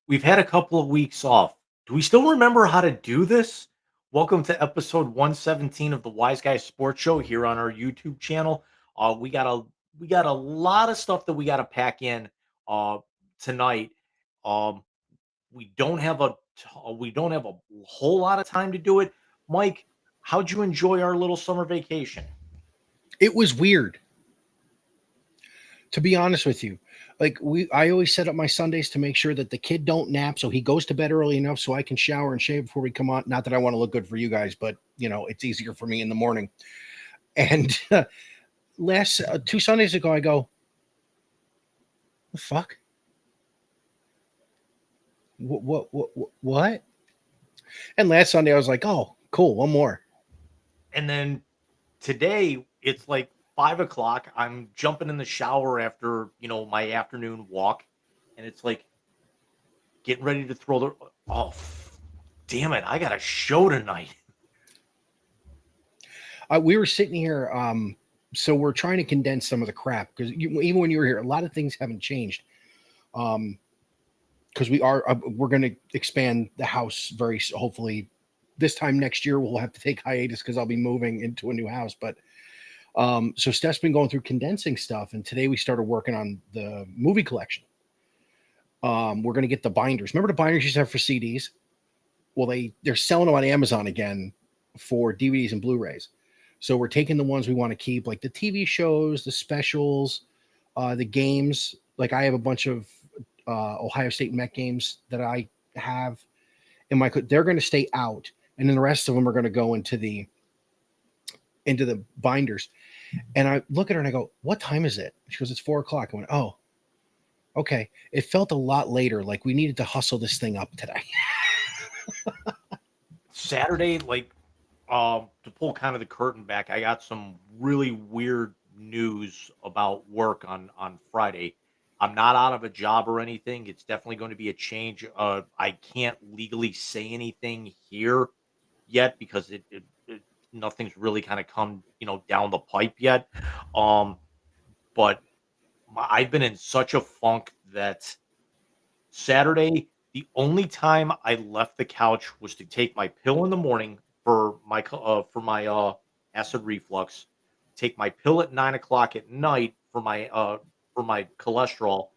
We've had a couple of weeks off. Do we still remember how to do this? Welcome to episode 117 of the Wise Guys Sports Show here on our YouTube channel. We got a lot of stuff that we got to pack in uh tonight. Um we don't have a whole lot of time to do it. Mike, how'd you enjoy our little summer vacation? It was weird, to be honest with you. I always set up my Sundays to make sure that the kid don't nap, so he goes to bed early enough so I can shower and shave before we come on. Not that I want to look good for you guys, but it's easier for me in the morning. And last 2 Sundays ago, I go, the fuck? What? And last Sunday, I was like, oh, cool, one more. And then today it's like 5 o'clock. I'm jumping in the shower after my afternoon walk, and it's like getting ready to throw the oh damn it, I got a show tonight. We were sitting here, so we're trying to condense some of the crap because even when you were here, a lot of things haven't changed. Because we're going to expand the house hopefully this time next year. We'll have to take hiatus because I'll be moving into a new house. But so Steph's been going through condensing stuff, and today we started working on the movie collection. We're going to get the binders. Remember the binders you used to have for CDs? Well, they're selling them on Amazon again for DVDs and Blu-rays. So we're taking the ones we want to keep, like the TV shows, the specials, the games. Like I have a bunch of Ohio State Met games that I have in my. They're going to stay out, and then the rest of them are going to go into the binders. And I look at her and I go, "What time is it?" She goes, "It's 4 o'clock." I went, "Oh, okay." It felt a lot later, like we needed to hustle this thing up today. Saturday, like, to pull kind of the curtain back, I got some really weird news about work on Friday. I'm not out of a job or anything. It's definitely going to be a change. I can't legally say anything here yet because nothing's really kind of come down the pipe yet. Um, but I've been in such a funk that Saturday, the only time I left the couch was to take my pill in the morning for my acid reflux, take my pill at 9 o'clock at night for my cholesterol,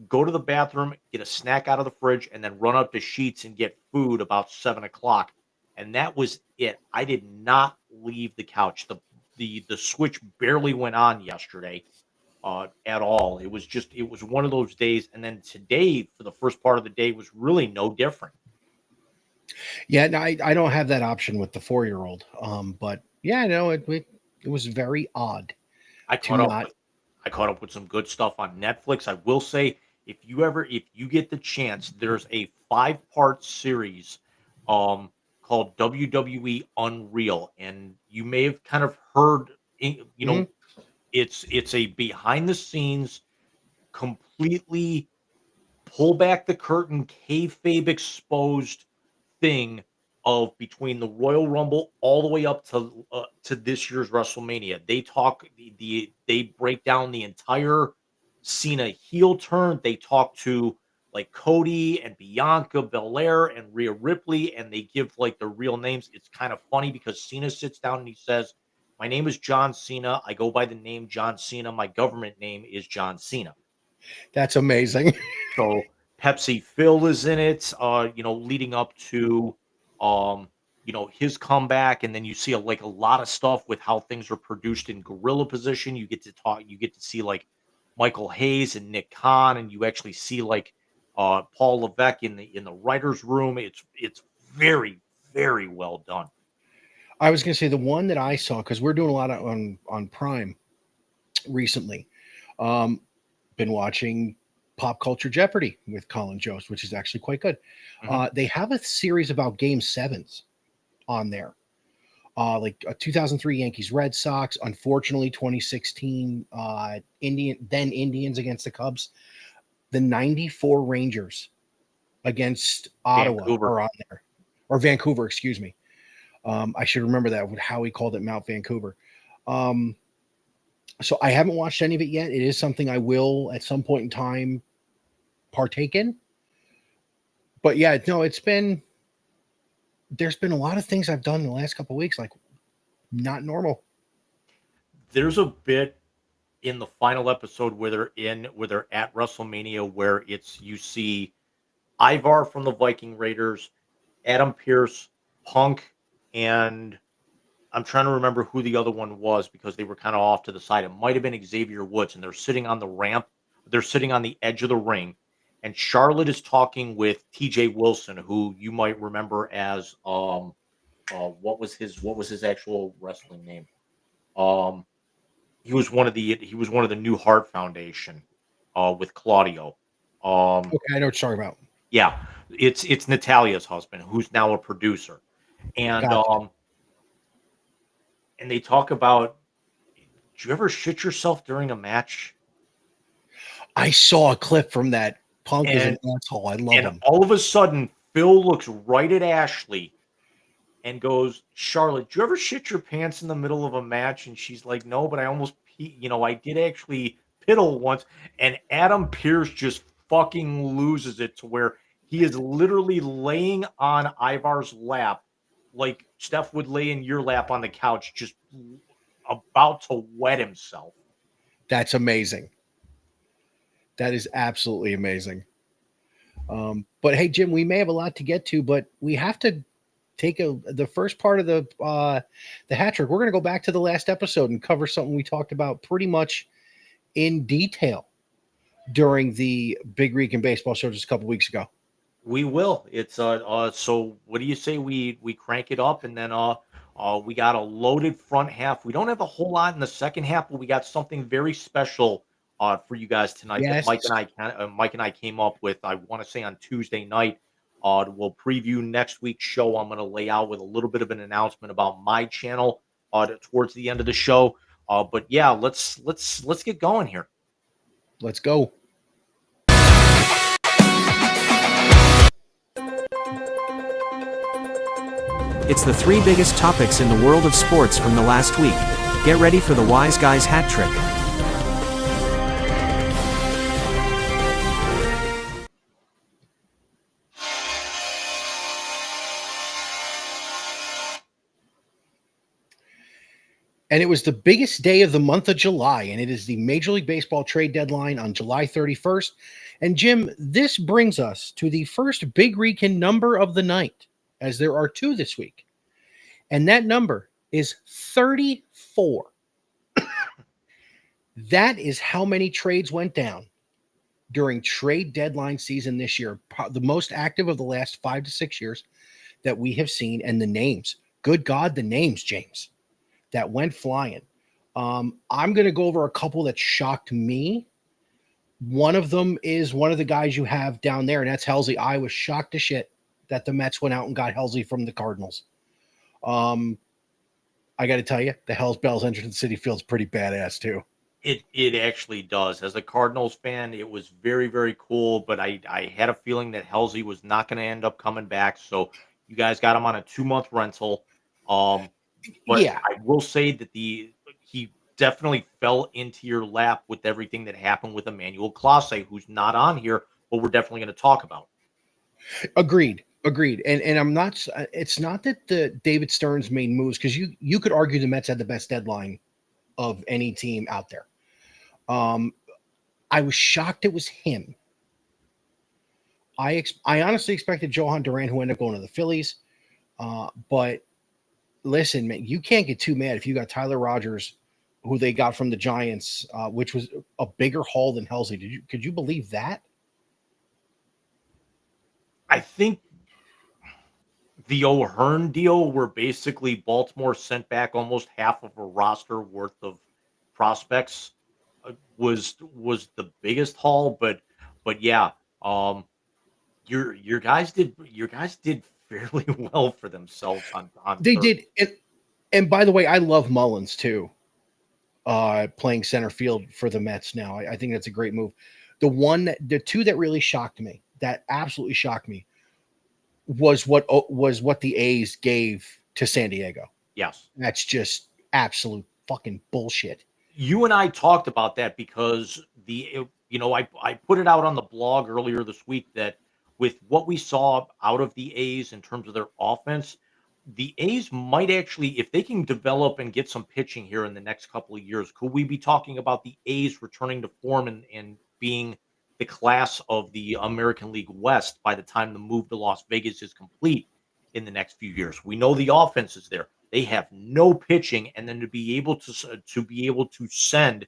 go to the bathroom, get a snack out of the fridge, and then run up to Sheets and get food about 7 o'clock. And that was it. I did not leave the couch. The switch barely went on yesterday at all. It was one of those days. And then today, for the first part of the day, was really no different. Yeah, no, I don't have that option with the 4-year-old. But yeah, no, it was very odd I to caught up not. with I caught up with some good stuff on Netflix. I will say, if you get the chance, there's a 5-part series um called WWE Unreal, and you may have kind of heard You Mhm. know, it's a behind the scenes, completely pull back the curtain, kayfabe exposed thing of between the Royal Rumble all the way up to this year's WrestleMania. They talk they break down the entire Cena heel turn. They talk to like Cody and Bianca Belair and Rhea Ripley, and they give like the real names. It's kind of funny because Cena sits down and he says, "My name is John Cena. I go by the name John Cena. My government name is John Cena." That's amazing. So Pepsi Phil is in it, leading up to his comeback, and then you see like a lot of stuff with how things are produced in gorilla position. You get to see like Michael Hayes and Nick Khan, and you actually see like Paul Levesque in the writers' room. It's very, very well done. I was going to say the one that I saw, because we're doing a lot on Prime recently. Um, been watching Pop Culture Jeopardy with Colin Jost, which is actually quite good. Mhm. They have a series about Game Sevens on there, like 2003 Yankees Red Sox. Unfortunately, 2016 Indians against the Cubs. The '94 Rangers against Ottawa Vancouver. are on there, or Vancouver, excuse me. I should remember that with how he called it Mount Vancouver. Um, so I haven't watched any of it yet. It is something I will at some point in time partake in. But yeah, no, there's been a lot of things I've done in the last couple of weeks, like not normal. There's a bit in the final episode where they're at WrestleMania where it's you see Ivar from the Viking Raiders, Adam Pierce, Punk, and I'm trying to remember who the other one was because they were kind of off to the side. It might have been Xavier Woods, and they're sitting on the ramp. They're sitting on the edge of the ring, and Charlotte is talking with T.J. Wilson, who you might remember as what was his actual wrestling name? Um, he was one of the New Heart Foundation, with Claudio. Um, Okay, I know what you're talking about. yeah, it's Natalia's husband, who's now a producer, and Gotcha. they talk about, "Do you ever shit yourself during a match?" I saw a clip from that. Punk is an And asshole. I love him. all of a sudden, Phil looks right at Ashley and goes, "Charlotte, do you ever shit your pants in the middle of a match?" And she's like, "No, but I almost I did actually piddle once." And Adam Pierce just fucking loses it to where he is literally laying on Ivar's lap like Steph would lay in your lap on the couch, just about to wet himself. That's amazing. That is absolutely amazing. But hey, Jim, we may have a lot to get to, but we have to take the first part of the hat trick. We're going to go back to the last episode and cover something we talked about pretty much in detail during the Big Rig and Baseball show just a couple weeks ago. We will. It's so what do you say we crank it up and then we got a loaded front half. We don't have a whole lot in the second half, but we got something very special for you guys tonight that Yes. Mike and I came up with. I want to say on Tuesday night. We'll preview next week's show. I'm going to lay out with a little bit of an announcement about my channel towards the end of the show. But yeah, let's get going here. Let's go. It's the three biggest topics in the world of sports from the last week. Get ready for the Wise Guys hat trick. And it was the biggest day of the month of July, and it is the Major League Baseball trade deadline on July 31st. And Jim, this brings us to the first Big Rican number of the night, as there are two this week. And that number is 34. That is how many trades went down during trade deadline season this year. The most active of the last 5 to 6 years that we have seen. And the names, good God, the names, James, that went flying. I'm going to go over a couple that shocked me. One of them is one of the guys you have down there, and that's Helsley. I was shocked to shit that the Mets went out and got Helsley from the Cardinals. I got to tell you, the Hell's Bells entrance to Citi Field's pretty badass too. It actually does. As a Cardinals fan, it was very, very cool, but I had a feeling that Halsey was not going to end up coming back. So you guys got him on a 2-month rental. Um, but Yeah, I will say that he definitely fell into your lap with everything that happened with Emmanuel Clase, who's not on here, but we're definitely going to talk about. agreed. Agreed. And I'm not. It's not that the David Stearns made moves because you could argue the Mets had the best deadline of any team out there. Um, I was shocked it was him. I honestly expected Johan Duran, who ended up going to the Phillies. But listen, man, you can't get too mad if you got Tyler Rogers, who they got from the Giants, which was a bigger haul than Halsey. Could you believe that? I think the O'Hearn deal, where basically Baltimore sent back almost half of a roster worth of prospects, was the biggest haul. But yeah, um, your guys did fairly well for themselves on They third. did. And by the way, I love Mullins too, playing center field for the Mets now. I think that's a great move. The two that really shocked me, that absolutely shocked me, was what the A's gave to San Diego. Yes. That's just absolute fucking bullshit. You and I talked about that because I put it out on the blog earlier this week that with what we saw out of the A's in terms of their offense, the A's might actually, if they can develop and get some pitching here in the next couple of years, could we be talking about the A's returning to form and being the class of the American League West by the time the move to Las Vegas is complete in the next few years? We know the offense is there. They have no pitching, and then to be able to send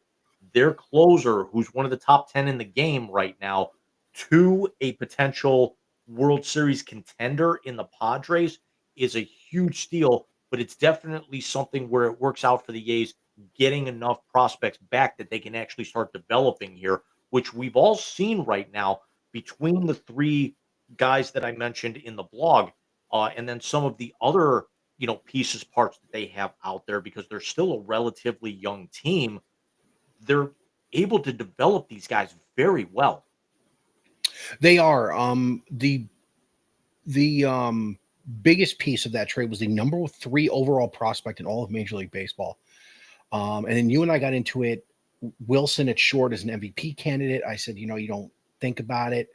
their closer, who's one of the top 10 in the game right now, to a potential World Series contender in the Padres is a huge steal. But it's definitely something where it works out for the A's getting enough prospects back that they can actually start developing here, which we've all seen right now between the three guys that I mentioned in the blog, and then some of the other pieces, parts that they have out there because they're still a relatively young team. They're able to develop these guys very well. They are. The biggest piece of that trade was the number 3 overall prospect in all of Major League Baseball. And then you and I got into it. Wilson at short as an MVP candidate. I said, you don't think about it.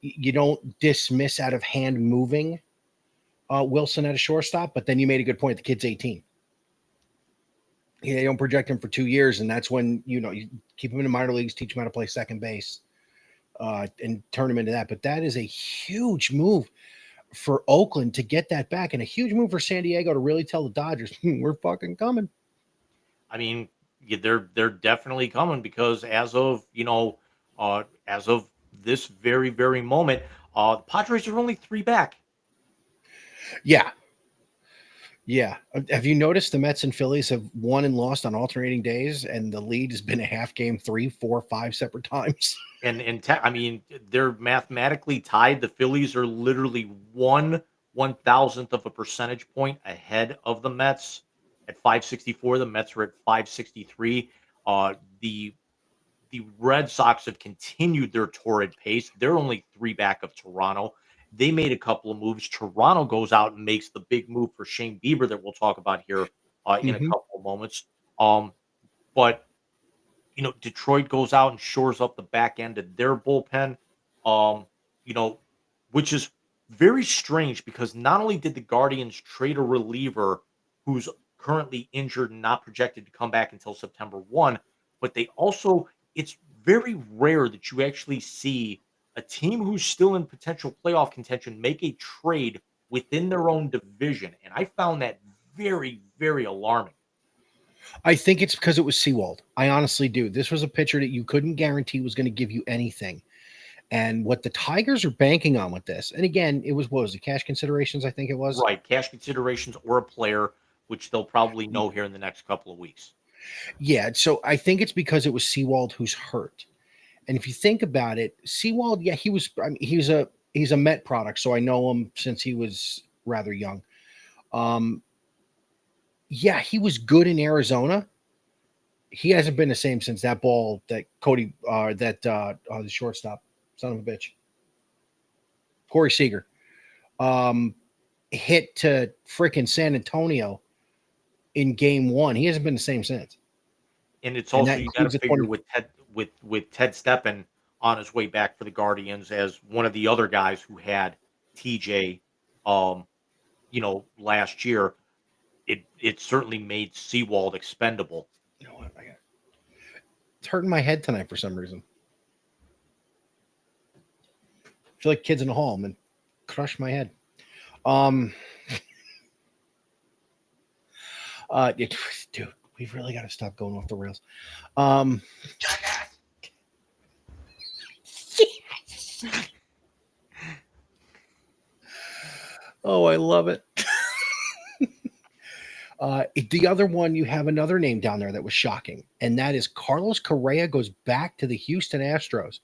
You don't dismiss out of hand moving Wilson at a shortstop, but then you made a good point. The kid's 18. Yeah, you don't project him for 2 years, and that's when you keep him in the minor leagues, teach him how to play second base, and turn him into that. But that is a huge move for Oakland to get that back, and a huge move for San Diego to really tell the Dodgers, we're fucking coming. I mean, yeah, they're definitely coming because as of this very very moment, the Padres are only 3 back. Yeah. Yeah. Have you noticed the Mets and Phillies have won and lost on alternating days, and the lead has been a half game 3, 4, 5 separate times? I mean, they're mathematically tied. The Phillies are literally 1/1000th of a percentage point ahead of the Mets at 564. The Mets are at 563. The Red Sox have continued their torrid pace. They're only 3 back of Toronto. They made a couple of moves. Toronto goes out and makes the big move for Shane Bieber that we'll talk about here in a Mm-hmm. couple of moments. But Detroit goes out and shores up the back end of their bullpen, um, you know, which is very strange because not only did the Guardians trade a reliever who's currently injured and not projected to come back until September 1, but it's very rare that you actually see a team who's still in potential playoff contention make a trade within their own division. And I found that very, very alarming. I think it's because it was Seawald. I honestly do. This was a pitcher that you couldn't guarantee was going to give you anything. And what the Tigers are banking on with this, and again, what was it, cash considerations, I think it was? Right, cash considerations or a player, which they'll probably know here in the next couple of weeks. Yeah, so I think it's because it was Seawald who's hurt. And if you think about it, Seawald, yeah, he's a Met product, so I know him since he was rather young. Yeah, he was good in Arizona. He hasn't been the same since that ball that Cody, the shortstop, son of a bitch, Corey Seager, um, hit to freaking San Antonio in game one. He hasn't been the same since. And it's And also that you got to includes the figure 20. with Ted Steppen on his way back for the Guardians as one of the other guys who had TJ, um, last year. It certainly made Seawald expendable. You know what? It's hurting my head tonight for some reason. I feel like kids in the hall and crush my head. Um, dude, we've really got to stop going off the rails. Um, oh, I love it. The other one, you have another name down there that was shocking, and that is Carlos Correa goes back to the Houston Astros.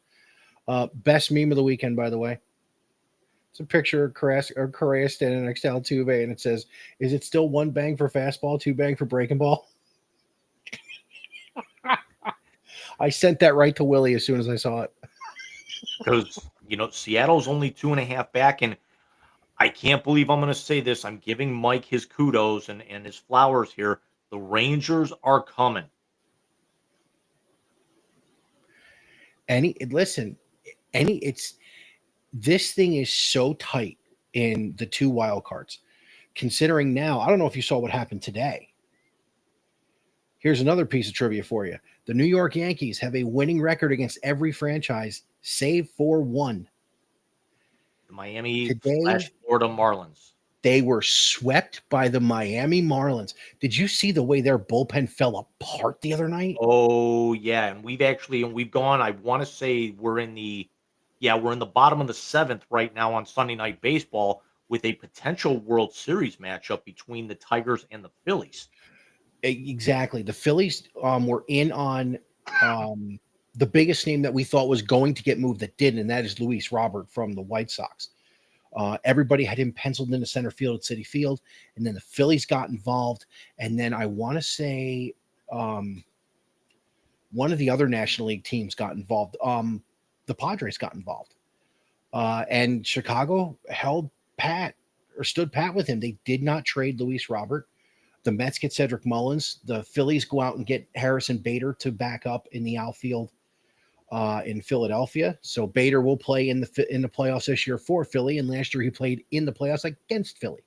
Best meme of the weekend, by the way. It's a picture of Correa standing next to Altuve, and it says, "Is it still one bang for fastball, two bang for breaking ball?" I sent that right to Willie as soon as I saw it. Because Seattle's only 2.5 back, and I can't believe I'm going to say this. I'm giving Mike his kudos and his flowers here. The Rangers are coming. It's this thing is so tight in the two wild cards. Considering now, I don't know if you saw what happened today. Here's another piece of trivia for you. The New York Yankees have a winning record against every franchise, save for one. The Miami Today, / Florida Marlins. they were swept by the Miami Marlins. Did you see the way their bullpen fell apart the other night? Oh yeah, and we've gone. I want to say we're in the bottom of the seventh right now on Sunday Night Baseball with a potential World Series matchup between the Tigers and the Phillies. Exactly. The Phillies were in on the biggest name that we thought was going to get moved that didn't, and that is Luis Robert from the White Sox. Everybody had him penciled into center field at Citi Field, and then the Phillies got involved. And then I want to say one of the other National League teams got involved. The Padres got involved. And Chicago stood pat with him. They did not trade Luis Robert. The Mets get Cedric Mullins. The Phillies go out and get Harrison Bader to back up in the outfield in Philadelphia. So Bader will play in the playoffs this year for Philly, and last year he played in the playoffs against Philly.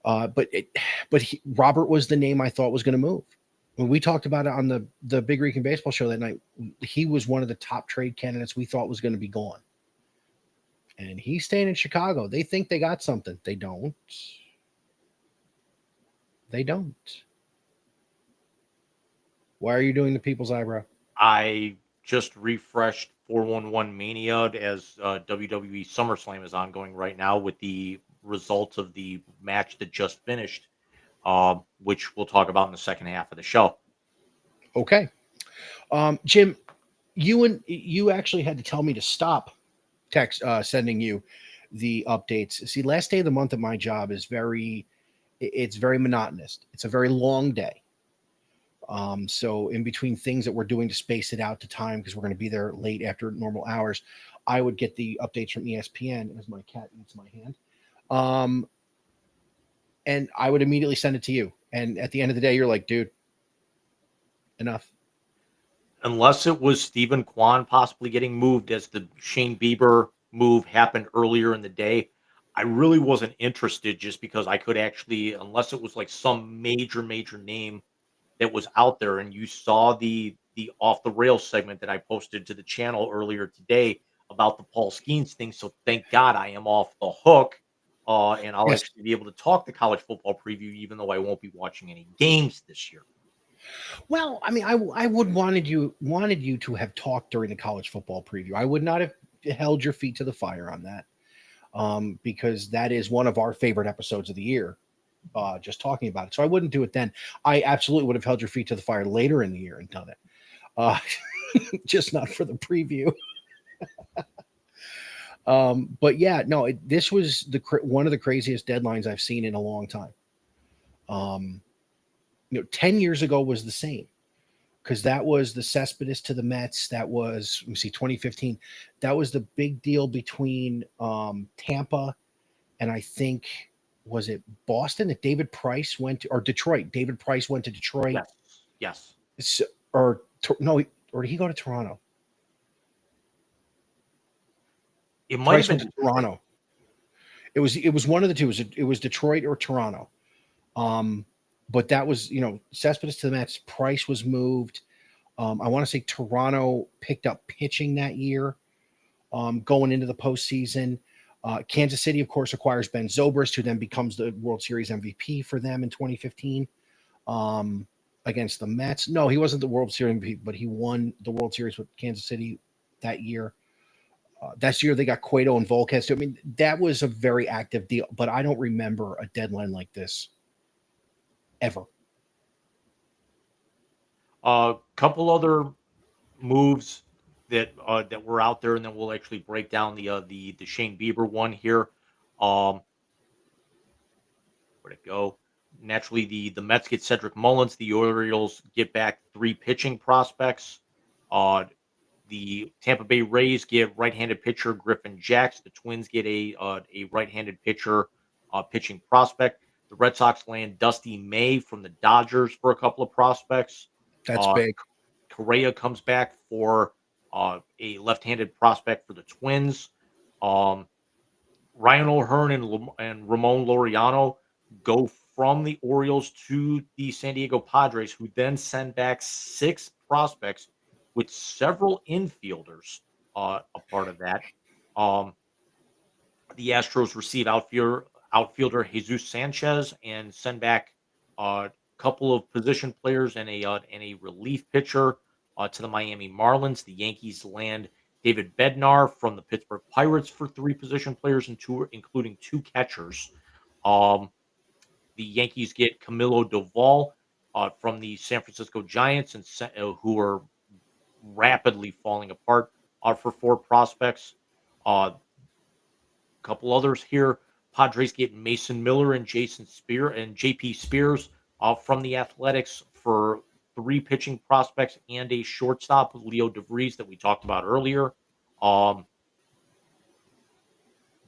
But Robert was the name I thought was going to move. When we talked about it on the Big Rican Baseball show that night, he was one of the top trade candidates we thought was going to be gone. And he's staying in Chicago. They think they got something. They don't. They don't. Why are you doing the people's eyebrow? I just refreshed 411 Mania as WWE SummerSlam is ongoing right now with the results of the match that just finished, which we'll talk about in the second half of the show. Okay. Jim, you actually had to tell me to stop sending you the updates. See, last day of the month at my job is very monotonous. It's a very long day. So in between things that we're doing to space it out to time, because we're going to be there late after normal hours, I would get the updates from ESPN as my cat eats my hand. And I would immediately send it to you. And at the end of the day, you're like, dude, enough. Unless it was Stephen Kwan possibly getting moved as the Shane Bieber move happened earlier in the day, I really wasn't interested just because I could actually, unless it was like some major name that was out there, and you saw the off the rails segment that I posted to the channel earlier today about the Paul Skeens thing. So thank God I am off the hook, and I'll Yes. actually be able to talk the college football preview, even though I won't be watching any games this year. Well, I mean, I would wanted you to have talked during the college football preview. I would not have held your feet to the fire on that, because that is one of our favorite episodes of the year. Just talking about it, so I wouldn't do it then. I absolutely would have held your feet to the fire later in the year and done it, just not for the preview. But yeah, no, this was one of the craziest deadlines I've seen in a long time. Um, 10 years ago was the same because that was the Cespedes to the Mets. That was, let me see, 2015. That was the big deal between Tampa and I think, was it Boston that David Price went to, or Detroit? David Price went to Detroit. Yes. Yes. No, or did he go to Toronto? It might have Price went been to Toronto. It was one of the two. It was Detroit or Toronto. But that was, Cespedes to the Mets. Price was moved. I want to say Toronto picked up pitching that year, going into the postseason. Kansas City, of course, acquires Ben Zobrist, who then becomes the World Series MVP for them in 2015 against the Mets. No, he wasn't the World Series MVP, but he won the World Series with Kansas City that year. That's the year they got Cueto and Volquez. I mean, that was a very active deal, but I don't remember a deadline like this ever. a couple other moves that were out there, and then we'll actually break down the Shane Bieber one here. Where'd it go? Naturally, the Mets get Cedric Mullins. The Orioles get back 3 pitching prospects. The Tampa Bay Rays get right-handed pitcher Griffin Jacks. The Twins get a right-handed pitcher pitching prospect. The Red Sox land Dusty May from the Dodgers for a couple of prospects. That's Uh, big. Correa comes back for a left-handed prospect for the Twins. Um, Ryan O'Hearn and Ramon Laureano go from the Orioles to the San Diego Padres, who then send back 6 prospects with several infielders a part of that. Um, the Astros receive outfielder Jesus Sanchez and send back a couple of position players and a relief pitcher to the Miami Marlins. The Yankees land David Bednar from the Pittsburgh Pirates for 3 position players and including 2 catchers. Um, the Yankees get Camilo Doval from the San Francisco Giants, and who are rapidly falling apart for 4 prospects. A couple others here. Padres get Mason Miller and Jason Spear and JP Spears from the Athletics for 3 pitching prospects and a shortstop, Leo DeVries, that we talked about earlier. Um,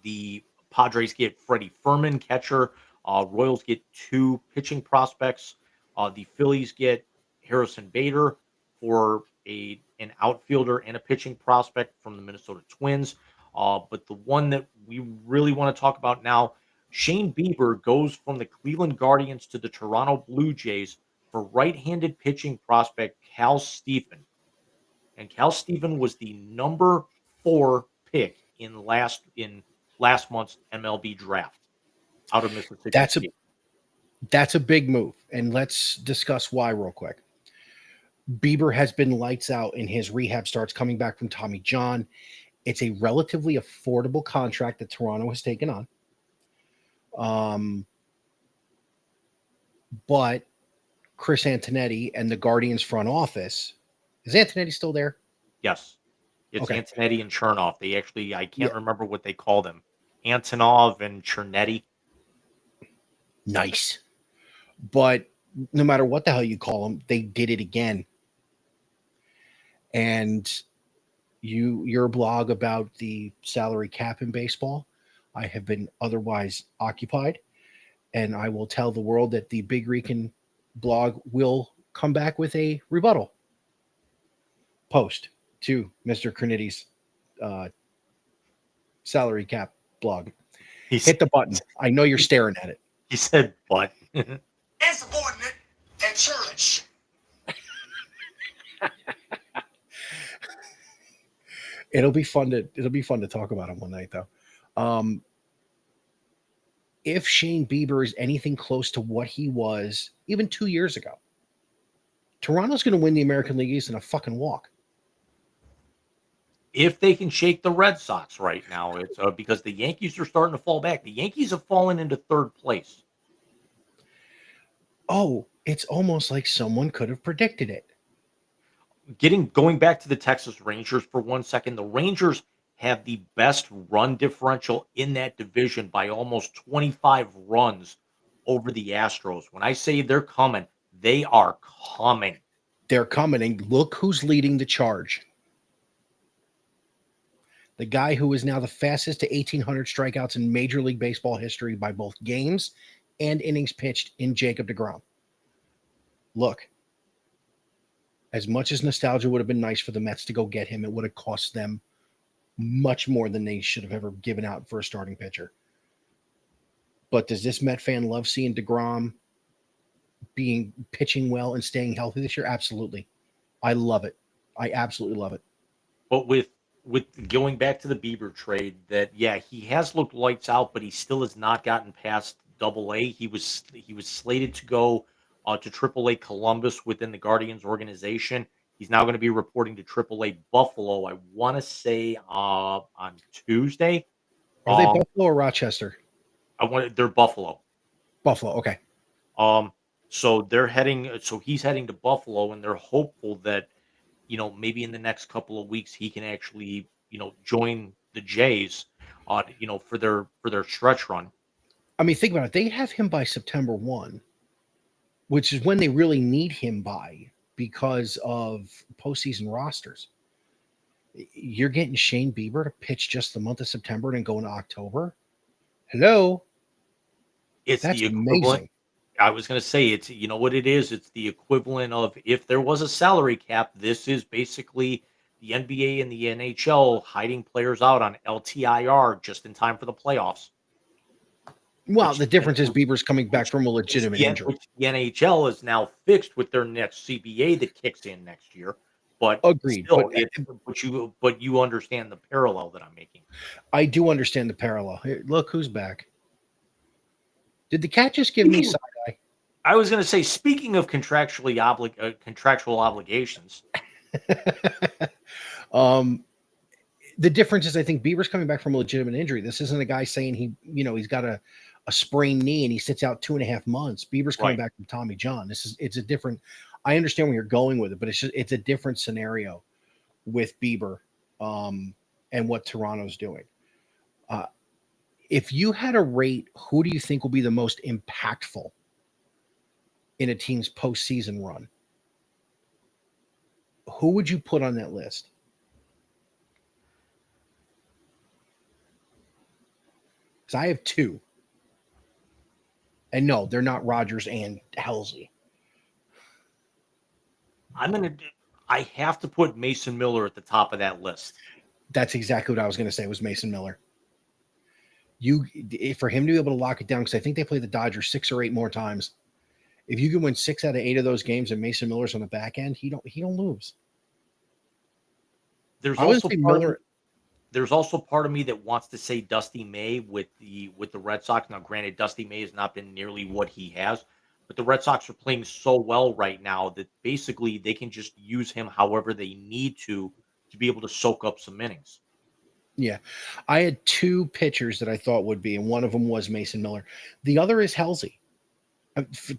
the Padres get Freddie Furman, catcher. Royals get 2 pitching prospects. The Phillies get Harrison Bader for an outfielder and a pitching prospect from the Minnesota Twins. But the one that we really want to talk about now, Shane Bieber goes from the Cleveland Guardians to the Toronto Blue Jays for right-handed pitching prospect Cal Stephen. And Cal Stephen was the number 4 pick in last month's MLB draft out of Mississippi State. That's a big move, and let's discuss why real quick. Bieber has been lights out in his rehab starts coming back from Tommy John. It's a relatively affordable contract that Toronto has taken on. But Chris Antonetti and the Guardians front office, is Antonetti still there? Yes. It's Okay. Antonetti and Chernoff. I can't remember what they call them. Antonov and Chernetti. Nice. But no matter what the hell you call them, they did it again. And your blog about the salary cap in baseball, I have been otherwise occupied. And I will tell the world that the Big Rican blog will come back with a rebuttal post to Mr. Cernitti's salary cap blog. Hit the button. I know you're staring at it. He said, "But." Insubordinate and churlish. It'll be fun to talk about him one night, though. If Shane Bieber is anything close to what he was even 2 years ago, Toronto's going to win the American League East in a fucking walk. If they can shake the Red Sox right now, it's because the Yankees are starting to fall back. The Yankees have fallen into 3rd place. Oh, it's almost like someone could have predicted it. Going back to the Texas Rangers for 1 second, the Rangers have the best run differential in that division by almost 25 runs over the Astros. When I say they're coming, they are coming. They're coming, and look who's leading the charge. The guy who is now the fastest to 1,800 strikeouts in Major League Baseball history by both games and innings pitched in Jacob deGrom. Look, as much as nostalgia would have been nice for the Mets to go get him, it would have cost them much more than they should have ever given out for a starting pitcher. But does this Met fan love seeing deGrom pitching well and staying healthy this year? Absolutely. I love it. I absolutely love it. But with going back to the Bieber trade, that he has looked lights out, but he still has not gotten past Double-A. He was slated to go to Triple-A Columbus within the Guardians organization. He's now going to be reporting to Triple-A Buffalo. I want to say on Tuesday. Are they Buffalo or Rochester? They're Buffalo. Buffalo. Okay. So they're heading. So he's heading to Buffalo, and they're hopeful that maybe in the next couple of weeks he can actually join the Jays, for their stretch run. I mean, think about it. They have him by September 1, which is when they really need him by because of postseason rosters. You're getting Shane Bieber to pitch just the month of September and go into October. Hello. That's the equivalent. Amazing. I was going to say, it's, what it is? It's the equivalent of, if there was a salary cap, this is basically the NBA and the NHL hiding players out on LTIR just in time for the playoffs. Well, the difference is Bieber's coming back from a legitimate injury. Which the NHL is now fixed with their next CBA that kicks in next year. But agreed. Still, but you understand the parallel that I'm making. I do understand the parallel. Here, look who's back. Did the cat just give me side eye? I was going to say, speaking of contractual obligations. The difference is, I think Bieber's coming back from a legitimate injury. This isn't a guy saying he's got a sprained knee and he sits out 2.5 months. Bieber's coming back from Tommy John. It's a different. I understand where you're going with it, but it's a different scenario with Bieber and what Toronto's doing. If you had a rate, who do you think will be the most impactful in a team's postseason run? Who would you put on that list? Because I have two. And no, they're not Rogers and Halsey. I have to put Mason Miller at the top of that list. That's exactly what I was going to say, was Mason Miller. For him to be able to lock it down, because I think they play the Dodgers 6 or 8 more times. If you can win 6 out of 8 of those games and Mason Miller's on the back end, he don't lose. There's also part of me that wants to say Dusty May with the Red Sox. Now, granted, Dusty May has not been nearly what he has, but the Red Sox are playing so well right now that basically they can just use him however they need to be able to soak up some innings. Yeah. I had 2 pitchers that I thought would be, and one of them was Mason Miller. The other is Halsey.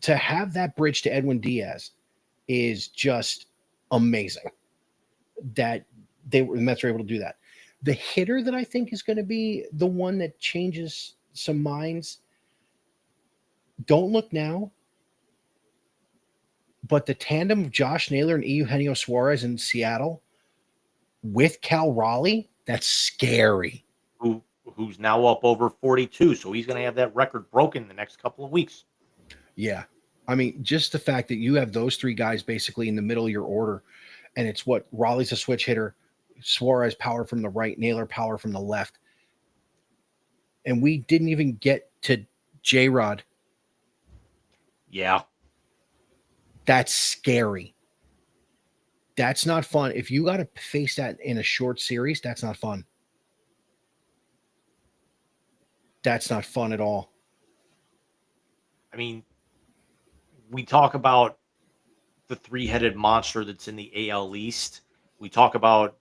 To have that bridge to Edwin Diaz is just amazing that the Mets are able to do that. The hitter that I think is going to be the one that changes some minds, don't look now, but the tandem of Josh Naylor and Eugenio Suarez in Seattle with Cal Raleigh, that's scary. Who's now up over 42, so he's going to have that record broken in the next couple of weeks. Yeah. I mean, just the fact that you have those 3 guys basically in the middle of your order, and it's what Raleigh's a switch hitter, Suarez power from the right, Naylor power from the left. And we didn't even get to J-Rod. Yeah. That's scary. That's not fun. If you got to face that in a short series, that's not fun. That's not fun at all. I mean, we talk about the 3-headed monster that's in the AL East. We talk about,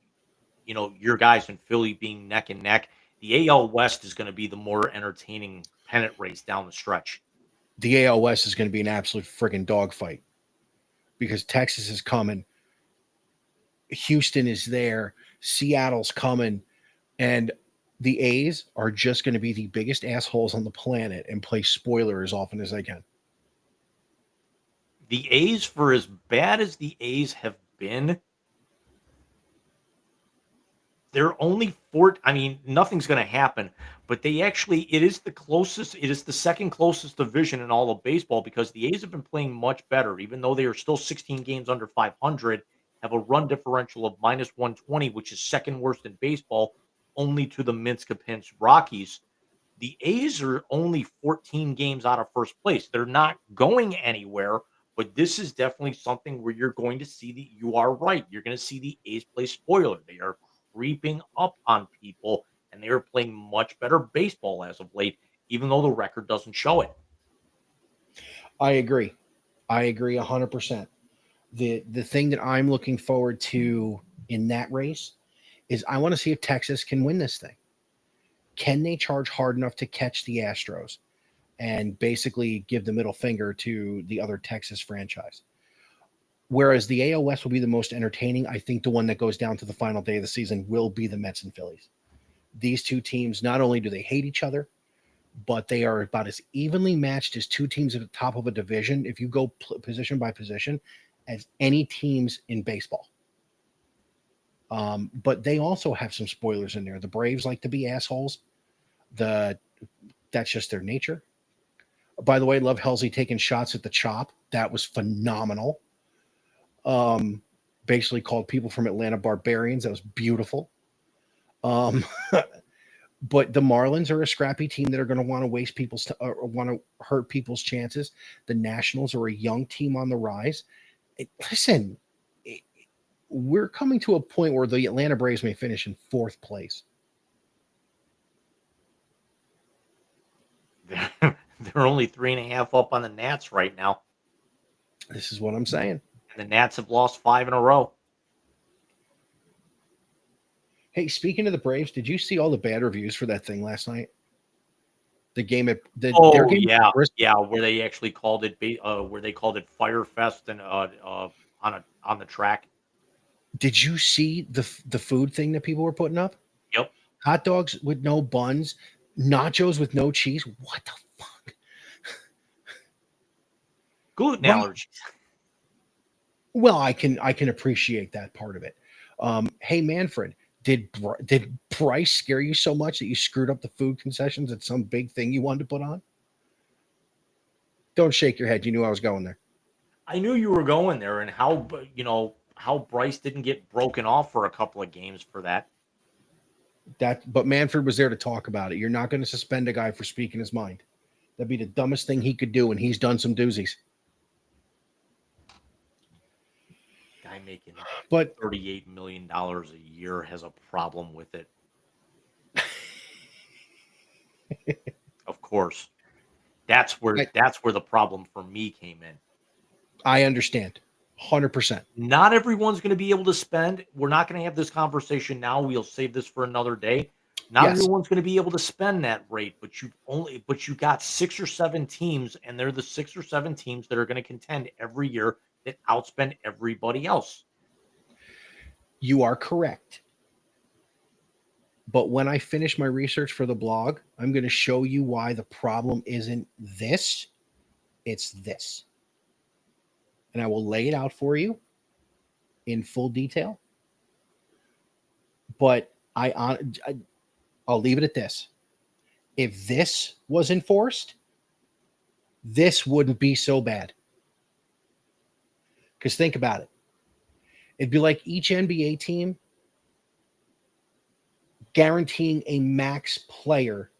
your guys in Philly being neck and neck. The AL West is going to be the more entertaining pennant race down the stretch. The AL West is going to be an absolute friggin' dogfight because Texas is coming. Houston is there. Seattle's coming. And the A's are just going to be the biggest assholes on the planet and play spoiler as often as they can. The A's, for as bad as the A's have been, they're only four. I mean, nothing's going to happen, but it is the second closest division in all of baseball because the A's have been playing much better, even though they are still 16 games under 500, have a run differential of minus 120, which is second worst in baseball, only to the Minsk-Kapinsk Rockies. The A's are only 14 games out of first place. They're not going anywhere, but this is definitely something where you're going to see you are right. You're going to see the A's play spoiler. They are creeping up on people, and they are playing much better baseball as of late, even though the record doesn't show it. I agree 100%. The thing that I'm looking forward to in that race is I want to see if Texas can win this thing. Can they charge hard enough to catch the Astros and basically give the middle finger to the other Texas franchise? Whereas the AL West will be the most entertaining, I think the one that goes down to the final day of the season will be the Mets and Phillies. These two teams, not only do they hate each other, but they are about as evenly matched as two teams at the top of a division, if you go position by position, as any teams in baseball. But they also have some spoilers in there. The Braves like to be assholes. That's just their nature. By the way, love Halsey taking shots at the Chop. That was phenomenal. Basically called people from Atlanta barbarians. That was beautiful. But the Marlins are a scrappy team that are going to want to waste want to hurt people's chances. The Nationals are a young team on the rise. We're coming to a point where the Atlanta Braves may finish in fourth place. They're only 3.5 up on the Nats right now. This is what I'm saying. And the Nats have lost 5 in a row. Hey, speaking of the Braves, did you see all the bad reviews for that thing last night? The game at their game where they actually called it Fire Fest and on the track. Did you see the food thing that people were putting up? Yep. Hot dogs with no buns, nachos with no cheese. What the fuck? Gluten allergies. Well, I can appreciate that part of it. Hey, Manfred, did Bryce scare you so much that you screwed up the food concessions at some big thing you wanted to put on? Don't shake your head. You knew I was going there. I knew you were going there, and how Bryce didn't get broken off for a couple of games for that. But Manfred was there to talk about it. You're not going to suspend a guy for speaking his mind. That'd be the dumbest thing he could do, and he's done some doozies. Guy making but $38 million a year has a problem with it. Of course. That's where the problem for me came in. I understand. 100%. Not everyone's going to be able to spend. We're not going to have this conversation now. We'll save this for another day. Not everyone's going to be able to spend that rate, but you got 6 or 7 teams, and they're the 6 or 7 teams that are going to contend every year that outspend everybody else. You are correct. But when I finish my research for the blog, I'm going to show you why the problem isn't this. It's this. And I will lay it out for you in full detail. But I'll leave it at this. If this was enforced, this wouldn't be so bad. Because think about it. It'd be like each NBA team guaranteeing a max player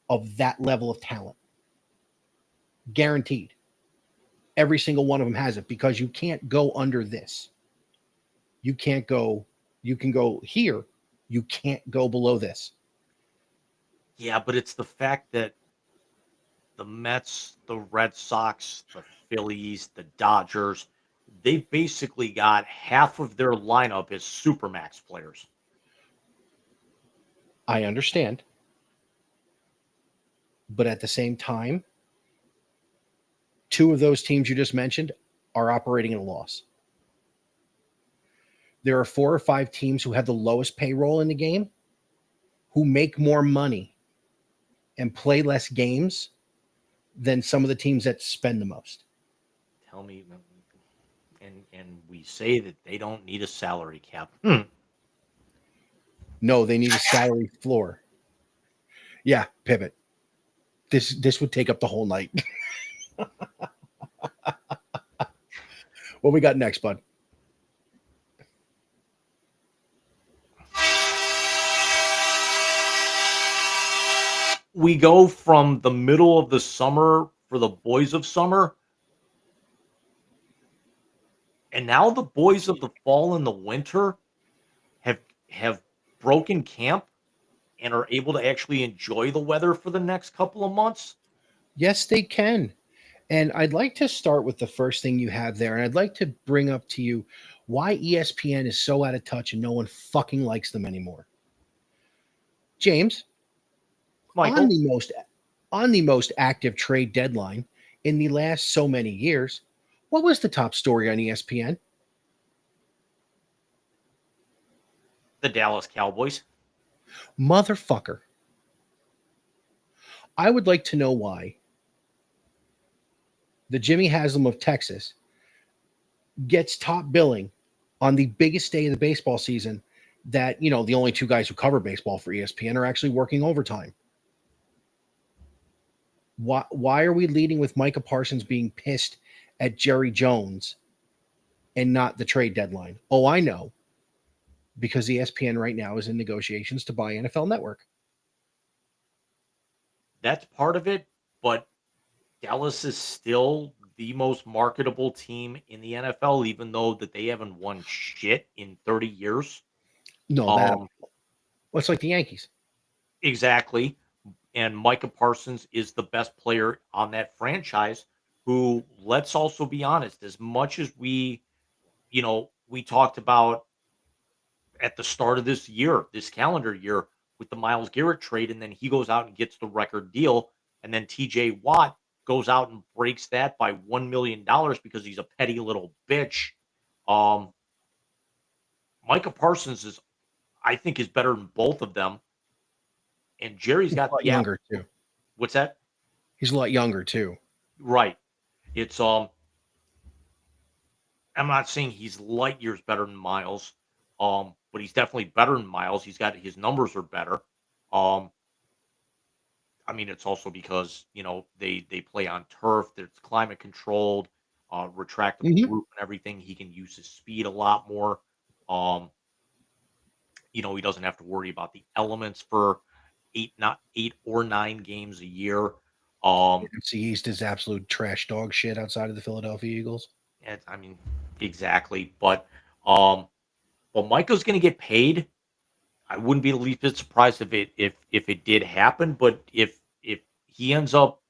of that level of talent. Guaranteed. Every single one of them has it because you can't go under this. You can go here. You can't go below this. Yeah, but it's the fact that the Mets, the Red Sox, the Phillies, the Dodgers, they've basically got half of their lineup as supermax players. I understand. But at the same time, 2 of those teams you just mentioned are operating at a loss. There are 4 or 5 teams who have the lowest payroll in the game, who make more money and play less games than some of the teams that spend the most. Tell me, and we say that they don't need a salary cap. No, they need a salary floor. Yeah, pivot. This would take up the whole night. What we got next, bud? We go from the middle of the summer for the boys of summer, and now the boys of the fall and the winter have have broken camp and are able to actually enjoy the weather for the next couple of months. Yes, they can. And I'd like to start with the first thing you have there. And I'd like to bring up to you why ESPN is so out of touch and no one fucking likes them anymore. James, Michael, on the most active trade deadline in the last so many years, what was the top story on ESPN? the Dallas Cowboys. Motherfucker. I would like to know why the Jimmy Haslam of Texas gets top billing on the biggest day of the baseball season that, the only two guys who cover baseball for ESPN are actually working overtime. Why are we leading with Micah Parsons being pissed at Jerry Jones and not the trade deadline? Oh, I know. Because ESPN right now is in negotiations to buy NFL Network. That's part of it, but Dallas is still the most marketable team in the NFL, even though that they haven't won shit in 30 years. No, well, it's like the Yankees. Exactly. And Micah Parsons is the best player on that franchise, who, let's also be honest, as much as we talked about at the start of this year, this calendar year, with the Myles Garrett trade, and then he goes out and gets the record deal, and then TJ Watt goes out and breaks that by $1 million because he's a petty little bitch. Micah Parsons I think is better than both of them. And Jerry's got the younger too. What's that? He's a lot younger too. Right. It's I'm not saying he's light years better than Myles, but he's definitely better than Myles. His numbers are better. I mean, it's also because they play on turf. It's climate controlled, retractable roof and everything. He can use his speed a lot more. He doesn't have to worry about the elements for 8 or 9 games a year. NFC East is absolute trash dog shit outside of the Philadelphia Eagles. I mean, exactly. But Micah's going to get paid. I wouldn't be the least bit surprised if it did happen. But if he ends up,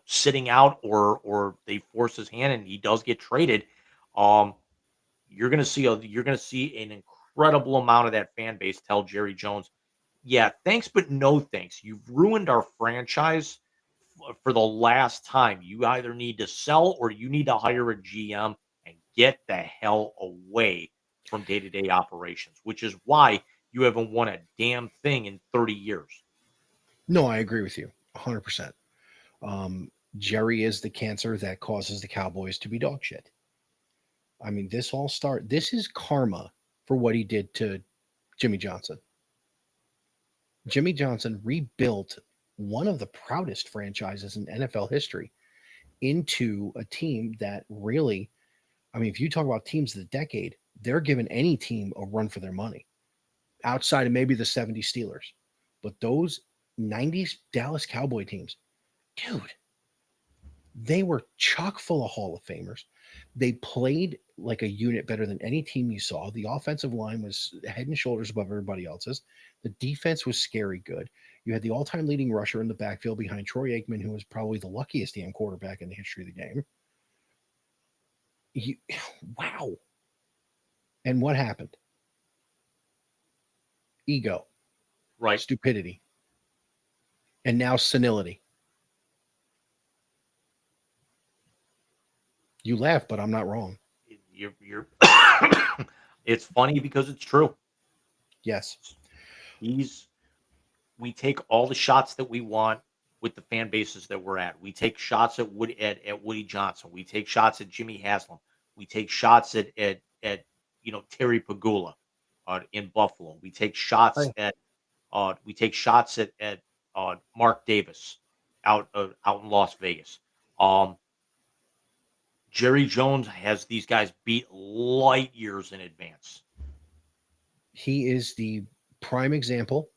sitting out or they force his hand and he does get traded, you're going to see an incredible amount of that fan base tell Jerry Jones, yeah, thanks, but no thanks. You've ruined our franchise for the last time. You either need to sell or you need to hire a GM and get the hell away from day-to-day operations, which is why you haven't won a damn thing in 30 years. No, I agree with you 100%. Jerry is the cancer that causes the Cowboys to be dog shit. I mean, this is karma for what he did to Jimmy Johnson. Jimmy Johnson rebuilt one of the proudest franchises in NFL history into a team that really, I mean, if you talk about teams of the decade, they're giving any team a run for their money outside of maybe the 70s Steelers. But those 90s Dallas Cowboy teams, dude, they were chock full of Hall of Famers. They played like a unit better than any team you saw. The offensive line was head and shoulders above everybody else's. The defense was scary good. You had the all-time leading rusher in the backfield behind Troy Aikman, who was probably the luckiest damn quarterback in the history of the game. Wow. And what happened? Ego. Right. Stupidity. And now senility. You laugh, but I'm not wrong. You're It's funny because it's true. Yes. He's we take all the shots that we want with the fan bases that we're at. We take shots at Woody Johnson. We take shots at Jimmy Haslam. We take shots at Terry Pagula in Buffalo. We take shots Right. at Mark Davis out in Las Vegas. Um, Jerry Jones has these guys beat light years in advance. He is the prime example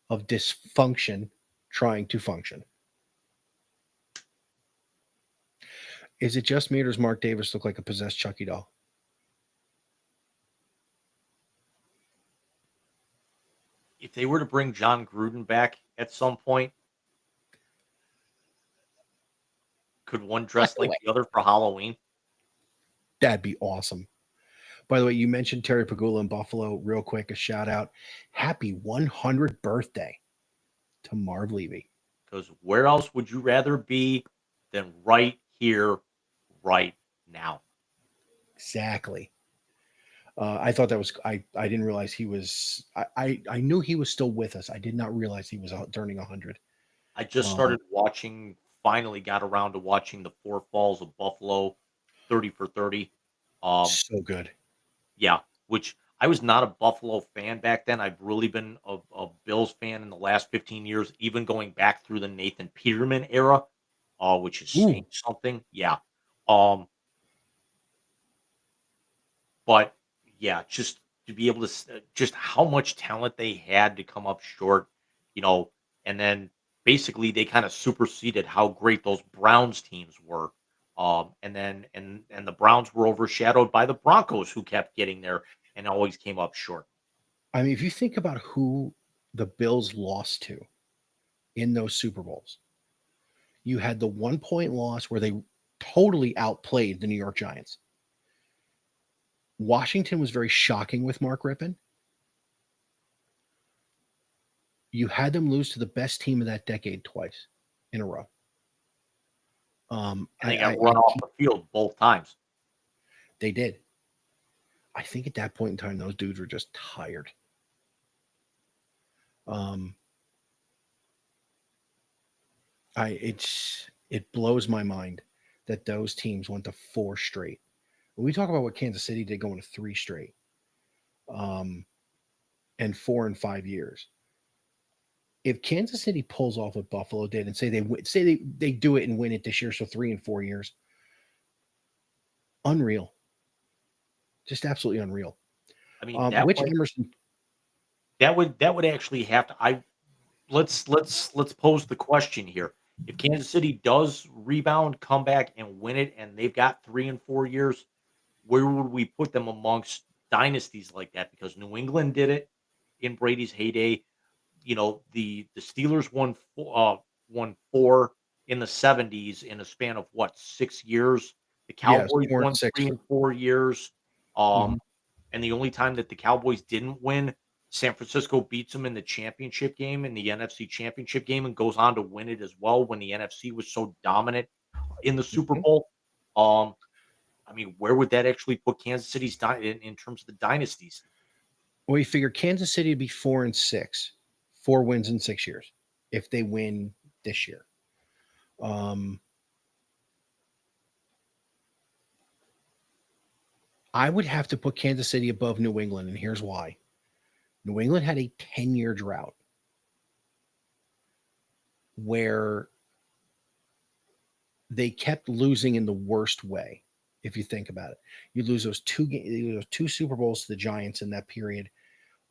of dysfunction trying to function. Is it just me or does Mark Davis look like a possessed Chucky doll? If they were to bring John Gruden back at some point, could one dress like the other for Halloween? That'd be awesome. By the way, you mentioned Terry Pagula in Buffalo. Real quick, a shout out. Happy 100th birthday to Marv Levy. Because where else would you rather be than right here, right now? Exactly. I thought that was I didn't realize he was I knew he was still with us. I did not realize he was turning 100. I just started watching, finally got around to watching the Four Falls of Buffalo 30 for 30. So good. Yeah, which I was not a Buffalo fan back then. I've really been a Bills fan in the last 15 years, even going back through the Nathan Peterman era, which is saying something. Yeah. But yeah, just to be able to just how much talent they had to come up short, and then basically they kind of superseded how great those Browns teams were. And the Browns were overshadowed by the Broncos, who kept getting there and always came up short. I mean, if you think about who the Bills lost to in those Super Bowls, you had the 1-point loss where they totally outplayed the New York Giants. Washington was very shocking with Mark Rippon. You had them lose to the best team of that decade twice in a row. And they got run off the field both times. They did. I think at that point in time, those dudes were just tired. It blows my mind that those teams went to 4 straight. When we talk about what Kansas City did going to 3 straight, and 4 in 5 years. If Kansas City pulls off what Buffalo did and say they do it and win it this year, so 3 in 4 years, unreal, just absolutely unreal. I mean, Emerson? That would actually have to. Let's pose the question here. If Kansas City does rebound, come back, and win it, and they've got 3 in 4 years, where would we put them amongst dynasties like that? Because New England did it in Brady's heyday. The Steelers won 4 in the 70s in a span of 6 years. The Cowboys won 3 in 4 years. And the only time that the Cowboys didn't win, San Francisco beats them in the championship game, in the NFC championship game, and goes on to win it as well when the NFC was so dominant in the Super Bowl. I mean, where would that actually put Kansas City's in terms of the dynasties? Well, you figure Kansas City would be 4 and 6, 4 wins in 6 years if they win this year. I would have to put Kansas City above New England, and here's why. New England had a 10-year drought where they kept losing in the worst way. If you think about it, you lose those 2 Super Bowls to the Giants in that period.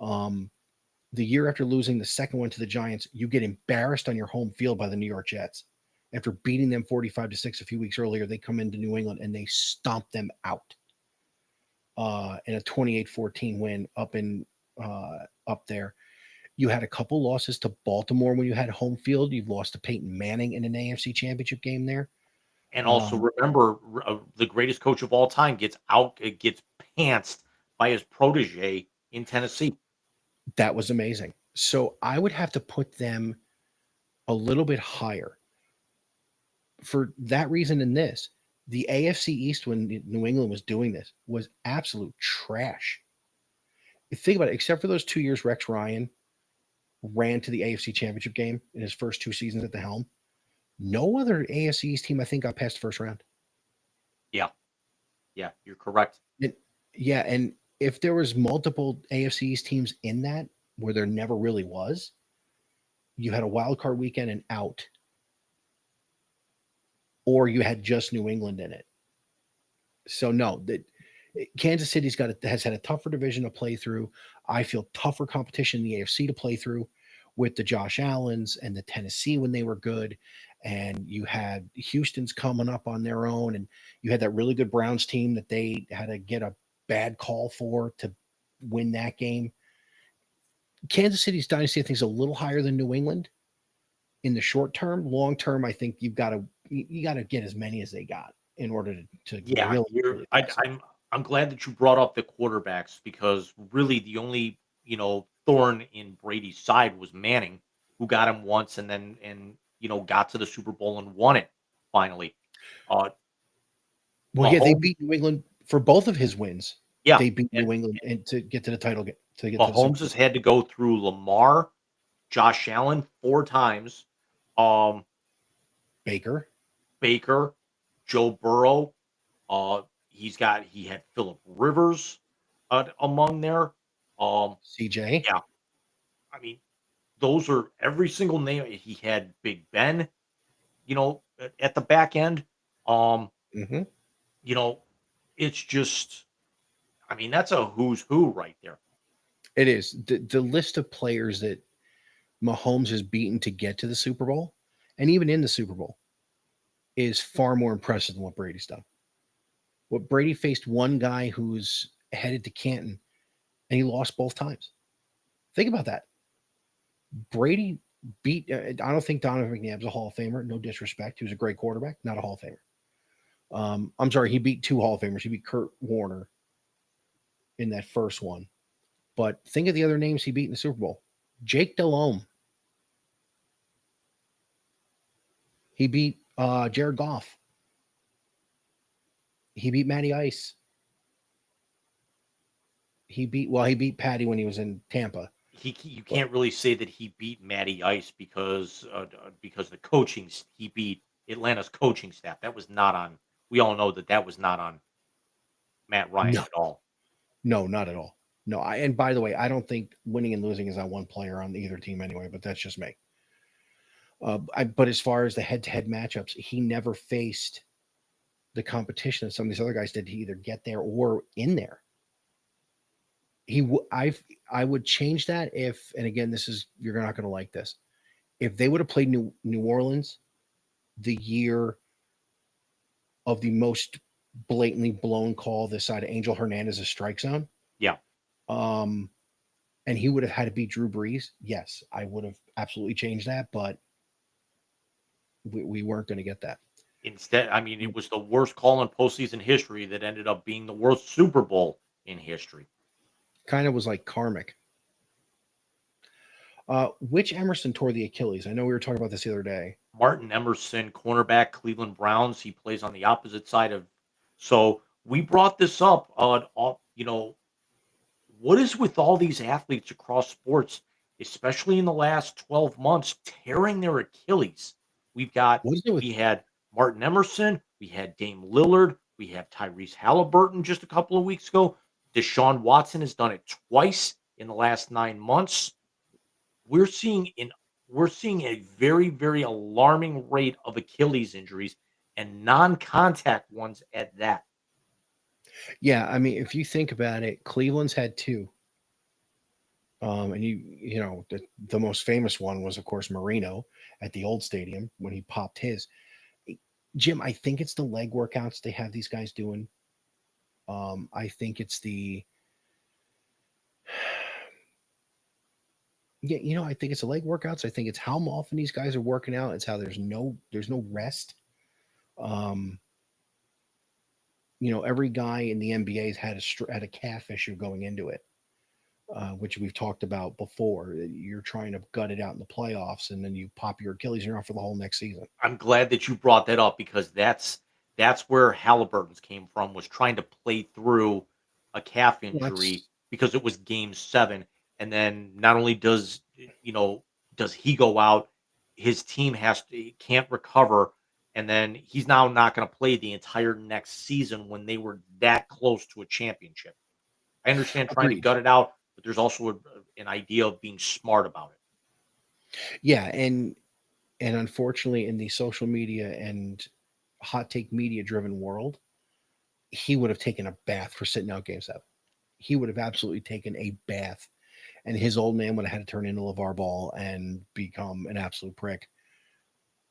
The year after losing the second one to the Giants, you get embarrassed on your home field by the New York Jets. After beating them 45-6 a few weeks earlier, they come into New England and they stomp them out in a 28-14 win up there. You had a couple losses to Baltimore when you had home field. You've lost to Peyton Manning in an AFC Championship game there. And also remember, the greatest coach of all time gets pantsed by his protege in Tennessee. That was amazing. So I would have to put them a little bit higher for that reason. In this, the AFC East, when New England was doing this, was absolute trash. If you think about it, except for those 2 years, Rex Ryan ran to the AFC Championship game in his first 2 seasons at the helm. No other AFC East team, I think, got past the first round. Yeah. Yeah, you're correct. Yeah, and if there was multiple AFC East teams in that where there never really was, you had a wild card weekend and out, or you had just New England in it. So no, that Kansas City's has had a tougher division to play through. I feel tougher competition in the AFC to play through with the Josh Allens and the Tennessee when they were good. And you had Houston's coming up on their own, and you had that really good Browns team that they had to get a bad call for to win that game. Kansas City's dynasty, I think, is a little higher than New England in the short term. Long term, I think you got to get as many as they got in order to Yeah, really I'm glad that you brought up the quarterbacks, because really the only, thorn in Brady's side was Manning, who got him once and then got to the Super Bowl and won it finally. Well, yeah, they Mahomes, beat New England for both of his wins. yeah, They beat and New England and to get to the title to get to the Super Mahomes has had to go through Lamar, Josh Allen 4 times, um, Baker. Baker, Joe Burrow. He had Philip Rivers among there. CJ. Yeah, I mean, those are every single name. He had Big Ben, at the back end. Mm-hmm. You know, it's just, I mean, that's a who's who right there. It is the list of players that Mahomes has beaten to get to the Super Bowl, and even in the Super Bowl, is far more impressive than what Brady's done. What Brady faced one guy who's headed to Canton, and he lost both times. Think about that. Brady beat. I don't think Donovan McNabb's a Hall of Famer. No disrespect, he was a great quarterback, not a Hall of Famer. I'm sorry, he beat 2 Hall of Famers. He beat Kurt Warner in that first one. But think of the other names he beat in the Super Bowl. Jake Delhomme. He beat Jared Goff. He beat Matty Ice. He beat Patty when he was in Tampa. You can't really say that he beat Matty Ice because the coaching, he beat Atlanta's coaching staff. That was not on. We all know that was not on Matt Ryan at all. No, not at all. No, and by the way, I don't think winning and losing is on one player on either team anyway, but that's just me. But as far as the head-to-head matchups, he never faced the competition that some of these other guys did to either get there or in there. I would change that if, and again, you're not going to like this, if they would have played New Orleans the year of the most blatantly blown call this side of Angel Hernandez's strike zone. Yeah. And he would have had to beat Drew Brees. Yes, I would have absolutely changed that, but we weren't going to get that. Instead, I mean, it was the worst call in postseason history that ended up being the worst Super Bowl in history. Kind of was like karmic. Which Emerson tore the Achilles? I know we were talking about this the other day. Martin Emerson, cornerback, Cleveland Browns. He plays on the opposite side of. So we brought this up on, what is with all these athletes across sports, especially in the last 12 months, tearing their Achilles? We had Martin Emerson, we had Dame Lillard, we have Tyrese Halliburton just a couple of weeks ago. Deshaun Watson has done it twice in the last 9 months. We're seeing a very, very alarming rate of Achilles injuries, and non-contact ones at that. Yeah, I mean, if you think about it, Cleveland's had 2. And the most famous one was, of course, Marino at the old stadium when he popped his. Jim, I think it's the leg workouts they have these guys doing. I think it's I think it's the leg workouts. I think it's how often these guys are working out. It's how there's no rest. Every guy in the NBA has had a calf issue going into it, which we've talked about before. You're trying to gut it out in the playoffs, and then you pop your Achilles, and you're out for the whole next season. I'm glad that you brought that up, because that's where Halliburton's came from, was trying to play through a calf injury because it was Game 7, and then not only does he go out, his team can't recover, and then he's now not going to play the entire next season when they were that close to a championship. I understand trying to Agreed. gut it out, but there's also an idea of being smart about it. Yeah, and unfortunately, in the social media and hot take media driven world, he would have taken a bath for sitting out Game 7. He would have absolutely taken a bath, and his old man would have had to turn into LeVar Ball and become an absolute prick.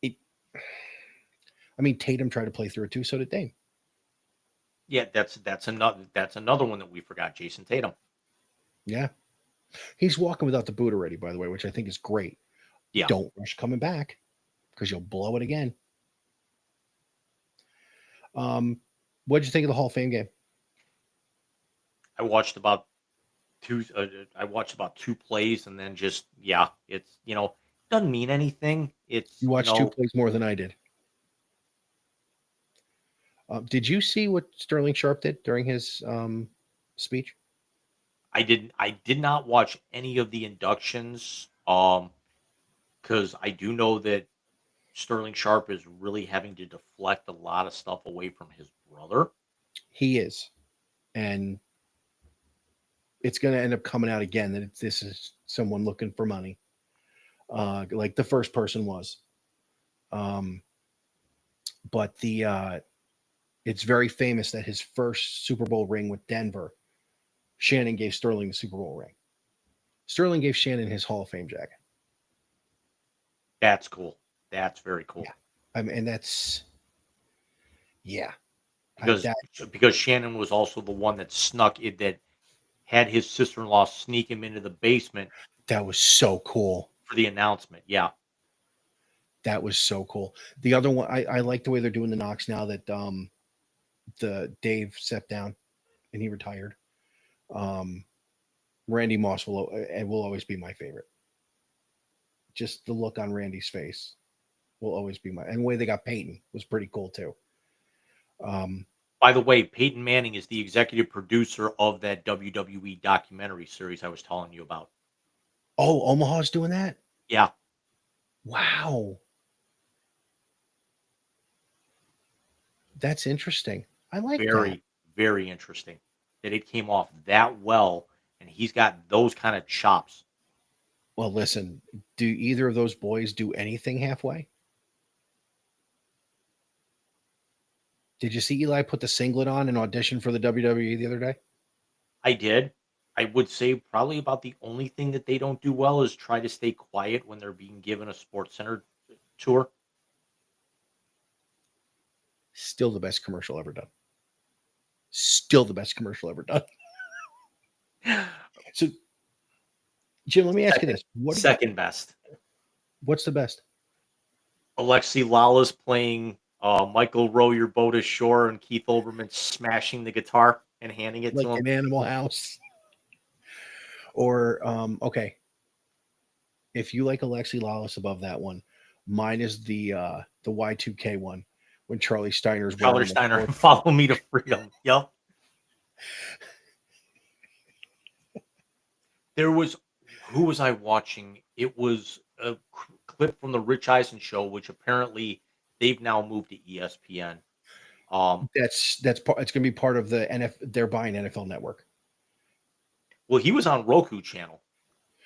It, I mean, Tatum tried to play through it too, so did Dame. Yeah, that's another one that we forgot, Jason Tatum. Yeah. He's walking without the boot already, by the way, which I think is great. Yeah. Don't rush coming back because you'll blow it again. What'd you think of the Hall of Fame game? I watched about two plays, and then just it's doesn't mean anything. It's You watched two plays more than I did. Did you see what Sterling Sharp did during his speech? I did not watch any of the inductions, because I do know that Sterling Sharp is really having to deflect a lot of stuff away from his brother. He is, and it's going to end up coming out again that this is someone looking for money, like the first person was. But it's very famous that his first Super Bowl ring with Denver, Shannon gave Sterling the Super Bowl ring. Sterling gave Shannon his Hall of Fame jacket. That's cool. That's very cool. Yeah. And that's, yeah. Because Shannon was also the one that that had his sister-in-law sneak him into the basement. That was so cool. For the announcement. Yeah. That was so cool. The other one, I like the way they're doing the Knox now that the Dave stepped down and he retired. Randy Moss will always be my favorite. Just the look on Randy's face will always be and the way they got Peyton was pretty cool too. By the way, Peyton Manning is the executive producer of that WWE documentary series I was telling you about. Oh, Omaha's doing that? Yeah. Wow. That's interesting. I like that. Very interesting that it came off that well, and he's got those kind of chops. Well, listen, do either of those boys do anything halfway? Did you see Eli put the singlet on and audition for the WWE the other day? I did. I would say probably about the only thing that they don't do well is try to stay quiet when they're being given a Sports Center tour. Still the best commercial ever done. Still the best commercial ever done. So, Jim, let me ask you this. Second best. What's the best? Alexi Lawless playing Michael Row Your Boat Ashore and Keith Olbermann smashing the guitar and handing it like to him. An Animal House. Or, okay. If you like Alexi Lawless above that one, mine is the Y2K one when Charlie Steiner's Charlie Steiner, Follow Me to Freedom. Yep. Who was I watching? It was a clip from the Rich Eisen show, which apparently they've now moved to ESPN. It's going to be part of the they're buying NFL Network. Well, he was on Roku channel.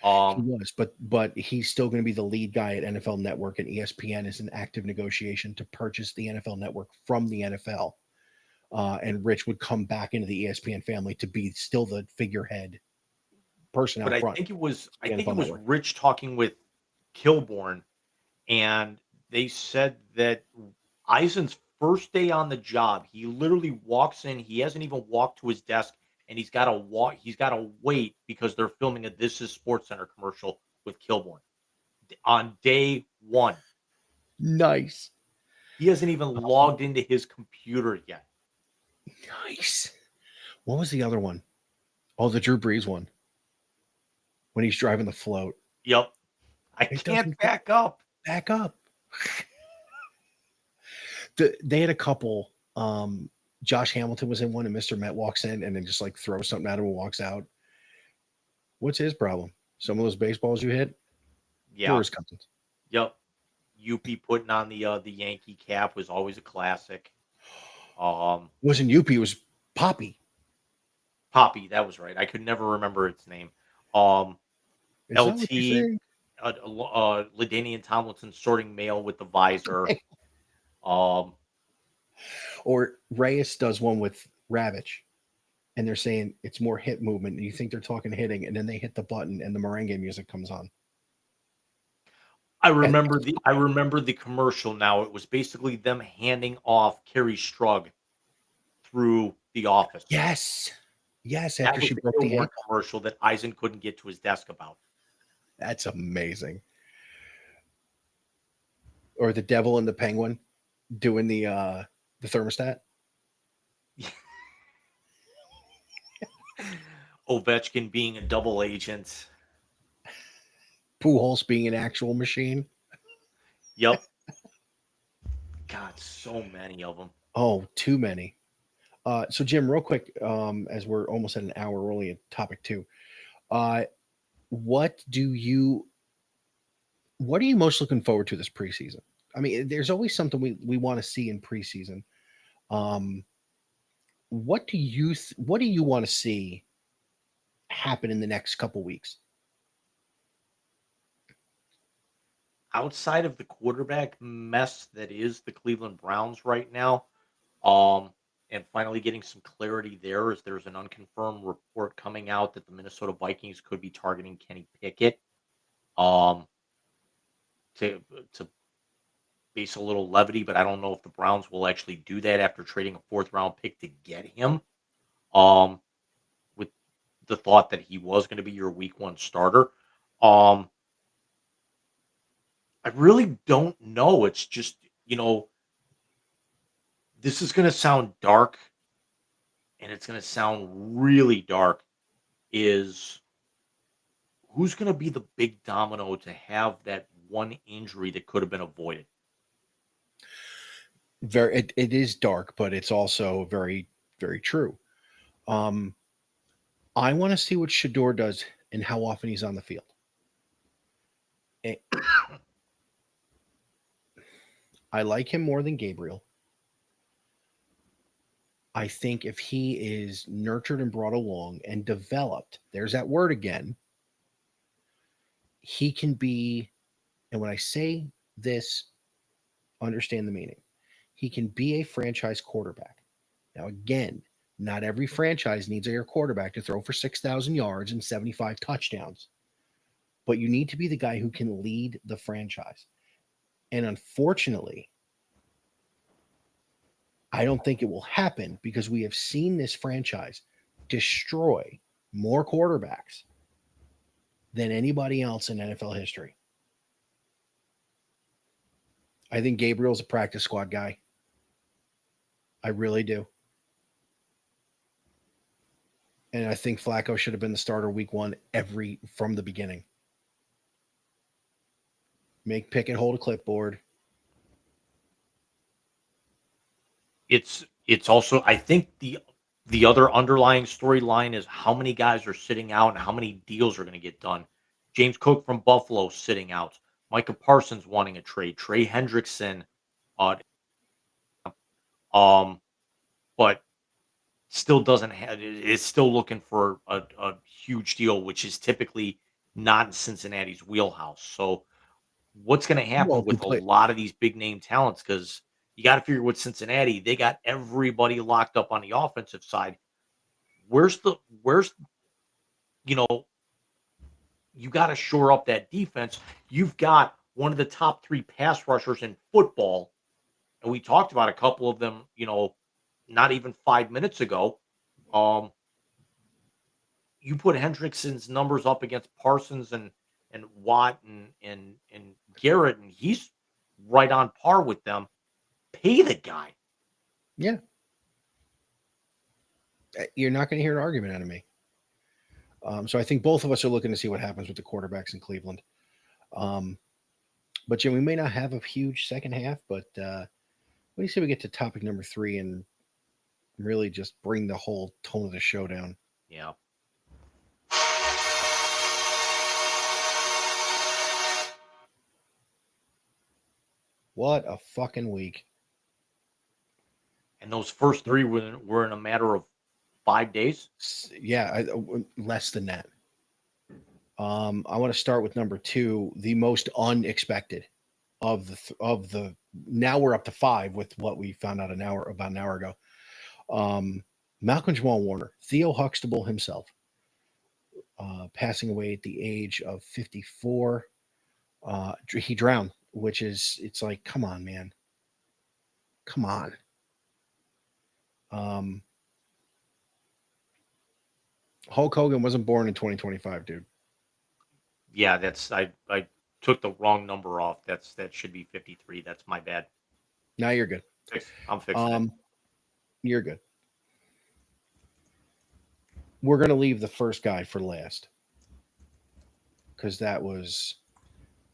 He was, but he's still going to be the lead guy at NFL Network, and ESPN is in active negotiation to purchase the NFL Network from the NFL. And Rich would come back into the ESPN family to be still the figurehead person out front. I think it was Rich talking with Kilborn, and they said that Eisen's first day on the job, he literally walks in. He hasn't even walked to his desk, and he's got to wait because they're filming a This Is Sports Center commercial with Kilborn on day one. Nice. He hasn't even logged into his computer yet. Nice. What was the other one? Oh, the Drew Brees one. When he's driving the float. Yep. I can't back up. Back up. They had a couple. Josh Hamilton was in one, and Mr. Met walks in and then just like throws something at him and walks out. What's his problem? Some of those baseballs you hit? Yeah. Yours, Cousins. Yep. Yuppie putting on the Yankee cap was always a classic. Um, It wasn't Yuppie, it was Poppy. Poppy, that was right. I could never remember its name. Um, Is that what you LT, think? Ladainian Tomlinson sorting mail with the visor. Um, Or Reyes does one with Ravitch, and they're saying it's more hip movement. And you think they're talking hitting, and then they hit the button, and the merengue music comes on. I remember the commercial now. It was basically them handing off Carrie Strug through the office. Yes. Yes, That after was she the broke the Airborne ankle. commercial that Eisen couldn't get to his desk about. That's amazing. Or the devil and the penguin doing the thermostat. Ovechkin being a double agent. Pujols being an actual machine. Yep. God, so many of them. Oh, too many. So Jim, real quick, as we're almost at an hour, we're only at topic 2. What are you most looking forward to this preseason? I mean, there's always something we want to see in preseason. What do you want to see happen in the next couple weeks? Outside of the quarterback mess that is the Cleveland Browns right now, and finally getting some clarity there as there's an unconfirmed report coming out that the Minnesota Vikings could be targeting Kenny Pickett, um, to base a little levity, but I don't know if the Browns will actually do that after trading a fourth round pick to get him. Um, with the thought that he was going to be your week 1 starter. Um, I really don't know. It's just, this is going to sound dark and it's going to sound really dark. Is who's going to be the big domino to have that one injury that could have been avoided? It is dark, but it's also very, very true. I want to see what Shador does and how often he's on the field. I like him more than Gabriel. I think if he is nurtured and brought along and developed, there's that word again, he can be, and when I say this, understand the meaning. He can be a franchise quarterback. Now, again, not every franchise needs a quarterback to throw for 6,000 yards and 75 touchdowns, but you need to be the guy who can lead the franchise. And unfortunately, I don't think it will happen because we have seen this franchise destroy more quarterbacks than anybody else in NFL history. I think Gabriel's a practice squad guy. I really do. And I think Flacco should have been the starter week 1 from the beginning. Make Pickett hold a clipboard. It's also, I think the other underlying storyline is how many guys are sitting out and how many deals are going to get done. James Cook from Buffalo sitting out. Micah Parsons wanting a trade. Trey Hendrickson, but still doesn't have. Is still looking for a huge deal, which is typically not in Cincinnati's wheelhouse. So, what's going to happen with a lot of these big name talents? Because you got to figure with Cincinnati, they got everybody locked up on the offensive side. Where's you got to shore up that defense. You've got one of the top 3 pass rushers in football, and we talked about a couple of them, not even 5 minutes ago. You put Hendrickson's numbers up against Parsons and Watt and Garrett, and he's right on par with them. Pay the guy. Yeah. You're not going to hear an argument out of me. So I think both of us are looking to see what happens with the quarterbacks in Cleveland. But Jim, we may not have a huge second half, but what do you say we get to topic number 3 and really just bring the whole tone of the show down? Yeah. What a fucking week. And those first three were in a matter of 5 days. Yeah, less than that. I want to start with number 2, the most unexpected of the. Now we're up to 5 with what we found out about an hour ago. Malcolm Jamal Warner, Theo Huxtable himself, passing away at the age of 54. He drowned, which is, it's like, come on, man. Come on. Hulk Hogan wasn't born in 2025, dude. Yeah, that's I took the wrong number off. That should be 53. That's my bad. Now you're good. I'm fixing it. You're good. We're gonna leave the first guy for last because that was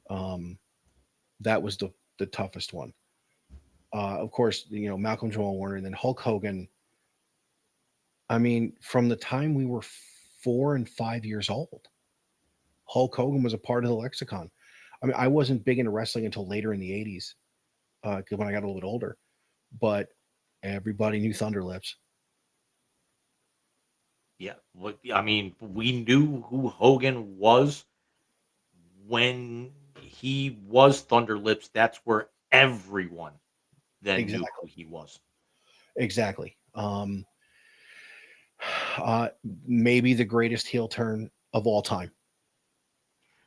the toughest one. Of course, Malcolm Jamal Warner, and then Hulk Hogan. I mean, from the time we were 4 and 5 years old, Hulk Hogan was a part of the lexicon. I mean, I wasn't big into wrestling until later in the 80s, because when I got a little bit older, but everybody knew Thunder Lips. Yeah, I mean, we knew who Hogan was when he was Thunder Lips. That's where everyone then knew who he was. Exactly. Maybe the greatest heel turn of all time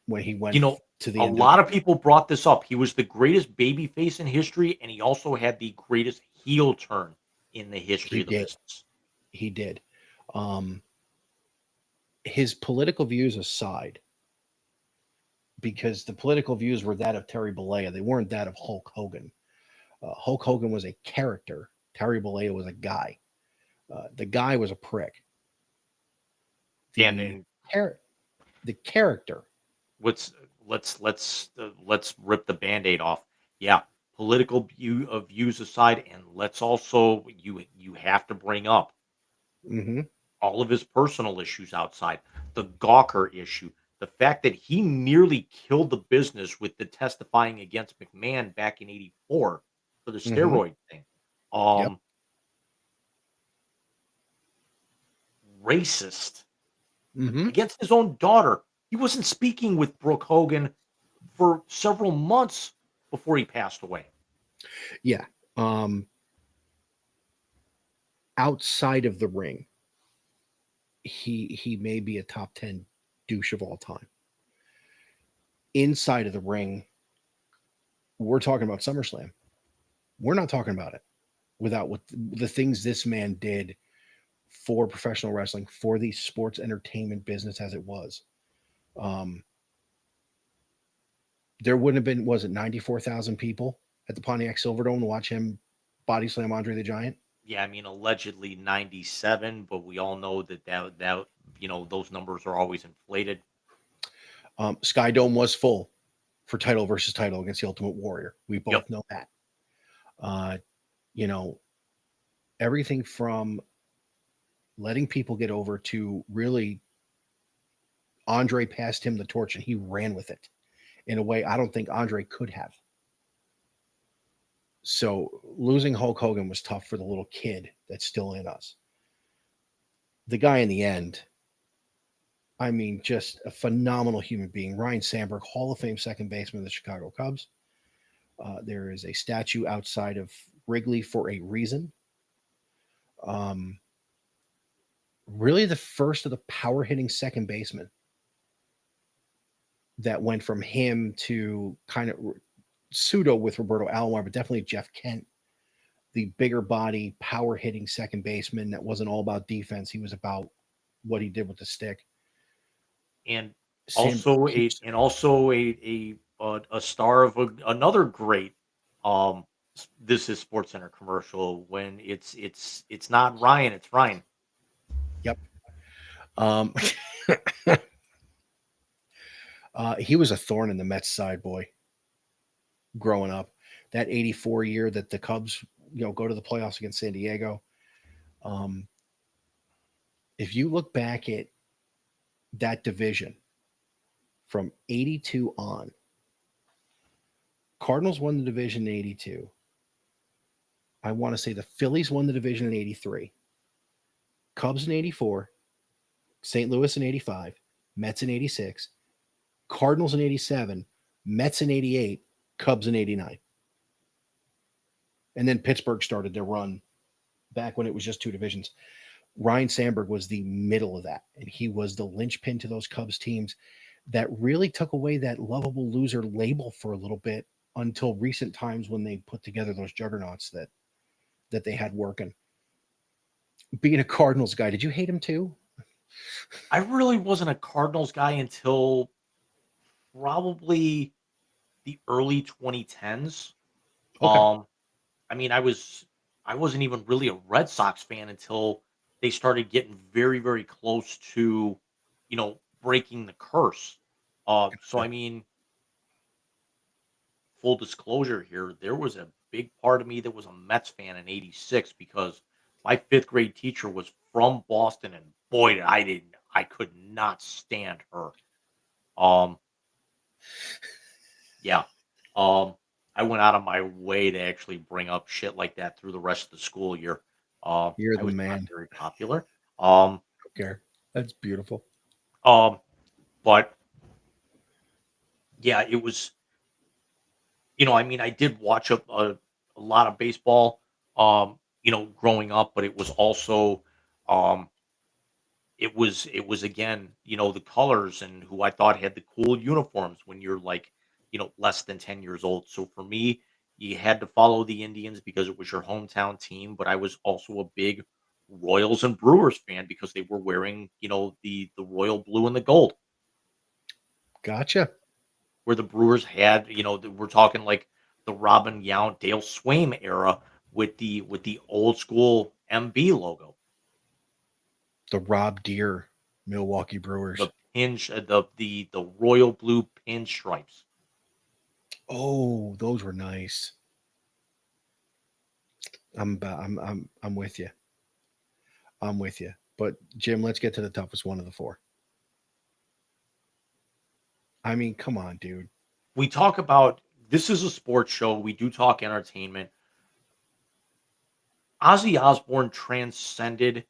when he went to the a lot of people brought this up. He was the greatest babyface in history, and he also had the greatest heel turn in the history of the business. He did. His political views aside, because the political views were that of Terry Bollea, they weren't that of Hulk Hogan. Hulk Hogan was a character. Terry Bollea was a guy. The guy was a prick. The character. Let's rip the Band-Aid off. Yeah, political views aside, and let's also you have to bring up all of his personal issues outside the Gawker issue, the fact that he nearly killed the business with the testifying against McMahon back in '84 for the steroid thing. Racist against his own daughter. He wasn't speaking with Brooke Hogan for several months before he passed away. Yeah. Outside of the ring, he may be a top 10 douche of all time. Inside of the ring, we're talking about SummerSlam. We're not talking about it without what the things this man did for professional wrestling, for the sports entertainment business as it was. There wouldn't have been, was it 94,000 people at the Pontiac Silverdome to watch him body slam Andre the Giant? Yeah, I mean, allegedly 97, but we all know that those numbers are always inflated. Sky Dome was full for title versus title against the Ultimate Warrior. We both know that. Everything from letting people get over to really Andre passed him the torch and he ran with it in a way I don't think Andre could have. So losing Hulk Hogan was tough for the little kid that's still in us. The guy in the end, I mean, just a phenomenal human being. Ryan Sandberg, Hall of Fame second baseman of the Chicago Cubs. There is a statue outside of Wrigley for a reason. Really the first of the power hitting second baseman that went from him to kind of pseudo with Roberto Alomar, but definitely Jeff Kent, the bigger body power hitting second baseman that wasn't all about defense. He was about what he did with the stick. And also a star of another great This Is Sports Center commercial when it's not Ryan, it's Ryan. Yep. He was a thorn in the Mets side, boy, growing up. That 84 year that the Cubs, go to the playoffs against San Diego. If you look back at that division from 82 on, Cardinals won the division in 82. I want to say the Phillies won the division in 83. Cubs in 84. St. Louis in 85. Mets in 86. Cardinals in 87. Mets in 88. Cubs in 89. And then Pittsburgh started their run back when it was just two divisions. Ryan Sandberg was the middle of that, and he was the linchpin to those Cubs teams that really took away that lovable loser label for a little bit until recent times when they put together those juggernauts that they had working. Being a Cardinals guy, did you hate him too? I really wasn't a Cardinals guy until probably the early 2010s. Okay. I mean, I wasn't even really a Red Sox fan until they started getting very, very close to, breaking the curse. So I mean, full disclosure here, there was a big part of me that was a Mets fan in '86 because my fifth grade teacher was from Boston, and boy, I could not stand her. Um, yeah. I went out of my way to actually bring up shit like that through the rest of the school year. You're I the was not man. very popular. Um, Okay. That's beautiful. um, but yeah, it was, I mean, I did watch a lot of baseball, growing up, but it was also, um, it was again, the colors and who I thought had the cool uniforms when you're like, less than 10 years old. So for me, you had to follow the Indians because it was your hometown team, but I was also a big Royals and Brewers fan because they were wearing, the royal blue and the gold, Gotcha. where the Brewers had, we're talking like the Robin Yount, Dale Swaim era with the old school MB logo. The Rob Deere Milwaukee Brewers. The the royal blue pinstripes. Oh, those were nice. I'm with you. I'm with you. But Jim, let's get to the toughest one of the four. I mean, come on, dude. We talk about this is a sports show. We do talk entertainment. Ozzy Osbourne transcended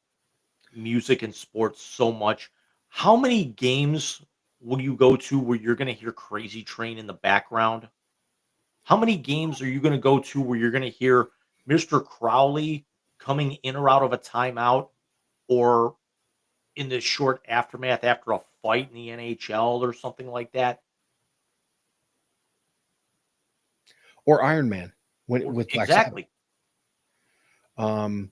music and sports so much. How many games will you go to where you're going to hear Crazy Train in the background? How many games are you going to go to where you're going to hear Mr. Crowley coming in or out of a timeout, or in the short aftermath after a fight in the NHL or something like that? Or Iron Man Or with Black Sabbath. exactly. Um,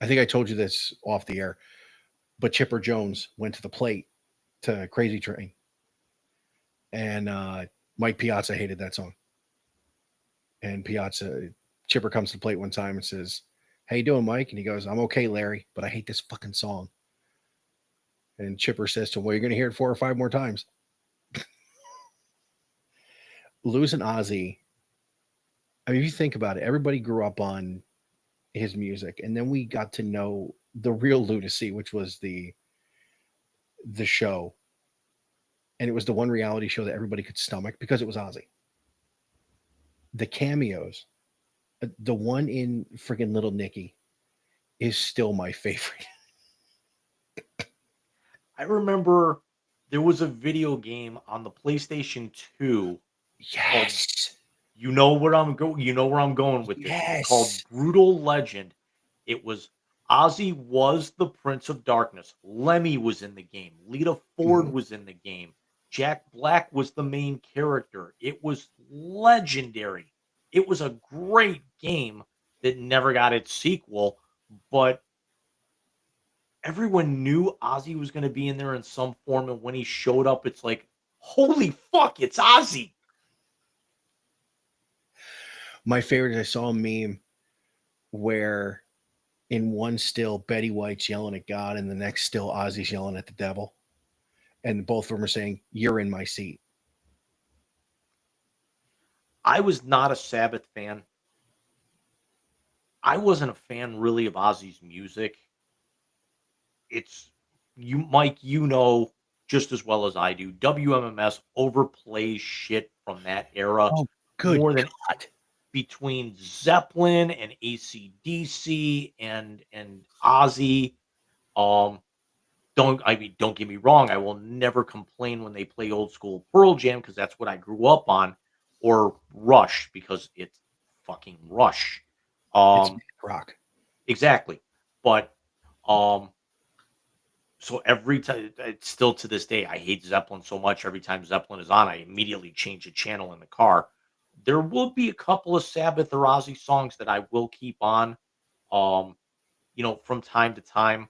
I think I told you this off the air, but Chipper Jones went to the plate to Crazy Train, and Mike Piazza hated that song. And Chipper comes to the plate one time and says, "How you doing, Mike?" And he goes, "I'm okay, Larry, but I hate this fucking song." And Chipper says to him, "Well, you're going to hear it 4 or 5 more times." Losing Ozzy, I mean, if you think about it, everybody grew up on his music, and then we got to know the real lunacy, which was the show, and it was the one reality show that everybody could stomach because it was Ozzy. The cameos, the one in friggin' Little Nicky is still my favorite. I remember there was a video game on the PlayStation 2 called, Yes. you know where I'm going with this. It's called Yes. Brutal Legend. It was Ozzy was the Prince of Darkness. Lemmy was in the game. Lita Ford Mhm. was in the game. Jack Black was the main character. It was legendary. It was a great game that never got its sequel, but everyone knew Ozzy was going to be in there in some form. And when he showed up, it's like, holy fuck, it's Ozzy. My favorite is I saw a meme where in one still Betty White's yelling at God, and the next still Ozzy's yelling at the devil. And both of them are saying, "You're in my seat." I was not a Sabbath fan. I wasn't a fan really of Ozzy's music. It's you, Mike, just as well as I do. WMMS overplays shit from that era Oh, good more than God. between Zeppelin and AC/DC and Ozzy. Um, don't get me wrong. I will never complain when they play old school Pearl Jam because that's what I grew up on, or Rush because it's fucking Rush. It's Um, rock. exactly. But um, so every time, it's still to this day, I hate Zeppelin so much. Every time Zeppelin is on, I immediately change the channel in the car. There will be a couple of Sabbath or Ozzy songs that I will keep on, um, from time to time.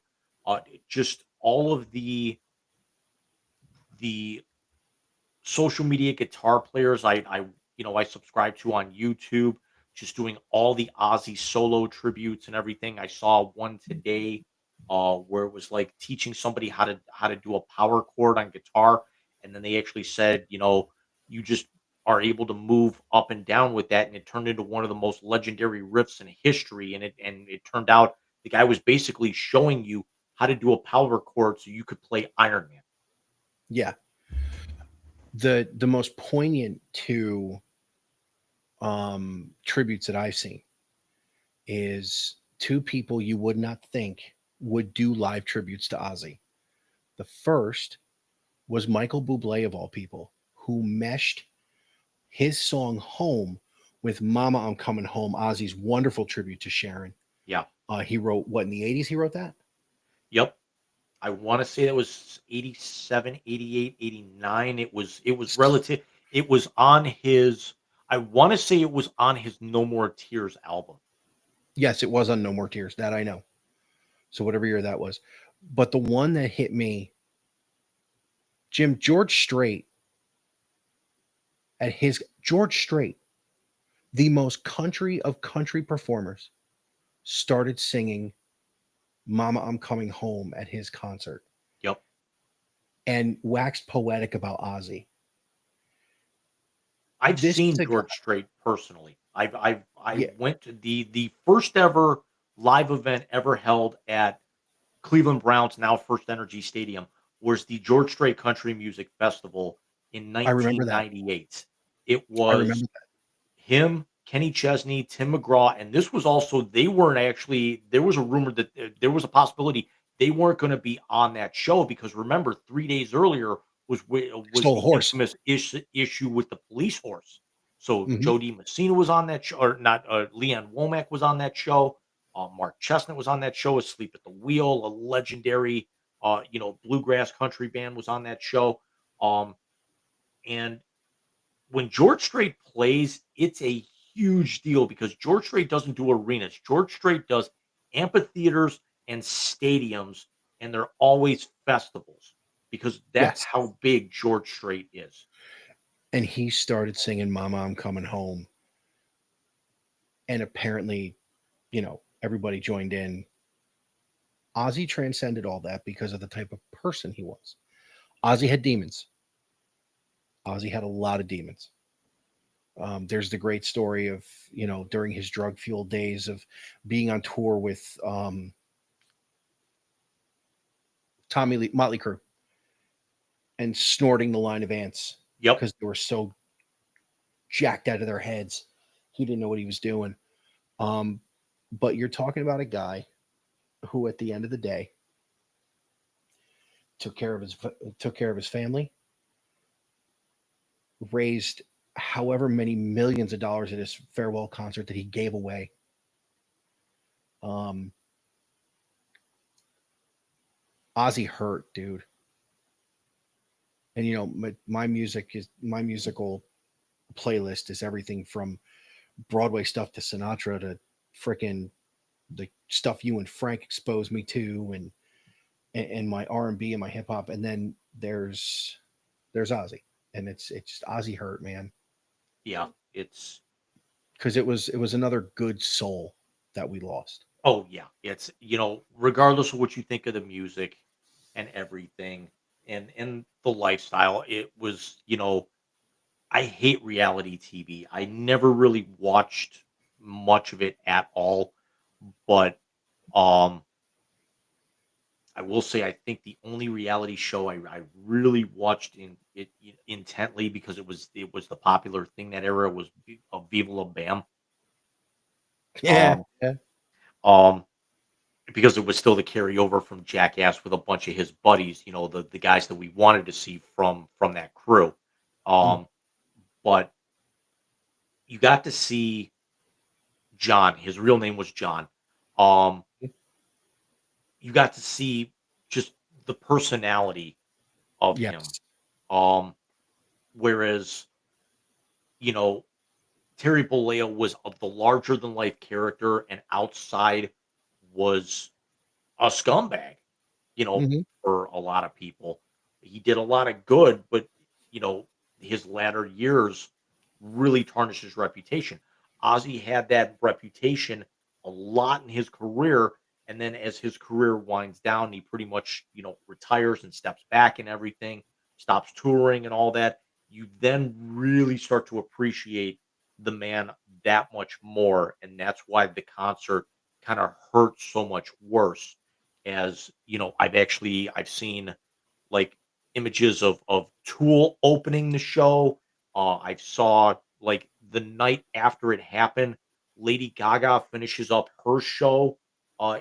Just all of the social media guitar players I subscribe to on YouTube, just doing all the Ozzy solo tributes and everything. I saw one today where it was like teaching somebody how to do a power chord on guitar, and then they actually said, you just are able to move up and down with that, and it turned into one of the most legendary riffs in history. And it turned out the guy was basically showing you how to do a power chord so you could play Iron Man. Yeah. The most poignant two tributes that I've seen is two people you would not think would do live tributes to Ozzy. The first was Michael Bublé, of all people, who meshed his song Home with Mama I'm Coming Home, Ozzy's wonderful tribute to Sharon. Yeah. He wrote what, in the 80s he wrote that? Yep. I wanna say that was 87, 88, 89. It was relative. It was on his I wanna say it was on his No More Tears album. Yes, it was on No More Tears. That I know. So whatever year that was. But the one that hit me, Jim, George Strait, the most country of country performers, started singing Mama I'm Coming Home at his concert Yep. and waxed poetic about Ozzy. I've This is seen a guy, George Strait personally. I yeah, went to the first ever live event ever held at Cleveland Browns, now First Energy Stadium, was the George Strait Country Music Festival in I remember that. 1998. It I was remember that. him, Kenny Chesney, Tim McGraw, and this was also they weren't actually there was a rumor that there was a possibility they weren't going to be on that show because remember 3 days earlier was Stole a the horse. infamous issue with the police horse. So Mhm. Jody Messina was on that show, or not? Leanne Womack was on that show. Mark Chestnut was on that show. Asleep at the Wheel, a legendary, bluegrass country band was on that show. And when George Strait plays, it's a huge deal because George Strait doesn't do arenas. George Strait does amphitheaters and stadiums, and they're always festivals because that's Yes. how big George Strait is. And he started singing Mama I'm Coming Home. And apparently, everybody joined in. Ozzy transcended all that because of the type of person he was. Ozzy had demons. Ozzy had a lot of demons. There's the great story of, during his drug fueled days of being on tour with Tommy Lee, Motley Crue, and snorting the line of ants Yep. because they were so jacked out of their heads. He didn't know what he was doing. But you're talking about a guy who, at the end of the day, took care of his family, raised however many millions of dollars at his farewell concert that he gave away. Um, Ozzy hurt, dude. And my musical playlist is everything from Broadway stuff to Sinatra to frickin' the stuff you and Frank exposed me to, and my R&B and my hip hop, and then there's Ozzy, and it's just Ozzy hurt, man, Yeah. It's because it was another good soul that we lost. Oh yeah. It's regardless of what you think of the music and everything and the lifestyle, it was, I hate reality TV. I never really watched much of it at all, but um I will say I think the only reality show I really watched intently because it was the popular thing that era was Viva La Bam. Yeah. Um, Yeah. um, because it was still the carryover from Jackass with a bunch of his buddies, the guys that we wanted to see from that crew. Mm. Um, but you got to see John. His real name was John. Um, you got to see just the personality of him. Yes. Um, whereas, you know, Terry Bollea was of the larger than life character and outside was a scumbag, Mhm. for a lot of people. He did a lot of good, but you know, his latter years really tarnished his reputation. Ozzy had that reputation a lot in his career, and then as his career winds down, he pretty much, retires and steps back and everything, stops touring and all that. You then really start to appreciate the man that much more, and that's why the concert kind of hurts so much worse. As I've seen like images of Tool opening the show. I saw like the night after it happened, Lady Gaga finishes up her show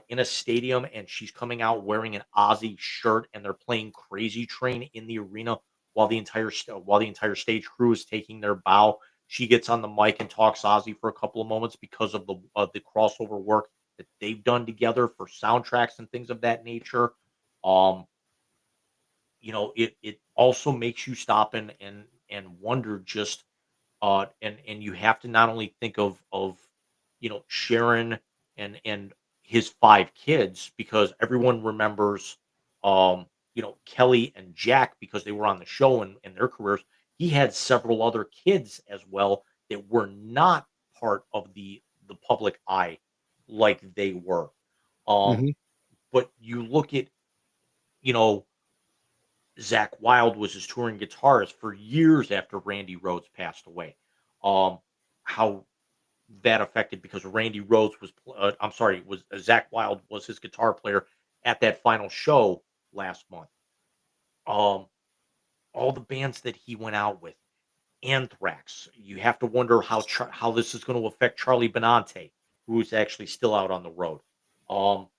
in a stadium, and she's coming out wearing an Ozzy shirt, and they're playing Crazy Train in the arena while the entire stage crew is taking their bow. She gets on the mic and talks Ozzy for a couple of moments because of the crossover work that they've done together for soundtracks and things of that nature. Um, it also makes you stop and wonder just and you have to not only think of Sharon and his five kids because everyone remembers Kelly and Jack because they were on the show and their careers. He had several other kids as well that were not part of the public eye like they were. Um, Mhm. but you look at, you know, Zach Wild was his touring guitarist for years after Randy Rhoads passed away. Um, how that affected because Randy Rhoads I'm sorry, was Zach Wild was his guitar player at that final show last month. Um, all the bands that he went out with, Anthrax. You have to wonder how this is going to affect Charlie Benante, who is actually still out on the road. Um,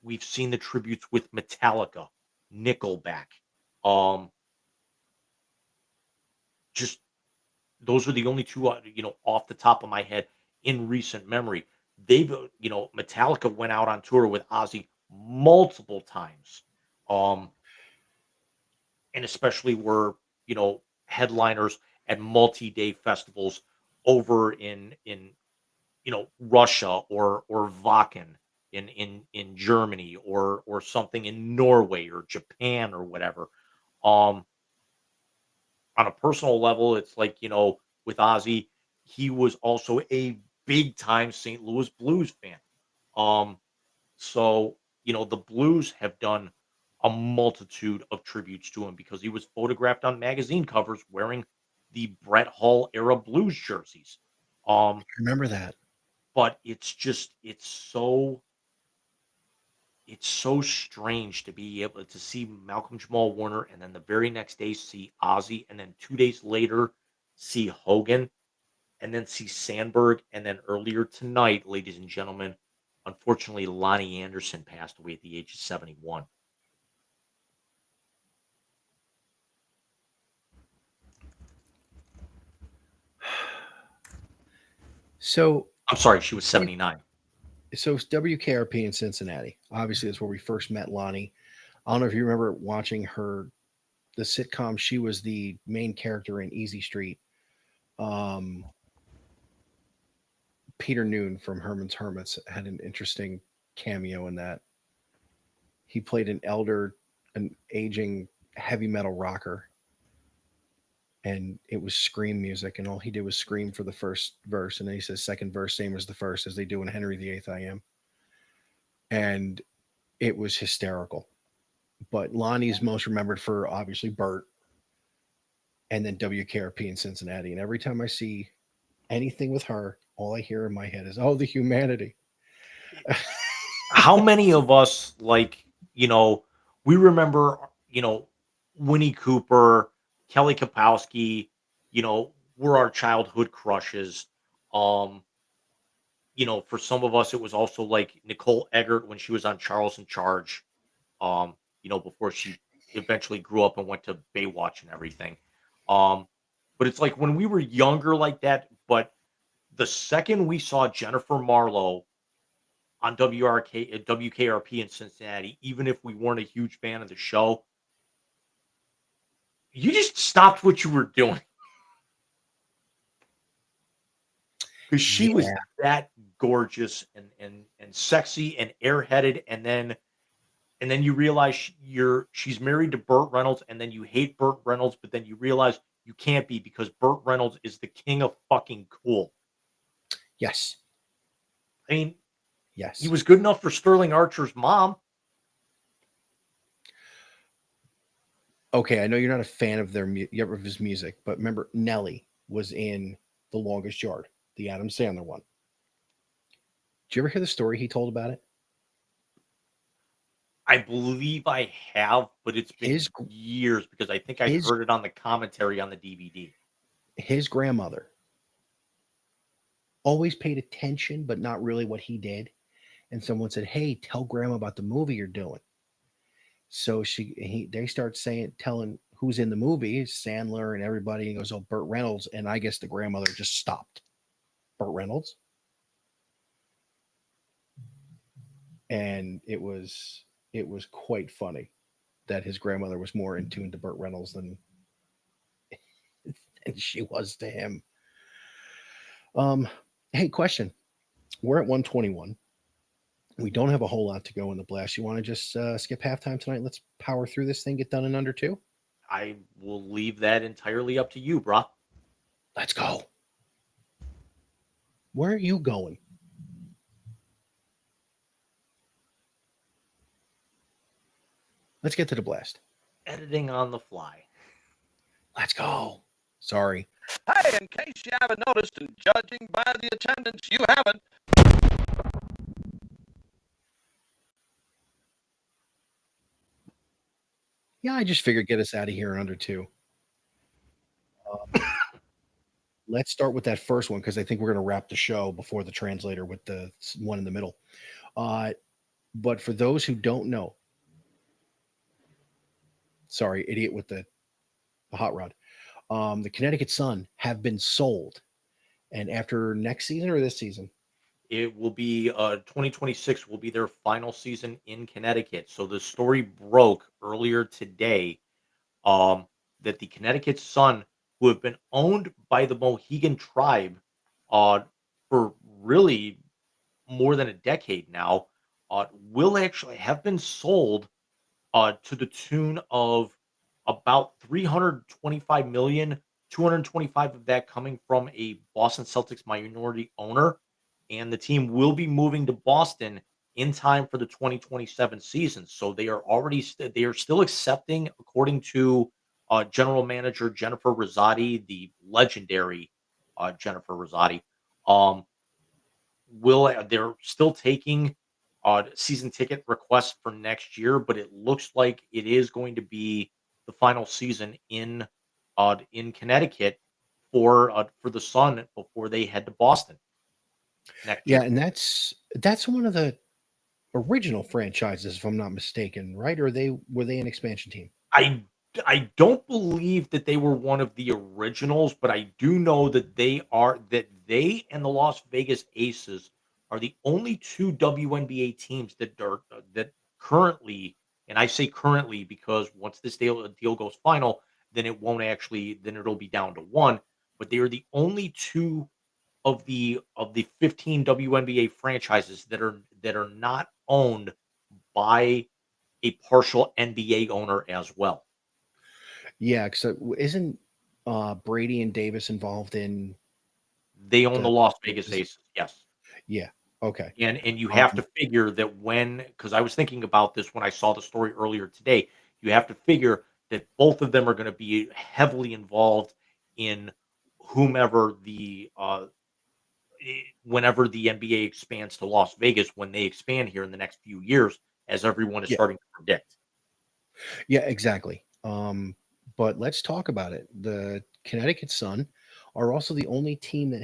we've seen the tributes with Metallica, Nickelback. Um, just those are the only two, off the top of my head in recent memory. Metallica went out on tour with Ozzy multiple times, um, and especially were headliners at multi-day festivals over in Russia or Wacken in Germany or something in Norway or Japan or whatever. Um, on a personal level, it's like, with Ozzy, he was also a big time St. Louis Blues fan. Um, so, the Blues have done a multitude of tributes to him because he was photographed on magazine covers wearing the Brett Hull era Blues jerseys. Um, Remember that. but it's so strange to be able to see Malcolm Jamal Warner and then the very next day see Ozzy and then 2 days later see Hogan and then see Sandberg and then earlier tonight, ladies and gentlemen, unfortunately Lonnie Anderson passed away at the age of 71. So I'm sorry, she was 79. so it's WKRP in Cincinnati. Obviously, that's where we first met Lonnie. I don't know if you remember watching the sitcom. She was the main character in Easy Street. Um, Peter Noon from Herman's Hermits had an interesting cameo in that. He played an aging heavy metal rocker, and it was scream music, and all he did was scream for the first verse, and then he says second verse, same as the first, as they do in Henry VIII I Am, and it was hysterical. But Lonnie's most remembered for obviously Bert, and then WKRP in Cincinnati. And every time I see anything with her, all I hear in my head is, "Oh, the humanity." How many of us like we remember, Winnie Cooper, Kelly Kapowski, were our childhood crushes. Um, for some of us, it was also like Nicole Eggert when she was on Charles in Charge, before she eventually grew up and went to Baywatch and everything. Um, but it's like when we were younger like that, but the second we saw Jennifer Marlowe on WKRP in Cincinnati, even if we weren't a huge fan of the show, you just stopped what you were doing because she was Yeah. that gorgeous and sexy and airheaded, and then you realize she's married to Burt Reynolds, and then you hate Burt Reynolds, but then you realize you can't be because Burt Reynolds is the king of fucking cool. Yes. I mean, he Yes. was good enough for Sterling Archer's mom. Okay, I know you're not a fan of of his music, but remember Nelly was in The Longest Yard, the Adam Sandler one. Did you ever hear the story he told about it? I believe I have, but it's been His years because I think I his heard it on the commentary on the DVD. his grandmother always paid attention, but not really what he did. And someone said, "Hey, tell grandma about the movie you're doing." So they start telling who's in the movie, Sandler and everybody. And he goes, "Oh, Burt Reynolds." And I guess the grandmother just stopped. Burt Reynolds. And it was quite funny that his grandmother was more in tune to Burt Reynolds than she was to him. Hey, question. We're at 121. We don't have a whole lot to go in the blast. You want to just skip halftime tonight? Let's power through this thing, get done in under two. I will leave that entirely up to you, brah. Let's go. Where are you going? Let's get to the blast. Editing on the fly. Let's go. Sorry. Hey, in case you haven't noticed, and judging by the attendance, you haven't. Yeah, I just figured get us out of here in under two. Let's start with that first one because I think we're going to wrap the show before the translator with the one in the middle. But for those who don't know, sorry, idiot with the hot rod. The Connecticut Sun have been sold, and after next season or this season, It will be 2026 will be their final season in Connecticut. So the story broke earlier today that the Connecticut Sun, who have been owned by the Mohegan tribe for really more than a decade now, will actually have been sold to the tune of about 325 million, 225 of that coming from a Boston Celtics minority owner, and the team will be moving to Boston in time for the 2027 season. So they are they are still accepting, according to general manager Jennifer Rosati, the legendary Jennifer Rosati. Um, they're still taking season ticket requests for next year, but it looks like it is going to be the final season in Connecticut for the Sun before they head to Boston next yeah, year. and that's one of the original franchises, if I'm not mistaken, right? Or were they an expansion team? I don't believe that they were one of the originals, but I do know that they and the Las Vegas Aces are the only two WNBA teams that currently, and I say currently because once this deal goes final, then it'll be down to one. But they are the only two of the 15 WNBA franchises that are not owned by a partial NBA owner as well. Yeah, because isn't Brady and Davis involved in They own the the? Las Vegas Aces, yes. Yeah. Okay. And you have Um, to figure that because I was thinking about this when I saw the story earlier today, you have to figure that both of them are going to be heavily involved in whomever whenever the NBA expands to Las Vegas, when they expand here in the next few years, as everyone is Yeah. starting to predict. Yeah, exactly. But let's talk about it. The Connecticut Sun are also the only team that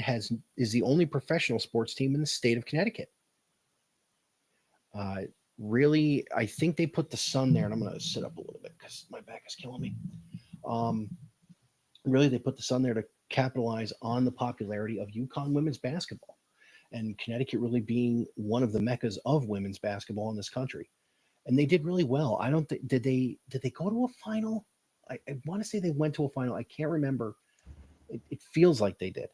is the only professional sports team in the state of Connecticut. Uh, really, I think they put the Sun there, and I'm going to sit up a little bit because my back is killing me. Um, really, they put the Sun there to capitalize on the popularity of UConn women's basketball, and Connecticut really being one of the meccas of women's basketball in this country. And they did really well. I don't think did they go to a final? I want to say they went to a final. I can't remember. It feels like they did.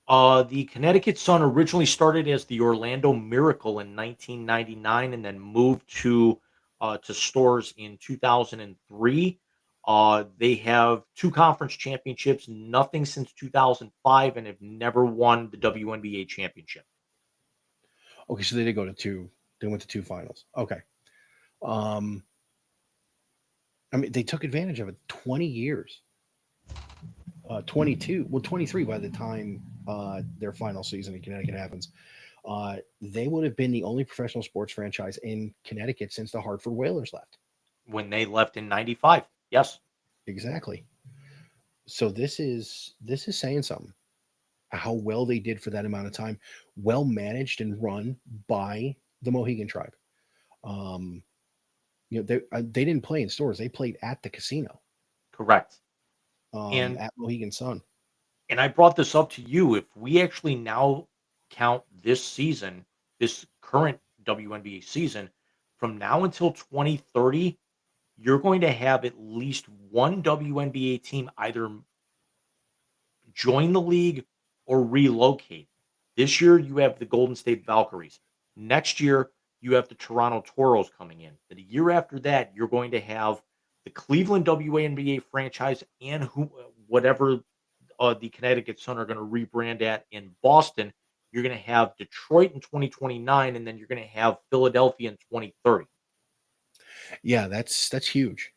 The Connecticut Sun originally started as the Orlando Miracle in 1999, and then moved to stores in 2003. They have two conference championships, nothing since 2005, and have never won the WNBA championship. Okay, so they did go to two. They went to two finals. Okay. Um, I mean, they took advantage of it. 20 years. 22. Well, 23 by the time their final season in Connecticut happens. They would have been the only professional sports franchise in Connecticut since the Hartford Whalers left. When they left in '95, yes. Exactly. So this is saying something. How well they did for that amount of time, well managed and run by the Mohegan tribe. They didn't play in stores; they played at the casino, Correct. And at Mohegan Sun. and I brought this up to you. If we actually now count this season, this current WNBA season, from now until 2030, you're going to have at least one WNBA team either join the league or relocate. This year, you have the Golden State Valkyries. Next year, you have the Toronto Toros coming in. The year after that, you're going to have the Cleveland WNBA franchise and whatever the Connecticut Sun are going to rebrand at in Boston. You're going to have Detroit in 2029, and then you're going to have Philadelphia in 2030. Yeah, that's huge.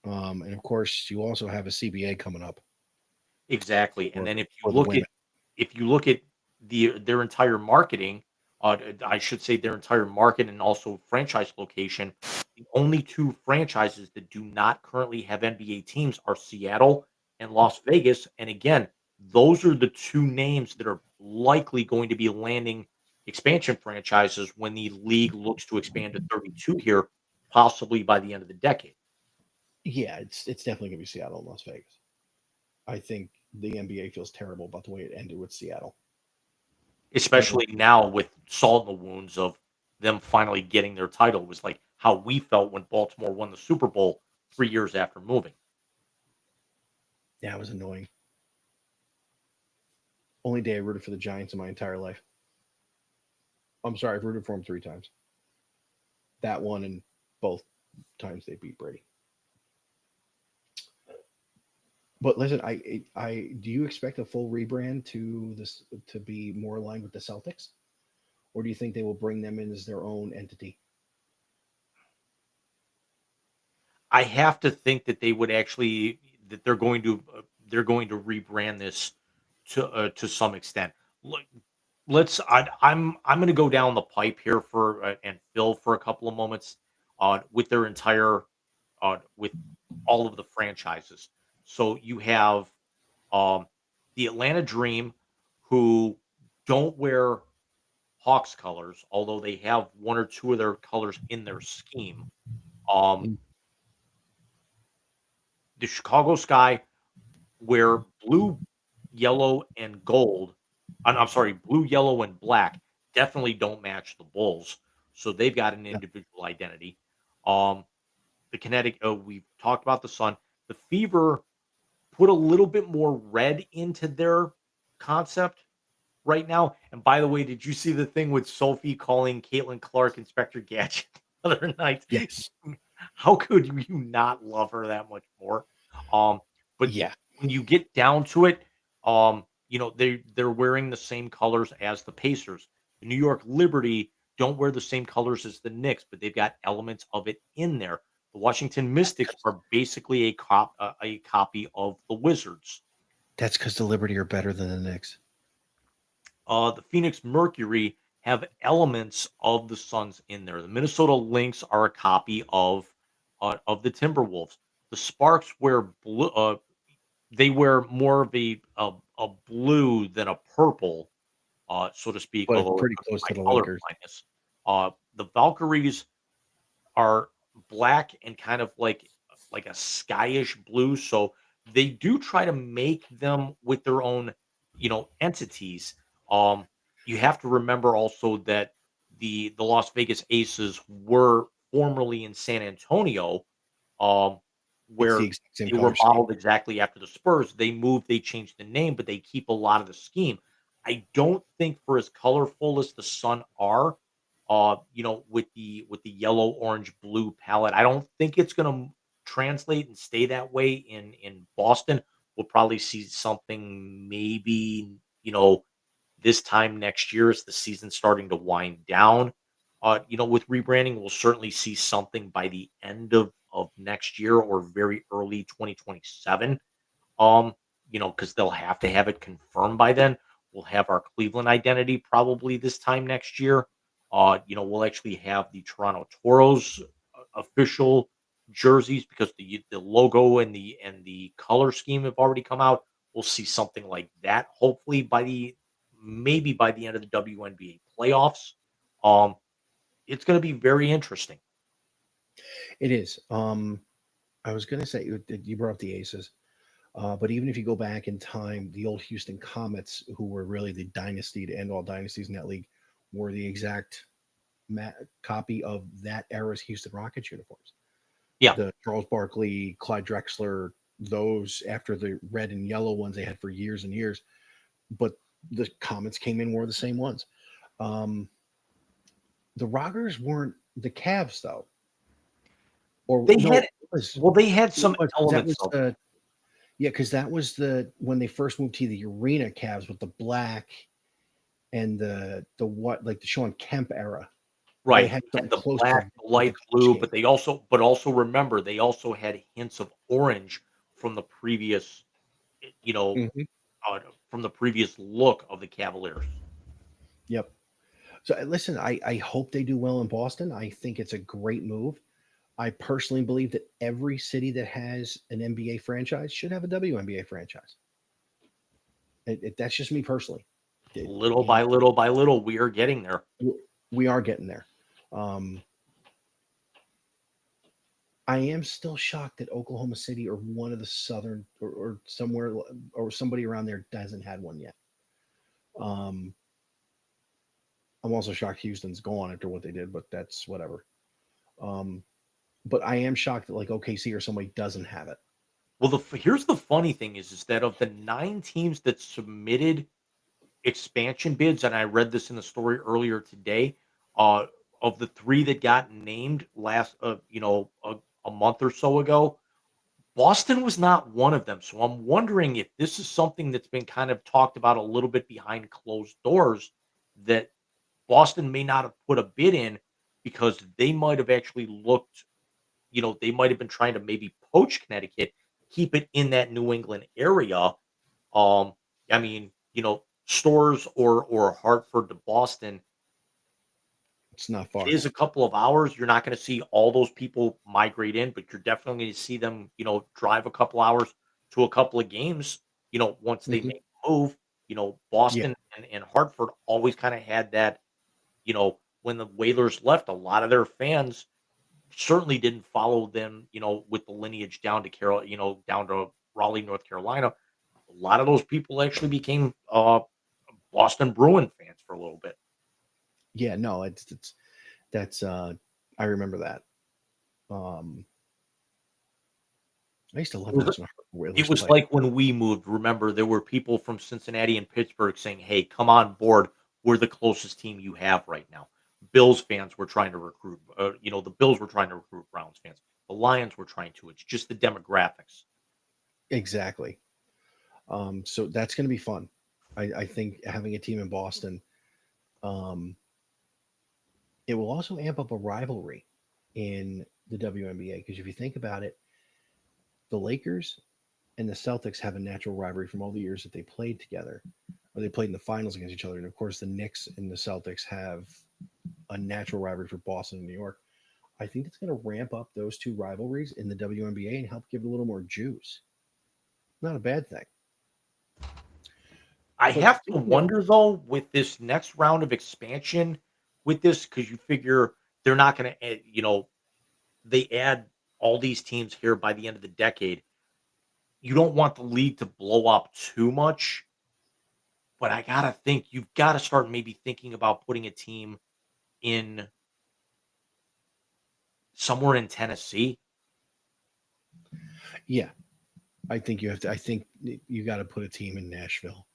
And of course, you also have a CBA coming up Exactly. And for, then for the women. if you look at their entire marketing, I should say their entire market and also franchise location, the only two franchises that do not currently have NBA teams are Seattle and Las Vegas. And again, those are the two names that are likely going to be landing expansion franchises when the league looks to expand to 32 here, possibly by the end of the decade. Yeah, it's definitely gonna be Seattle and Las Vegas. I think the NBA feels terrible about the way it ended with Seattle. Especially now with salt in the wounds of them finally getting their title. It was like how we felt when Baltimore won the Super Bowl 3 years after moving. Yeah, it was annoying. Only day I rooted for the Giants in my entire life. I'm sorry, I've rooted for them 3 times. That one and both times they beat Brady. But listen, I do you expect a full rebrand to be more aligned with the Celtics, or do you think they will bring them in as their own entity? I have to think that they would actually that they're going to rebrand this to some extent. Look, I'm going to go down the pipe here for and Phil for a couple of moments with their entire with all of the franchises. So you have the Atlanta Dream, who don't wear Hawks colors, although they have one or two of their colors in their scheme. Um, Mm. the Chicago Sky wear blue, yellow, and gold. I'm sorry, blue, yellow, and black definitely don't match the Bulls, so they've got an Yeah. individual identity. Um, the Kinetic, we've talked about the Sun. The Fever put a little bit more red into their concept right now. And by the way, did you see the thing with Sophie calling Caitlin Clark Inspector Gadget the other night? Yes. How could you not love her that much more? But Yeah. when you get down to it, they're wearing the same colors as the Pacers. The New York Liberty don't wear the same colors as the Knicks, but they've got elements of it in there. The Washington Mystics are basically a copy of the Wizards. That's because the Liberty are better than the Knicks. The Phoenix Mercury have elements of the Suns in there. The Minnesota Lynx are a copy of the Timberwolves. The Sparks wear blue. They wear more of a blue than a purple, so to speak. But it's Although it pretty could be close to the my color Lakers. blindness. The Valkyries are black and kind of like a skyish blue. So they do try to make them with their own, entities. Um, you have to remember also that the Las Vegas Aces were formerly in San Antonio, um, It's the where exact same they were color scheme. modeled exactly after the Spurs. They moved, they changed the name, but they keep a lot of the scheme. I don't think for as colorful as the Sun are, with the yellow, orange, blue palette. I don't think it's going to translate and stay that way in Boston. We'll probably see something maybe, this time next year as the season's starting to wind down. With rebranding, we'll certainly see something by the end of next year or very early 2027. Because they'll have to have it confirmed by then. We'll have our Cleveland identity probably this time next year. We'll actually have the Toronto Toros official jerseys because the logo and the color scheme have already come out. We'll see something like that hopefully maybe by the end of the WNBA playoffs. Um, it's going to be very interesting. It is. I was going to say you brought up the Aces, but even if you go back in time, the old Houston Comets, who were really the dynasty to end all dynasties in that league, were the exact copy of that era's Houston Rockets uniforms. Yeah, The Charles Barkley, Clyde Drexler, those after the red and yellow ones they had for years and years, but the Comets came in wore the same ones. Um, the Rockers weren't the Cavs though, or they no, had it was they had it some was that elements was of. the yeah, because that was the when they first moved to the arena Cavs with the black and the what like the Sean Kemp era. They Right. had They something had the close to black, the with the light clutch blue, game. but also remember, they also had hints of orange from the previous, eh, you know, Mhm. from the previous look of the Cavaliers. Yep. So listen, I hope they do well in Boston. I think it's a great move. I personally believe that every city that has an NBA franchise should have a WNBA franchise. That's just me personally. It- Little you by little by little, we are getting there. we are getting there. Um, I am still shocked that Oklahoma City or one of the southern or somewhere or somebody around there hasn't had one yet. Um, I'm also shocked Houston's gone after what they did, but that's whatever. Um, but I am shocked that like OKC or somebody doesn't have it. Well, here's the funny thing is that of the 9 teams that submitted expansion bids, and I read this in the story earlier today, uh, of the 3 that got named last, a month or so ago, Boston was not one of them. So I'm wondering if this is something that's been kind of talked about a little bit behind closed doors that Boston may not have put a bid in because they might have actually looked, they might have been trying to maybe poach Connecticut, keep it in that New England area. Um, I mean, stores or Hartford to Boston, It's not it far. is a couple of hours. You're not gonna see all those people migrate in, but you're definitely gonna see them, drive a couple hours to a couple of games, once they Mhm. make the move. Yeah, Boston and Hartford always kinda had that, when the Whalers left, a lot of their fans certainly didn't follow them, with the lineage down to down to Raleigh, North Carolina. A lot of those people actually became, Boston Bruin fans for a little bit. yeah, no, it's that's I remember that. Um, I used to It love was watching the it Whalers was play. like when we moved, remember, there were people from Cincinnati and Pittsburgh saying, "Hey, come on board. We're the closest team you have right now." Bills fans were trying to recruit, the Bills were trying to recruit Browns fans. The Lions were trying to. It's just the demographics. Exactly. So that's going to be fun. I think having a team in Boston, um, it will also amp up a rivalry in the WNBA because if you think about it, the Lakers and the Celtics have a natural rivalry from all the years that they played together. where they played in the finals against each other. And of course, the Knicks and the Celtics have a natural rivalry for Boston and New York. I think it's going to ramp up those two rivalries in the WNBA and help give it a little more juice. Not a bad thing. I But have to wonder though with this next round of expansion with this because you figure they're not going to, they add all these teams here by the end of the decade. You don't want the league to blow up too much, but I gotta think you've got to start maybe thinking about putting a team in somewhere in Tennessee. Yeah, I think you have to. I think you got to put a team in Nashville.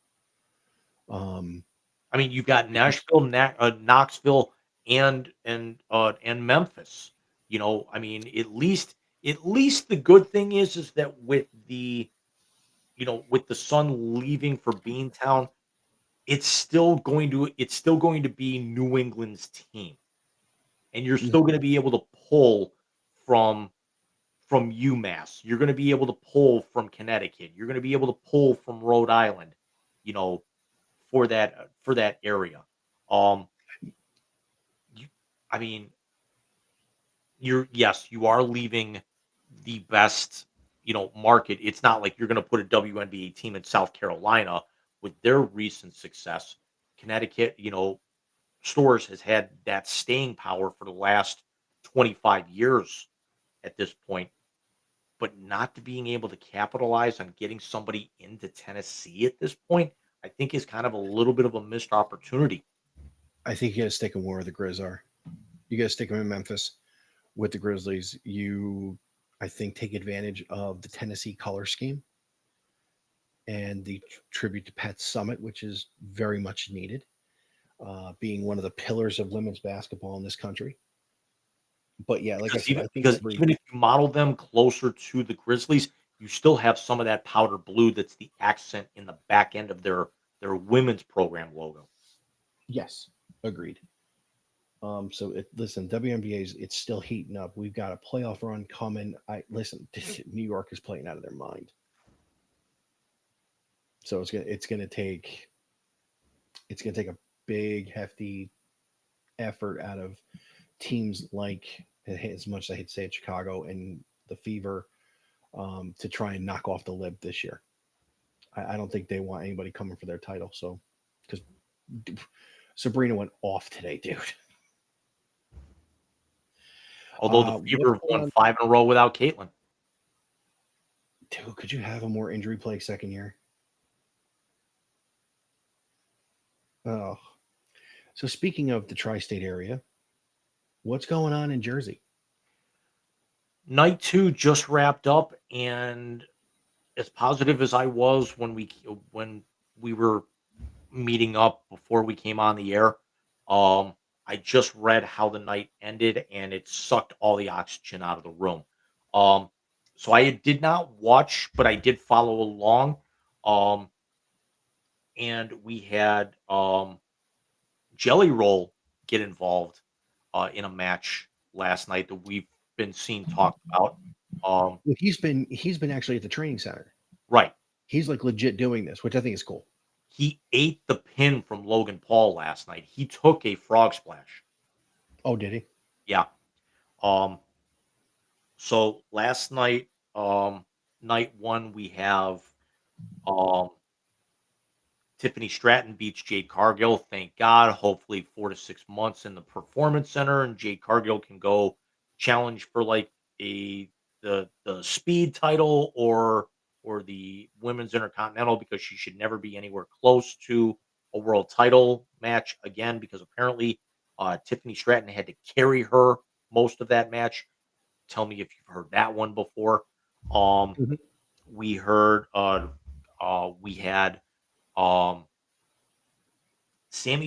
I mean, you've got Nashville, Knoxville, and Memphis. I mean, at least the good thing is that with the Sun leaving for Beantown, it's still going to be New England's team, and you're Yeah. still going to be able to pull from UMass. You're going to be able to pull from Connecticut. You're going to be able to pull from Rhode Island. You know, for that area. Um, you, I mean, you are leaving the best, market. It's not like you're going to put a WNBA team in South Carolina with their recent success. Connecticut, Stores has had that staying power for the last 25 years at this point, but not to being able to capitalize on getting somebody into Tennessee at this point, I think is kind of a little bit of a missed opportunity. I think you got to stick them where the Grizz are. You got to stick them in Memphis with the Grizzlies. I think, take advantage of the Tennessee color scheme and the tribute to Pat Summit, which is very much needed, being one of the pillars of women's basketball in this country. But yeah, like I Because said, even I think because even if you model them closer to the Grizzlies, you still have some of that powder blue that's the accent in the back end of their women's program logo. yes, agreed. Listen, WNBA's it's still heating up. We've got a playoff run coming. New York is playing out of their mind. So it's gonna take a big hefty effort out of teams like, as much as I hate to say it, Chicago and the Fever, to try and knock off the lib this year. I don't think they want anybody coming for their title. So, because Sabrina went off today, dude. Although the Fever have won 5 in a row without Caitlin. Dude, could you have a more injury plague second year? Oh, so speaking of the tri-state area, what's going on in Jersey? Night 2 just wrapped up, and as positive as I was when we were meeting up before we came on the air, I just read how the night ended, and it sucked all the oxygen out of the room. Um, so I did not watch, but I did follow along. Um, and we had Jelly Roll get involved in a match last night that we've been seeing talked about. Well, he's been actually at the training center. Right. He's like legit doing this, which I think is cool. He ate the pin from Logan Paul last night. He took a frog splash. Oh, did he? Yeah. So last night, night 1, we have um Tiffany Stratton beats Jade Cargill. Thank God. Hopefully 4 to 6 months in the performance center, and Jade Cargill can go challenge for like the speed title or the women's intercontinental, because she should never be anywhere close to a world title match again, because apparently Tiffany Stratton had to carry her most of that match. Tell me if you've heard that one before. Mhm. We heard we had Sami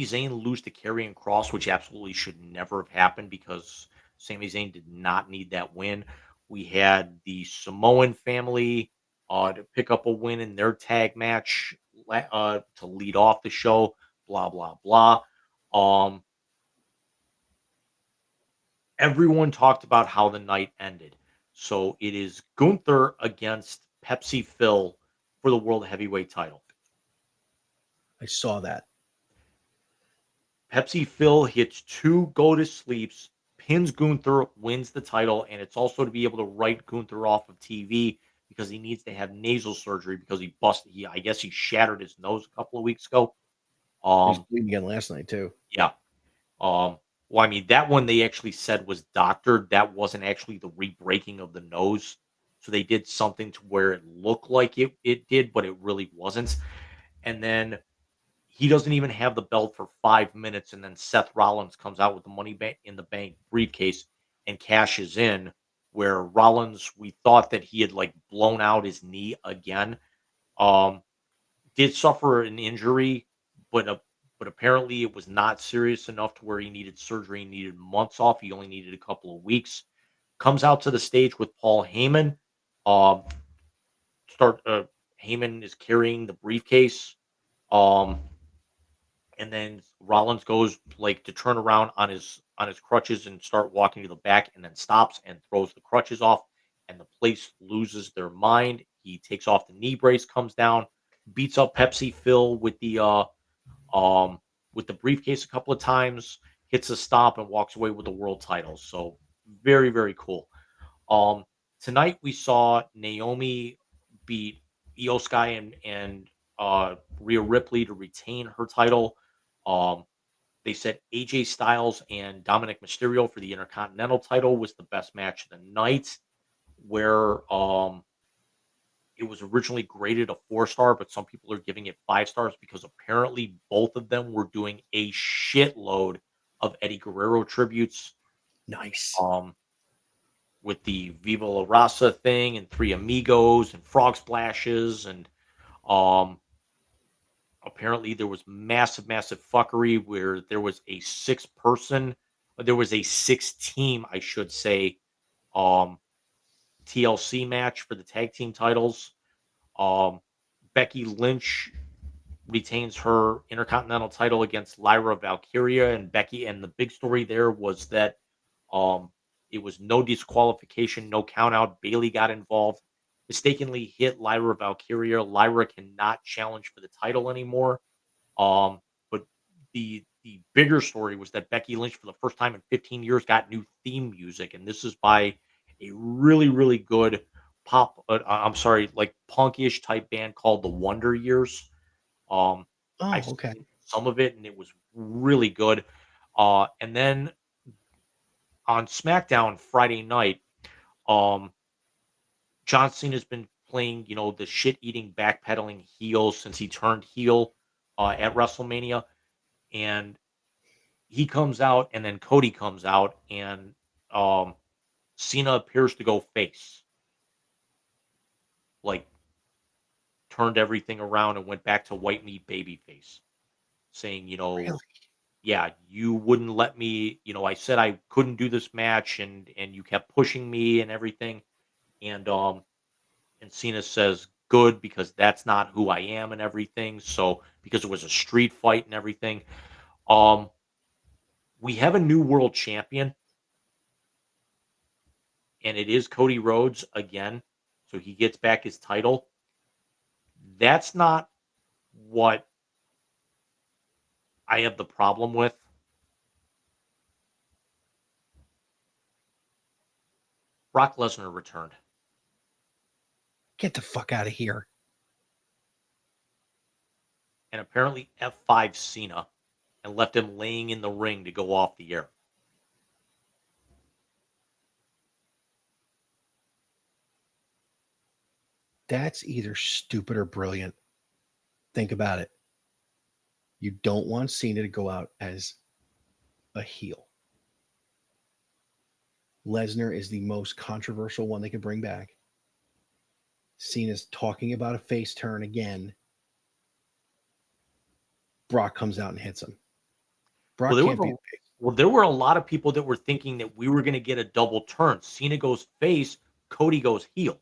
Zayn lose to Karrion Kross, which absolutely should never have happened because Sami Zayn did not need that win. We had the Samoan family to pick up a win in their tag match to lead off the show. Blah blah blah. Um, Everyone talked about how the night ended. So it is Gunther against Pepsi Phil for the World Heavyweight title. I saw that. Pepsi Phil hits 2 go to sleeps, pins Gunther, wins the title, and it's also to be able to write Gunther off of TV because he needs to have nasal surgery because I guess he shattered his nose a couple of weeks ago. He was Um, bleeding again last night too. yeah. Well, I mean, that one they actually said was doctored. That wasn't actually the re-breaking of the nose. So they did something to where it looked like it did, but it really wasn't. And then he doesn't even have the belt for 5 minutes, and then Seth Rollins comes out with the Money Bank in the Bank briefcase and cashes in. Where Rollins, we thought that he had like blown out his knee again. Um, did suffer an injury, but but apparently it was not serious enough to where he needed surgery. He needed months off. He only needed a couple of weeks. Comes out to the stage with Paul Heyman. Um, start Heyman is carrying the briefcase. Um, and then Rollins goes like to turn around on his crutches and start walking to the back, and then stops and throws the crutches off, and the place loses their mind. He takes off the knee brace, comes down, beats up Pepsi Phil um with the briefcase a couple of times, hits a stomp, and walks away with the world title. So very, very cool. Um Tonight we saw Naomi beat Io Sky and Rhea Ripley to retain her title. Um, they said AJ Styles and Dominic Mysterio for the Intercontinental title was the best match of the night, where it was originally graded a 4-star, but some people are giving it 5 stars because apparently both of them were doing a shitload of Eddie Guerrero tributes. Nice. With the Viva La Raza thing and Three Amigos and Frog Splashes and um apparently there was massive, massive fuckery where there was a 6 team, I should say, um, TLC match for the tag team titles. Um, Becky Lynch retains her Intercontinental title against Lyra Valkyria, and the big story there was that um, it was no disqualification, no count out. Bailey got involved, mistakenly hit Lyra Valkyria. Lyra cannot challenge for the title anymore. But the bigger story was that Becky Lynch, for the first time in 15 years, got new theme music, and this is by a really, really good pop. I'm sorry, like punkish type band called the Wonder Years. Um, Oh, I've okay. seen some of it, and it was really good. And then on SmackDown Friday night, um, John Cena's been playing, the shit-eating, backpedaling heel since he turned heel at WrestleMania, and he comes out, and then Cody comes out, and um, Cena appears to go face, like turned everything around and went back to white meat baby face, saying, Really? yeah, you wouldn't let me, I said I couldn't do this match, and you kept pushing me and everything, and Cena says, good, because that's not who I am and everything. So because it was a street fight and everything, um, we have a new world champion, and it is Cody Rhodes again. So he gets back his title. That's not what I have the problem with. Brock Lesnar returned, Get the fuck out of here. and apparently F5 Cena and left him laying in the ring to go off the air. That's either stupid or brilliant. Think about it. You don't want Cena to go out as a heel. Lesnar is the most controversial one they could bring back. Cena's talking about a face turn again. Brock comes out and hits him. Brock Well, can't be a face. there were a lot of people that were thinking that we were going to get a double turn. Cena goes face, Cody goes heel.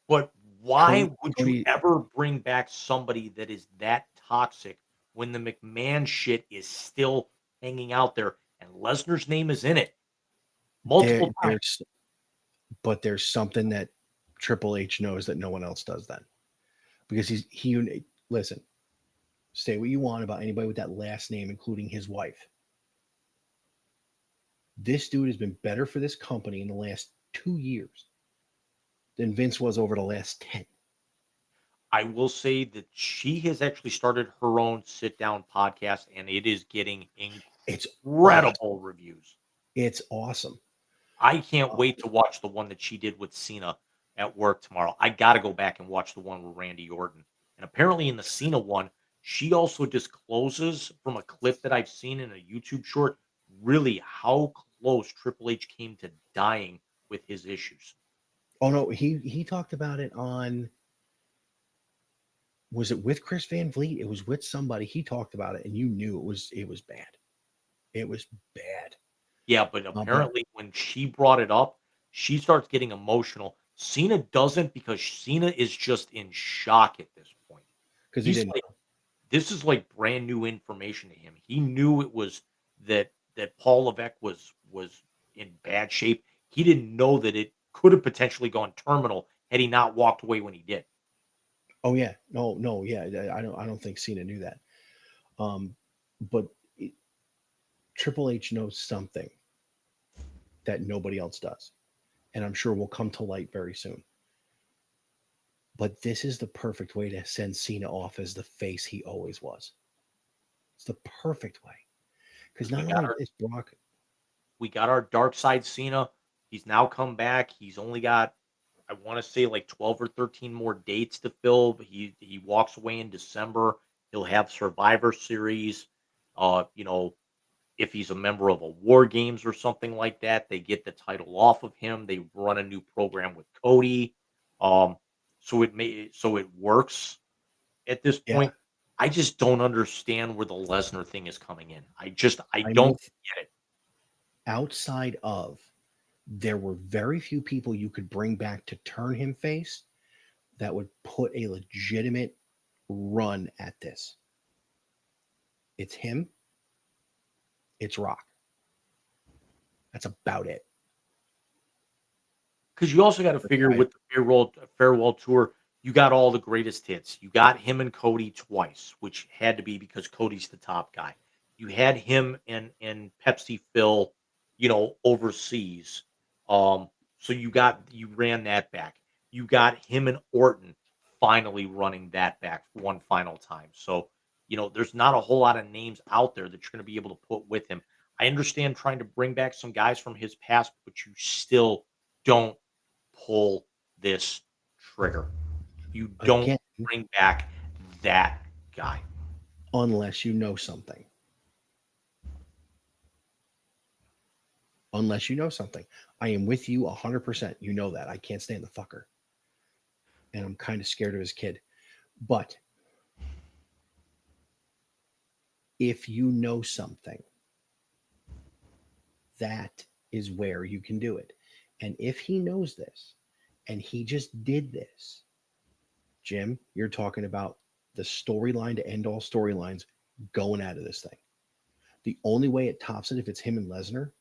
But why would you ever bring back somebody that is that toxic when the McMahon shit is still hanging out there and Lesnar's name is in it multiple times? But there's something that Triple H knows that no one else does then. because listen, say what you want about anybody with that last name, including his wife. This dude has been better for this company in the last 2 years than Vince was over the last 10. I will say that she has actually started her own sit-down podcast, and it is getting It's incredible reviews. It's awesome. I can't wait to watch the one that she did with Cena at work tomorrow. I got to go back and watch the one with Randy Orton. And apparently in the Cena one, she also discloses from a clip that I've seen in a YouTube short, really how close Triple H came to dying with his issues. Oh no, he talked about it on, was it with Chris Van Vliet? It was with somebody. He talked about it and you knew it was bad. It was bad. Yeah, but apparently when she brought it up, she starts getting emotional. Cena doesn't, because Cena is just in shock at this point. Because he didn't Like, this is like brand new information to him. He knew it was that Paul Levesque was in bad shape. He didn't know that it could have potentially gone terminal had he not walked away when he did. Oh yeah, no, yeah. I don't think Cena knew that. But Triple H knows something that nobody else does, and I'm sure will come to light very soon. But this is the perfect way to send Cena off as the face he always was. It's the perfect way, because not only is Brock, we got our dark side Cena. He's now come back. He's only got, I want to say, like 12 or 13 more dates to fill. He walks away in December. He'll have Survivor Series. If he's a member of a War Games or something like that, they get the title off of him. They run a new program with Cody. So it works at this yeah, point. I just don't understand where the Lesnar thing is coming in. I I'm don't with- get it. outside of, there were very few people you could bring back to turn him face that would put a legitimate run at this. It's him. It's Rock. That's about it. Because you also got to figure with the farewell tour, you got all the greatest hits. You got him and Cody twice, which had to be because Cody's the top guy. You had him and Pepsi Phil, overseas. So you ran that back. You got him and Orton finally running that back one final time. So, there's not a whole lot of names out there that you're going to be able to put with him. I understand trying to bring back some guys from his past, but you still don't pull this trigger. You don't Again, bring back that guy. unless you know something. Unless you know something. I am with you 100%. You know that. I can't stand the fucker. And I'm kind of scared of his kid. But if you know something, that is where you can do it. And if he knows this and he just did this, Jim, you're talking about the storyline to end all storylines going out of this thing. The only way it tops it, if it's him and Lesnar,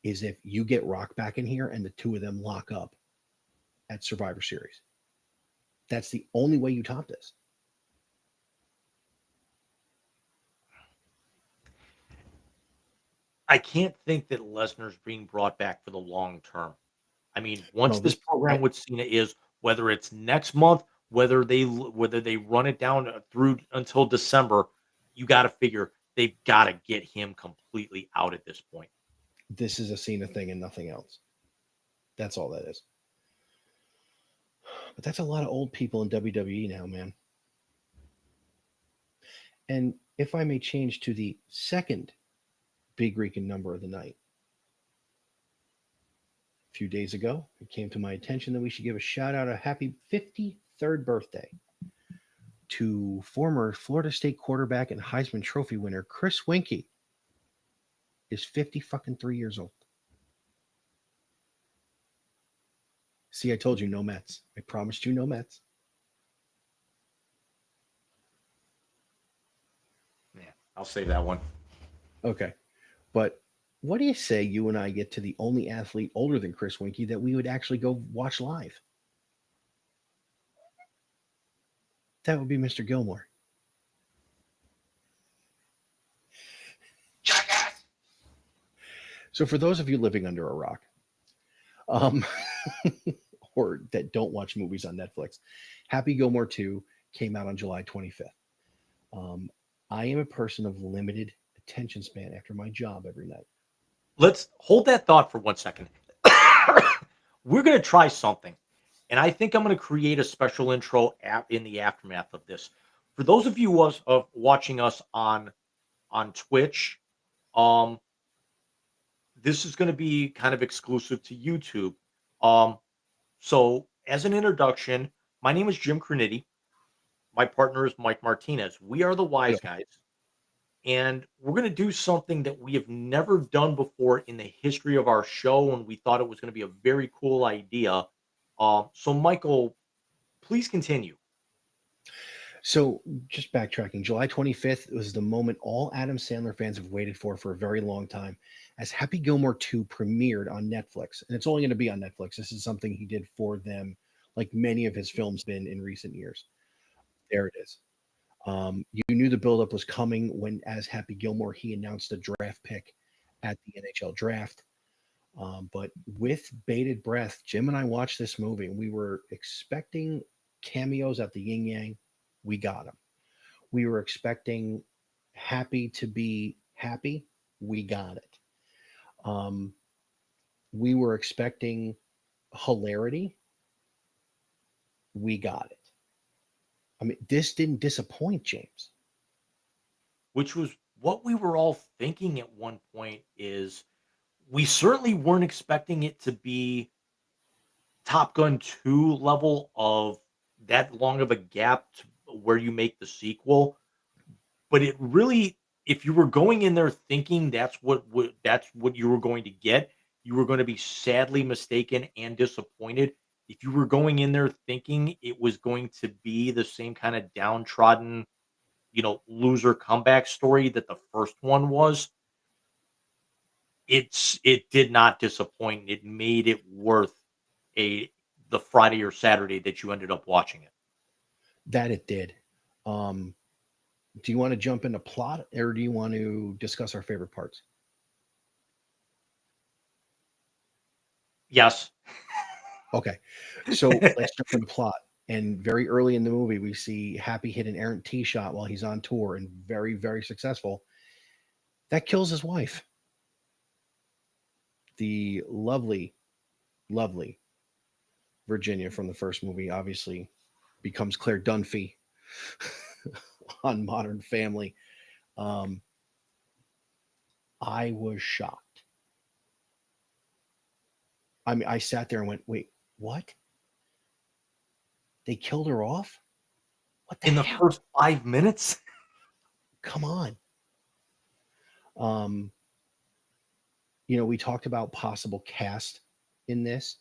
is if you get Rock back in here and the two of them lock up at Survivor Series. That's the only way you top this. I can't think that Lesnar's being brought back for the long term. I mean, once this program with Cena is, whether it's next month, whether they run it down through until December, you got to figure they've got to get him completely out at this point. This is a Cena thing and nothing else. That's all that is. But that's a lot of old people in WWE now, man. And if I may change to the second big Rican number of the night. A few days ago, it came to my attention that we should give a shout out, a happy 53rd birthday to former Florida State quarterback and Heisman Trophy winner Chris Weinke. Is 53 years old. See, I told you no Mets. I promised you no Mets. Yeah, I'll save that one. Okay. But what do you say you and I get to the only athlete older than Chris Weinke that we would actually go watch live? That would be Mr. Gilmore. Jackass. So for those of you living under a rock, um, or that don't watch movies on Netflix, Happy Gilmore 2 came out on July 25th. I am a person of limited attention span after my job every night. Let's hold that thought for 1 second. We're going to try something. And I think I'm going to create a special intro in the aftermath of this. For those of you of watching us on Twitch, this is going to be kind of exclusive to YouTube. So as an introduction, my name is Jim Crenity. My partner is Mike Martinez. We are the Wise Guys. And we're going to do something that we have never done before in the history of our show, and we thought it was going to be a very cool idea. So, Michael, please continue. So, just backtracking, July 25th was the moment all Adam Sandler fans have waited for a very long time, as Happy Gilmore 2 premiered on Netflix. And it's only going to be on Netflix. This is something he did for them, like many of his films been in recent years. There it is. You knew the buildup was coming when, as Happy Gilmore, he announced a draft pick at the NHL draft. But with bated breath, Jim and I watched this movie, and we were expecting cameos at the Yin Yang. We got them. We were expecting Happy to be happy. We got it. We were expecting hilarity. We got it. I mean, this didn't disappoint, James. Which was what we were all thinking at one point. Is we certainly weren't expecting it to be Top Gun 2 level of that long of a gap to where you make the sequel. But it really, if you were going in there thinking that's what you were going to get, you were going to be sadly mistaken and disappointed. If you were going in there thinking it was going to be the same kind of downtrodden, loser comeback story that the first one was, it did not disappoint. It made it worth the Friday or Saturday that you ended up watching it. That it did. Do you want to jump into plot, or do you want to discuss our favorite parts? Yes. Okay. So let's jump into plot. And very early in the movie, we see Happy hit an errant tee shot while he's on tour, and very, very successful. That kills his wife. The lovely, lovely Virginia from the first movie obviously becomes Claire Dunphy on Modern Family. I was shocked. I mean, I sat there and went, wait, what? They killed her off? What the In the hell? first 5 minutes? Come on. We talked about possible cast in this.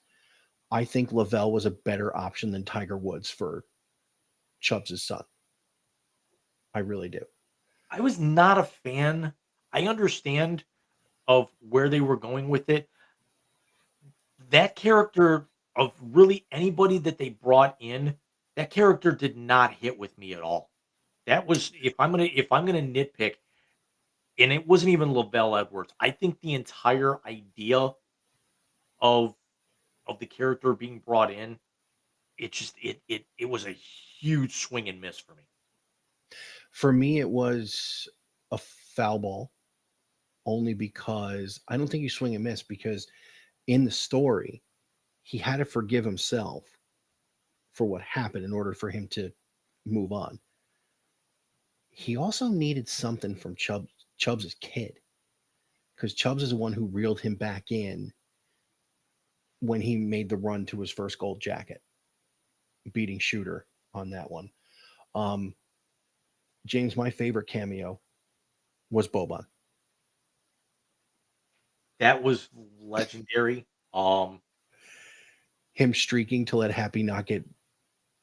I think Lavelle was a better option than Tiger Woods for Chubbs' son. I really do. I was not a fan. I understand of where they were going with it. That character, of really anybody that they brought in, that character did not hit with me at all. That was, if I'm gonna nitpick, and it wasn't even Lavelle Edwards. I think the entire idea of the character being brought in, it was a huge swing and miss for me. For me, it was a foul ball, only because I don't think you swing and miss, because in the story, he had to forgive himself for what happened in order for him to move on. He also needed something from Chubbs' kid, because Chubbs is the one who reeled him back in when he made the run to his first gold jacket, beating Shooter on that one. James, my favorite cameo was Boban. That was legendary. Him streaking to let Happy not get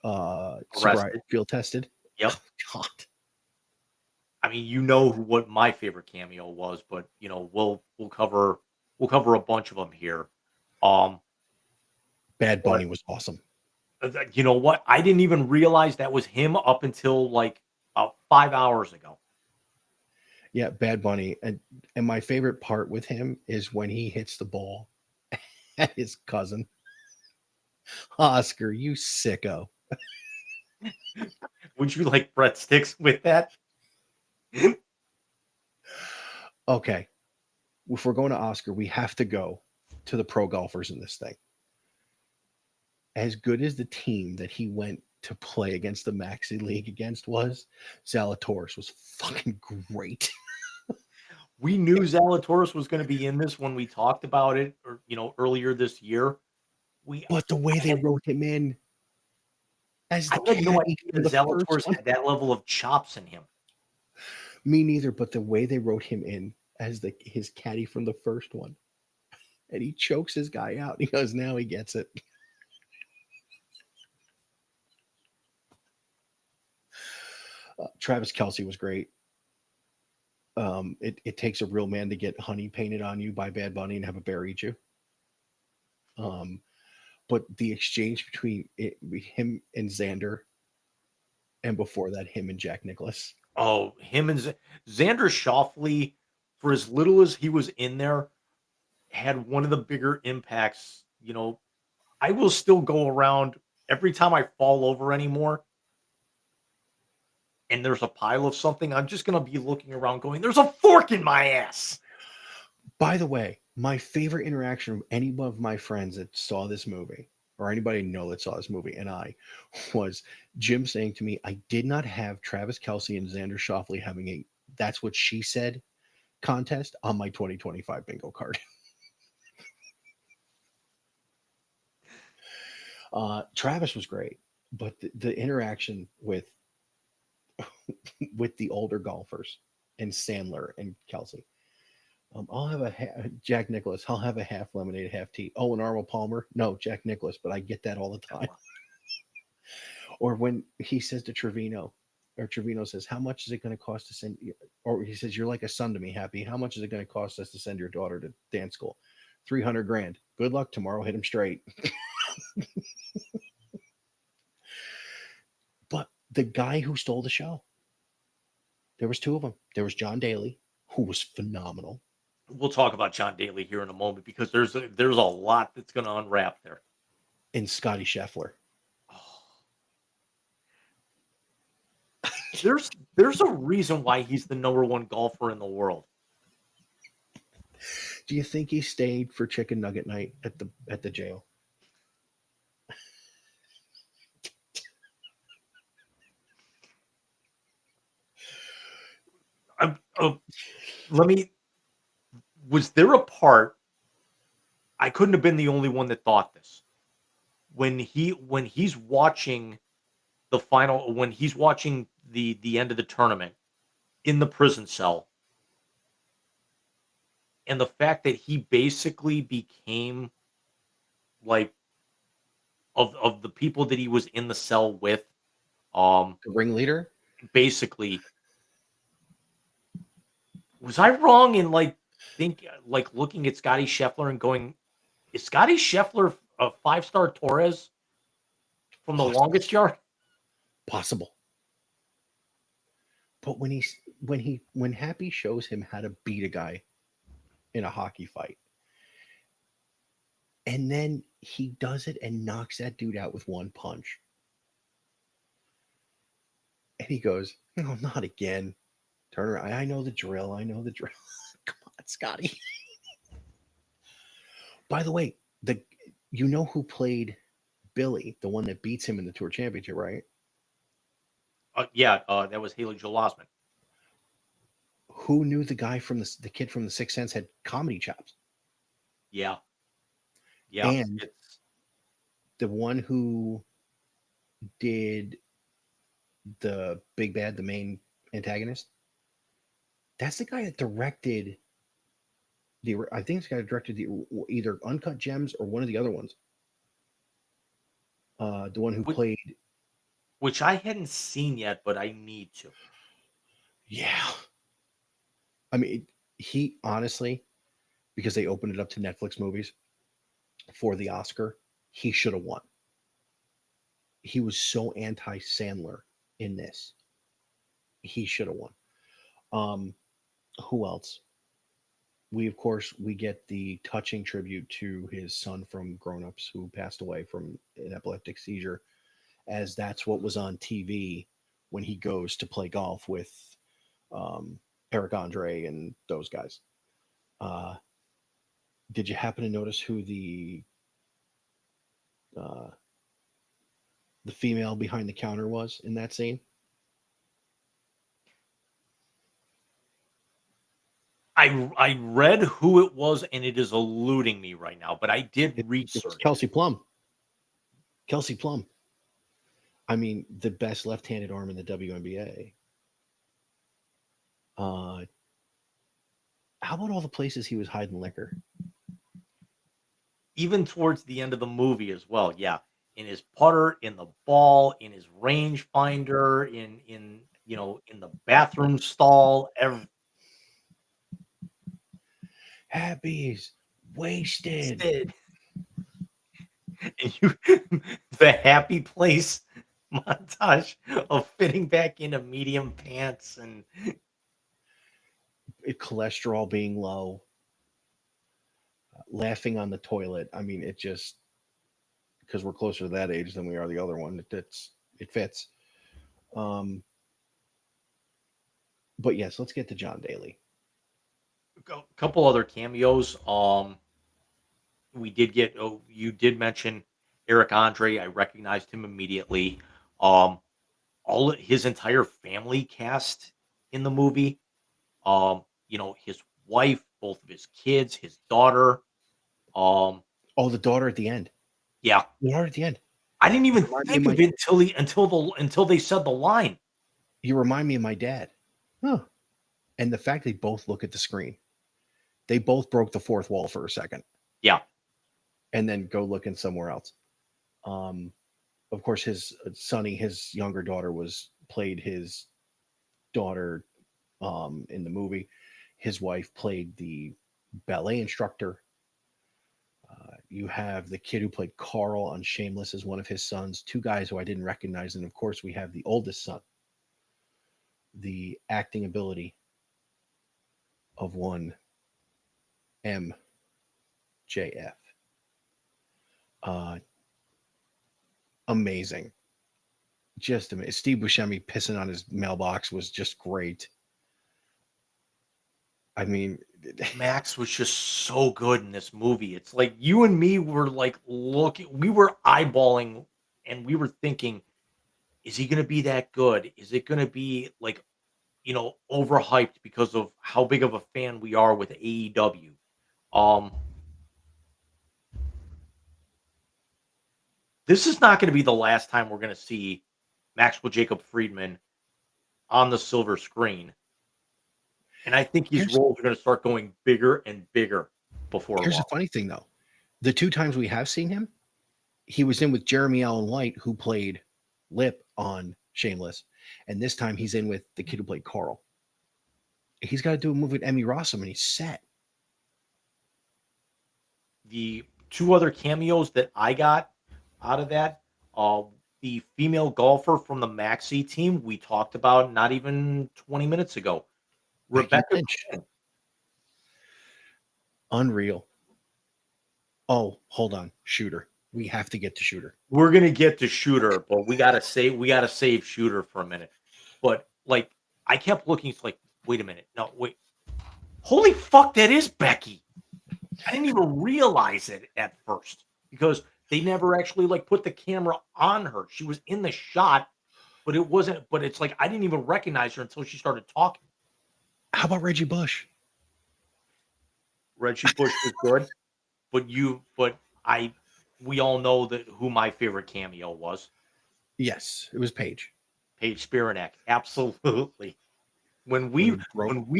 sobriety field tested. Yep. Oh, God. I mean, what my favorite cameo was, but we'll cover a bunch of them here. Bad Bunny was awesome. You know what? I didn't even realize that was him up until like about 5 hours ago. Yeah, Bad Bunny. And my favorite part with him is when he hits the ball at his cousin. Oscar, you sicko. Would you like breadsticks with that? Okay. If we're going to Oscar, we have to go to the pro golfers in this thing. As good as the team that he went to play against the Maxi League against was, Zalatoris was fucking great. We knew Zalatoris was going to be in this when we talked about it, or earlier this year. But the way I they had, wrote him in as I the had no caddy idea for the first Zalatoris one. had that level of chops in him. Me neither, but the way they wrote him in as his caddy from the first one. And he chokes his guy out. He goes, now he gets it. Travis Kelce was great. It takes a real man to get honey painted on you by Bad Bunny and have a bear eat you. But the exchange between him and Xander, and before that, him and Jack Nicklaus. Oh, him and Xander Schauffele, for as little as he was in there, had one of the bigger impacts. I will still go around every time I fall over anymore and there's a pile of something. I'm just going to be looking around going, there's a fork in my ass. By the way, my favorite interaction of any of my friends that saw this movie, or anybody I know that saw this movie, and I, was Jim saying to me, I did not have Travis Kelce and Xander Schauffele having a "That's What She Said" contest on my 2025 bingo card. Travis was great, but the interaction with the older golfers and Sandler and Kelsey. I'll have Jack Nicklaus. I'll have a half lemonade, half tea. Oh, and Arnold Palmer. No, Jack Nicklaus, but I get that all the time. Or when he says to Trevino, or Trevino says, how much is it going to cost to send you? Or he says, you're like a son to me, Happy. How much is it going to cost us to send your daughter to dance school? 300 grand. Good luck tomorrow. Hit him straight. But the guy who stole the show, there was two of them. There was John Daly, who was phenomenal. We'll talk about John Daly here in a moment because there's a lot that's going to unwrap there. And Scotty Scheffler. There's a reason why he's the number one golfer in the world. Do you think he stayed for chicken nugget night at the jail? Was there a part? I couldn't have been the only one that thought this. When he's watching the final, when he's watching the end of the tournament in the prison cell, and the fact that he basically became like of the people that he was in the cell with, The ringleader? basically, was I wrong in looking at Scotty Scheffler and going, is Scotty Scheffler a 5-star Torres from the longest yard? Possible. But when Happy shows him how to beat a guy in a hockey fight, and then he does it and knocks that dude out with one punch, and he goes, "No, not again." Turn around. I know the drill. Come on, Scotty. By the way, you know who played Billy, the one that beats him in the Tour Championship, right? That was Haley Joel Osment. Who knew the guy from the kid from The Sixth Sense had comedy chops? Yeah. And the one who did the Big Bad, the main antagonist, that's the guy that directed I think this guy directed either Uncut Gems or one of the other ones. The one who played, which I hadn't seen yet, but I need to. Yeah. I mean, he honestly, because they opened it up to Netflix movies for the Oscar, he should have won. he was so anti Sandler in this. He should have won. Who else? We get the touching tribute to his son from Grown Ups who passed away from an epileptic seizure, as that's what was on TV when he goes to play golf with Eric Andre and those guys. Did you happen to notice who the female behind the counter was in that scene? I read who it was, and it is eluding me right now, but I did It's research. Kelsey Plum. Kelsey Plum. I mean, the best left-handed arm in the WNBA. How about all the places he was hiding liquor? Even towards the end of the movie as well. Yeah, in his putter, in the ball, in his rangefinder, in the bathroom stall. Happy's wasted. And the happy place montage of fitting back into medium pants and Cholesterol being low, laughing on the toilet. I mean, it just, because we're closer to that age than we are the other one, it fits. But yes, let's get to John Daly. a couple other cameos. We did get. Oh, you did mention Eric Andre. I recognized him immediately. His entire family cast in the movie. His wife, both of his kids, his daughter. Oh, the daughter at the end. Yeah, The daughter at the end. I didn't even Remind think me of it until they said the line. You remind me of my dad. Huh. And the fact they both look at the screen. They both broke the fourth wall for a second. Yeah. And then go looking somewhere else. Of course, his Sonny, his younger daughter, played his daughter in the movie. His wife played the ballet instructor. You have the kid who played Carl on Shameless as one of his sons. Two guys who I didn't recognize. And of course, we have the oldest son. The acting ability of one MJF. Amazing. Just amazing. Steve Buscemi pissing on his mailbox was just great. I mean, Max was just so good in this movie. It's like you and me were like we were eyeballing and we were thinking, is he going to be that good? Is it going to be like, overhyped because of how big of a fan we are with AEW? This is not going to be the last time we're going to see Maxwell Jacob Friedman on the silver screen. And I think his roles are going to start going bigger and bigger before here's long. the funny thing, though. The two times we have seen him, he was in with Jeremy Allen White, who played Lip on Shameless. And this time he's in with the kid who played Carl. He's got to do a movie with Emmy Rossum, and he's set. The two other cameos that I got out of that, the female golfer from the Maxi team we talked about not even 20 minutes ago. Rebecca Lynch. Unreal. Oh, hold on. Shooter. We have to get to Shooter. We're gonna get to Shooter, but we gotta save Shooter for a minute. But like I kept looking, it's like, wait a minute. No, wait. Holy fuck, that is Becky. I didn't even realize it at first because they never actually like put the camera on her. She was in the shot, but it's like I didn't even recognize her until she started talking. How about Reggie Bush? Reggie Bush was good, but we all know that who my favorite cameo was. Yes, it was Paige. Paige Spiranek, absolutely. When we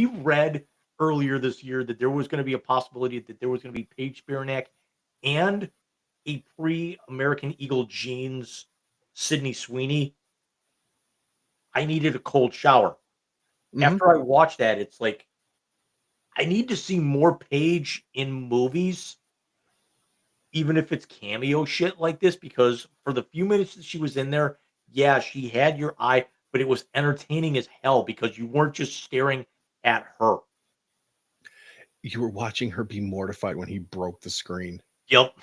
read earlier this year that there was going to be a possibility that there was going to be Paige Spiranek and a pre-American Eagle Jeans Sydney Sweeney, I needed a cold shower. Mm-hmm. After I watched that, it's like I need to see more Paige in movies even if it's cameo shit like this, because for the few minutes that she was in there, yeah, she had your eye, but it was entertaining as hell because you weren't just staring at her. You were watching her be mortified when he broke the screen. Yep.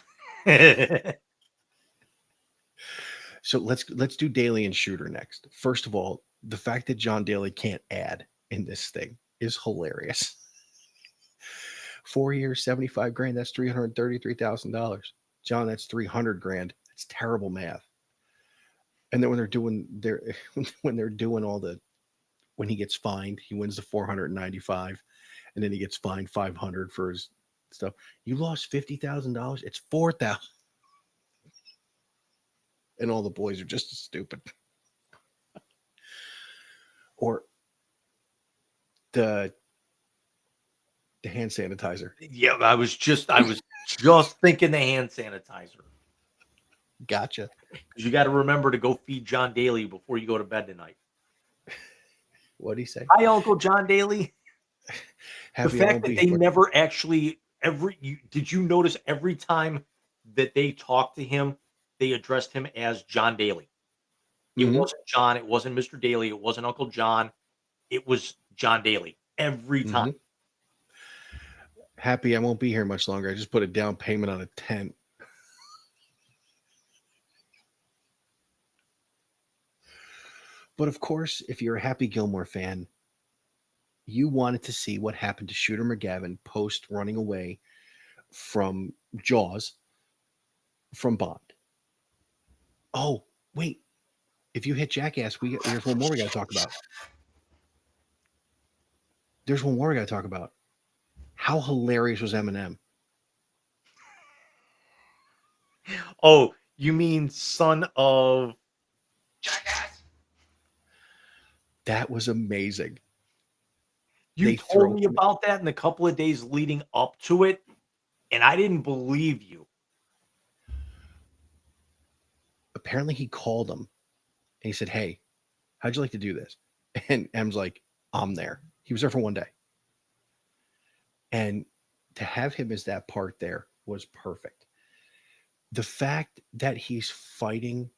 So let's do Daly and Shooter next. First of all, the fact that John Daly can't add in this thing is hilarious. 4 years, 75 grand, that's $333,000. John, that's 300 grand. That's terrible math. And then when they're doing all the, when he gets fined, he wins the 495, and then he gets fined 500 for his stuff. You lost $50,000. It's 4,000. And all the boys are just as stupid. Or the hand sanitizer. Yeah, I was just thinking the hand sanitizer. Gotcha. Because you got to remember to go feed John Daly before you go to bed tonight. What'd he say? Hi, Uncle John Daly. Happy The fact that they never actually did you notice every time that they talked to him, they addressed him as John Daly. It wasn't John, it wasn't Mr. Daly, it wasn't Uncle John, it was John Daly every time. Happy I won't be here much longer. I just put a down payment on a tent. But of course, if you're a Happy Gilmore fan, you wanted to see what happened to Shooter McGavin post running away from Jaws from Bond. Oh, wait. If you hit Jackass, there's one more we got to talk about. There's one more we got to talk about. How hilarious was Eminem? Oh, you mean son of Jackass. That was amazing. You told me about that in the couple of days leading up to it, and I didn't believe you. Apparently he called him and he said, "Hey, how'd you like to do this?" And M's like, "I'm there." He was there for one day. And to have him as that part there was perfect. The fact that he's fighting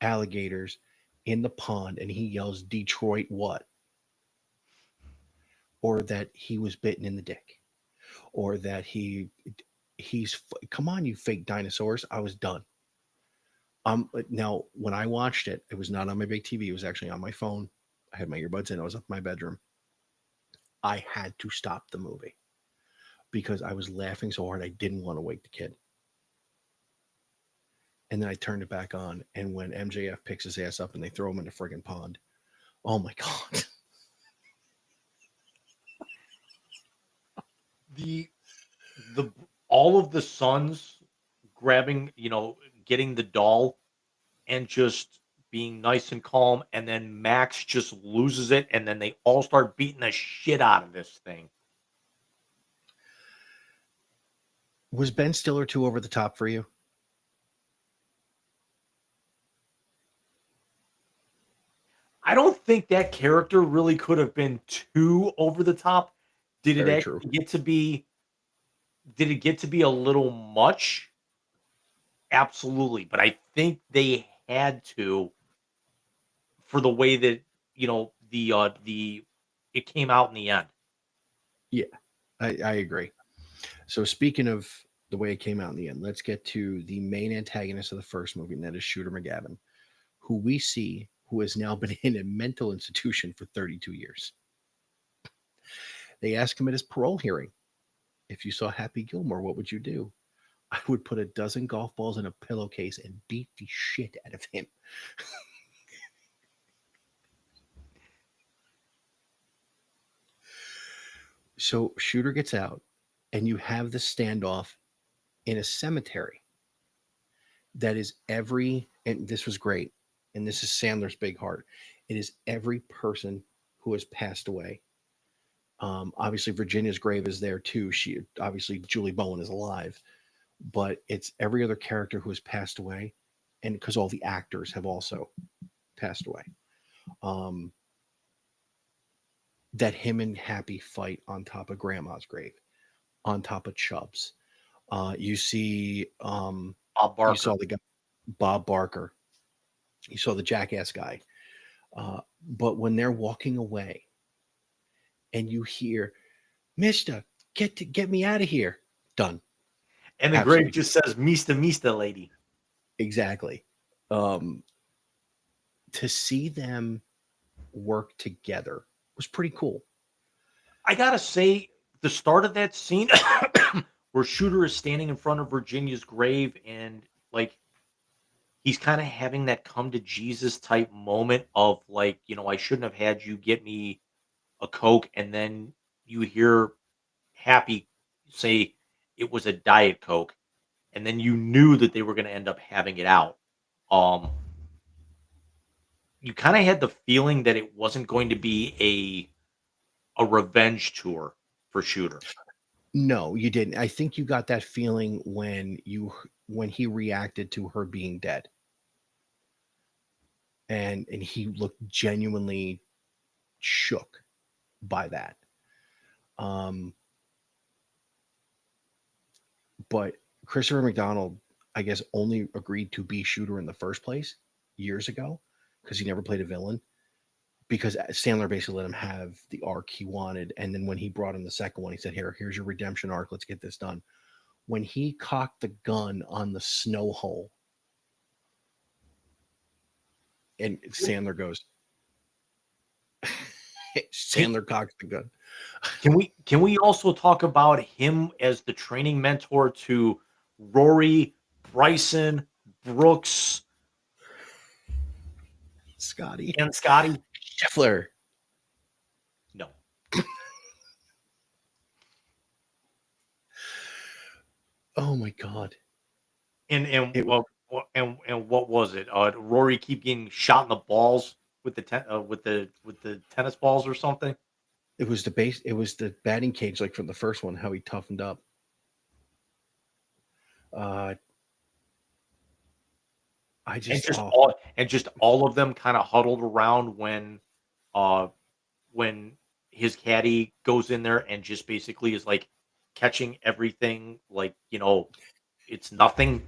alligators in the pond and he yells, "Detroit what?" Or that he was bitten in the dick. Or that he's come on, you fake dinosaurs. I was done. Now, when I watched it, it was not on my big TV. It was actually on my phone. I had my earbuds in. I was up in my bedroom. I had to stop the movie because I was laughing so hard I didn't want to wake the kid. And then I turned it back on. And when MJF picks his ass up and they throw him in the friggin' pond, oh my God. The all of the sons grabbing, getting the doll and just being nice and calm, and then Max just loses it, and then they all start beating the shit out of this thing. Was Ben Stiller too over the top for you? I don't think that character really could have been too over the top. Did it actually get to be? Did it get to be a little much? Absolutely, but I think they had to for the way that it came out in the end. Yeah, I agree. So speaking of the way it came out in the end, let's get to the main antagonist of the first movie, and that is Shooter McGavin, who we see who has now been in a mental institution for 32 years. They ask him at his parole hearing, if you saw Happy Gilmore, what would you do? I would put a dozen golf balls in a pillowcase and beat the shit out of him. So Shooter gets out, and you have the standoff in a cemetery that is and this was great, and this is Sandler's big heart. It is every person who has passed away. Obviously, Virginia's grave is there too. Obviously, Julie Bowen is alive, but it's every other character who has passed away, and because all the actors have also passed away. That him and Happy fight on top of Grandma's grave, on top of Chubb's, You see, Bob you Barker. saw the guy, Bob Barker. You saw the Jackass guy. But when they're walking away, and you hear, "Mister, get me out of here," done. And the Absolutely. grave just says Mista Mista lady. Exactly. To see them work together was pretty cool. I gotta say, the start of that scene where Shooter is standing in front of Virginia's grave and like he's kind of having that come to Jesus type moment of like, I shouldn't have had you get me a Coke, and then you hear Happy say it was a Diet Coke, and then you knew that they were going to end up having it out. Um, you kind of had the feeling that it wasn't going to be a revenge tour for Shooter. No, you didn't. I think you got that feeling when he reacted to her being dead. And he looked genuinely shook by that. But Christopher McDonald, I guess, only agreed to be Shooter in the first place years ago because he never played a villain. Because Sandler basically let him have the arc he wanted, and then when he brought in the second one, he said, "Here's your redemption arc. Let's get this done." When he cocked the gun on the snow hole, and Sandler goes, Sandler cocks the gun. Can we also talk about him as the training mentor to Rory, Bryson, Brooks, Scotty and Scotty? Scheffler. No. Oh my god! And It- what was it? Rory keep getting shot in the balls with the tennis balls or something. It was the base. It was the batting cage, like from the first one, how he toughened up. I just Just all of them kind of huddled around when his caddy goes in there and just basically is like catching everything like it's nothing.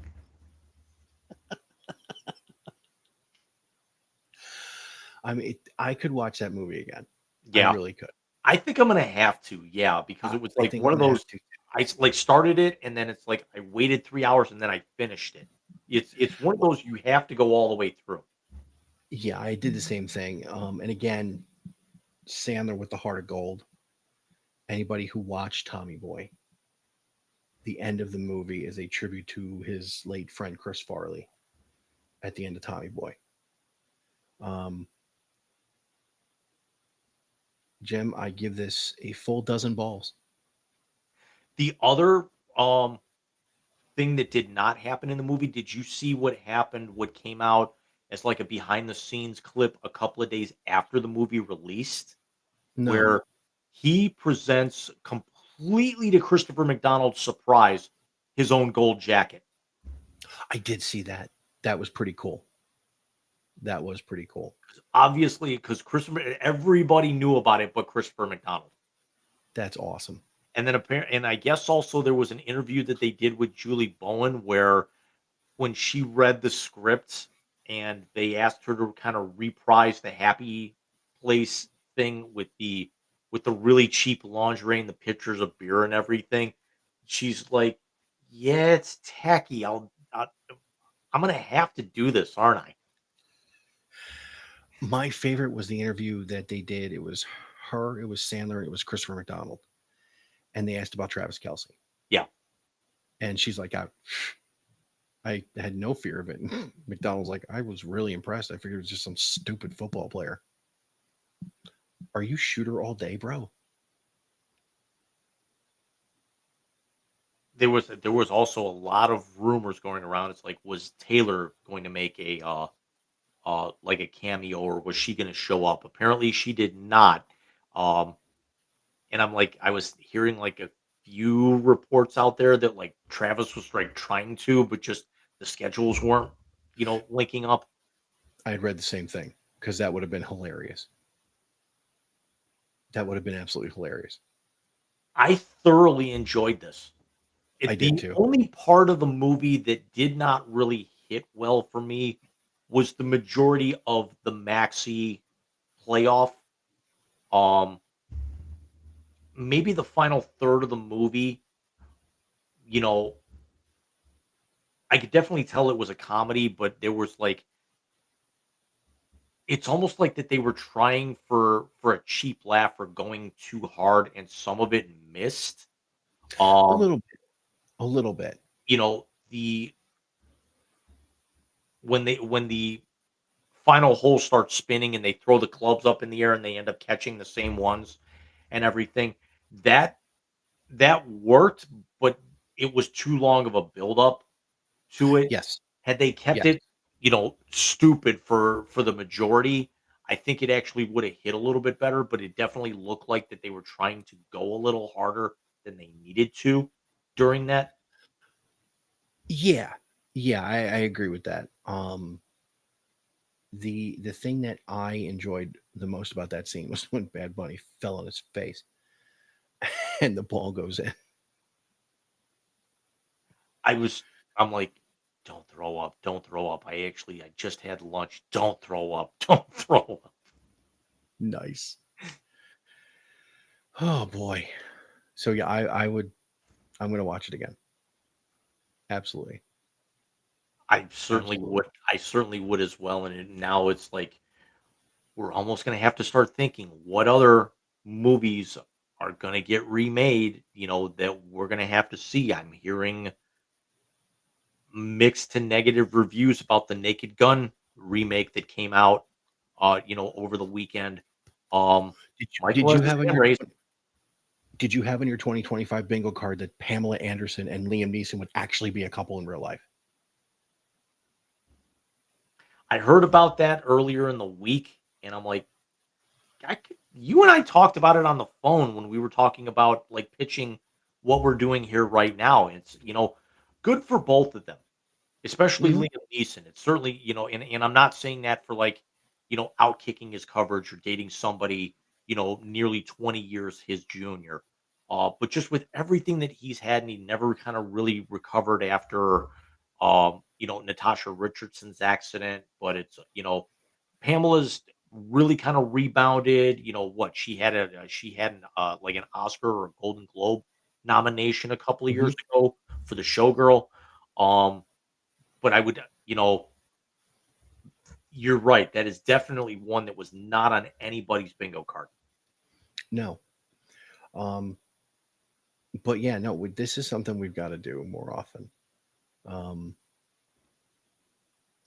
I mean, I could watch that movie again. Yeah, I really could. I think I'm gonna have to. Yeah, because it was I like think one I'm of gonna those. have to. I like started it and then it's like I waited 3 hours and then I finished it. It's one of those you have to go all the way through. Yeah, I did the same thing. And again, Sandler with the heart of gold. Anybody who watched Tommy Boy, the end of the movie is a tribute to his late friend Chris Farley at the end of Tommy Boy. Jim, I give this a full dozen balls. The other thing that did not happen in the movie, did you see what happened? What came out as like a behind the scenes clip a couple of days after the movie released, No, where he presents completely to Christopher McDonald's surprise his own gold jacket. I did see that. That was pretty cool. That was pretty cool. Obviously, because Christopher, everybody knew about it, but Christopher McDonald. That's awesome. And then apparently, and I guess also there was an interview that they did with Julie Bowen where when she read the script and they asked her to kind of reprise the Happy Place thing with the really cheap lingerie and the pictures of beer and everything, she's like, "Yeah, it's tacky. I'm gonna have to do this, aren't I?" My favorite was the interview that they did. It was her, it was Sandler, it was Christopher McDonald. And they asked about Travis Kelce. Yeah. And she's like, I had no fear of it. And McDonald's like, I was really impressed. I figured it was just some stupid football player. Are you Shooter all day, bro? There was also a lot of rumors going around. It's like, was Taylor going to make a like a cameo, or was she going to show up? Apparently, she did not. Um, and I'm like, I was hearing like a few reports out there that like Travis was like trying to, but just the schedules weren't, linking up. I had read the same thing because that would have been hilarious. That would have been absolutely hilarious. I thoroughly enjoyed this. I The did too. only part of the movie that did not really hit well for me was the majority of the Maxi playoff. Um, Maybe the final third of the movie, you know, I could definitely tell it was a comedy, but there was like it's almost like that they were trying for a cheap laugh or going too hard and some of it missed. A Um, little bit. A little bit. the when the final hole starts spinning and they throw the clubs up in the air and they end up catching the same ones and everything, that that worked, but it was too long of a build up to it. Yes. Had they kept Yes. it, stupid for the majority, I think it actually would have hit a little bit better, but it definitely looked like that they were trying to go a little harder than they needed to during that. Yeah. Yeah, I agree with that. The thing that I enjoyed the most about that scene was when Bad Bunny fell on his face and the ball goes in. I was I'm like, "Don't throw up, don't throw up. I just had lunch. Don't throw up, don't throw up." Nice. Oh boy. So yeah, I'm gonna watch it again. Absolutely. Absolutely. I certainly would as well, and now it's like we're almost gonna have to start thinking what other movies are gonna get remade, that we're gonna have to see. I'm hearing mixed to negative reviews about the Naked Gun remake that came out, over the weekend. Um, Did Michael you has his have in hand your raised. did you have in your 2025 bingo card that Pamela Anderson and Liam Neeson would actually be a couple in real life? I heard about that earlier in the week, and I'm like, you and I talked about it on the phone when we were talking about like pitching what we're doing here right now. It's good for both of them, especially Mhm. Liam Neeson. It's certainly and I'm not saying that for like out kicking his coverage or dating somebody nearly 20 years his junior. But just with everything that he's had, and he never kind of really recovered after Natasha Richardson's accident. But it's Pamela's really kind of rebounded. What she had like an Oscar or a Golden Globe nomination a couple of Mhm. years ago for the Showgirl. Um, but I would, you're right. That is definitely one that was not on anybody's bingo card. No. Um, but yeah, no, this is something we've got to do more often. Um,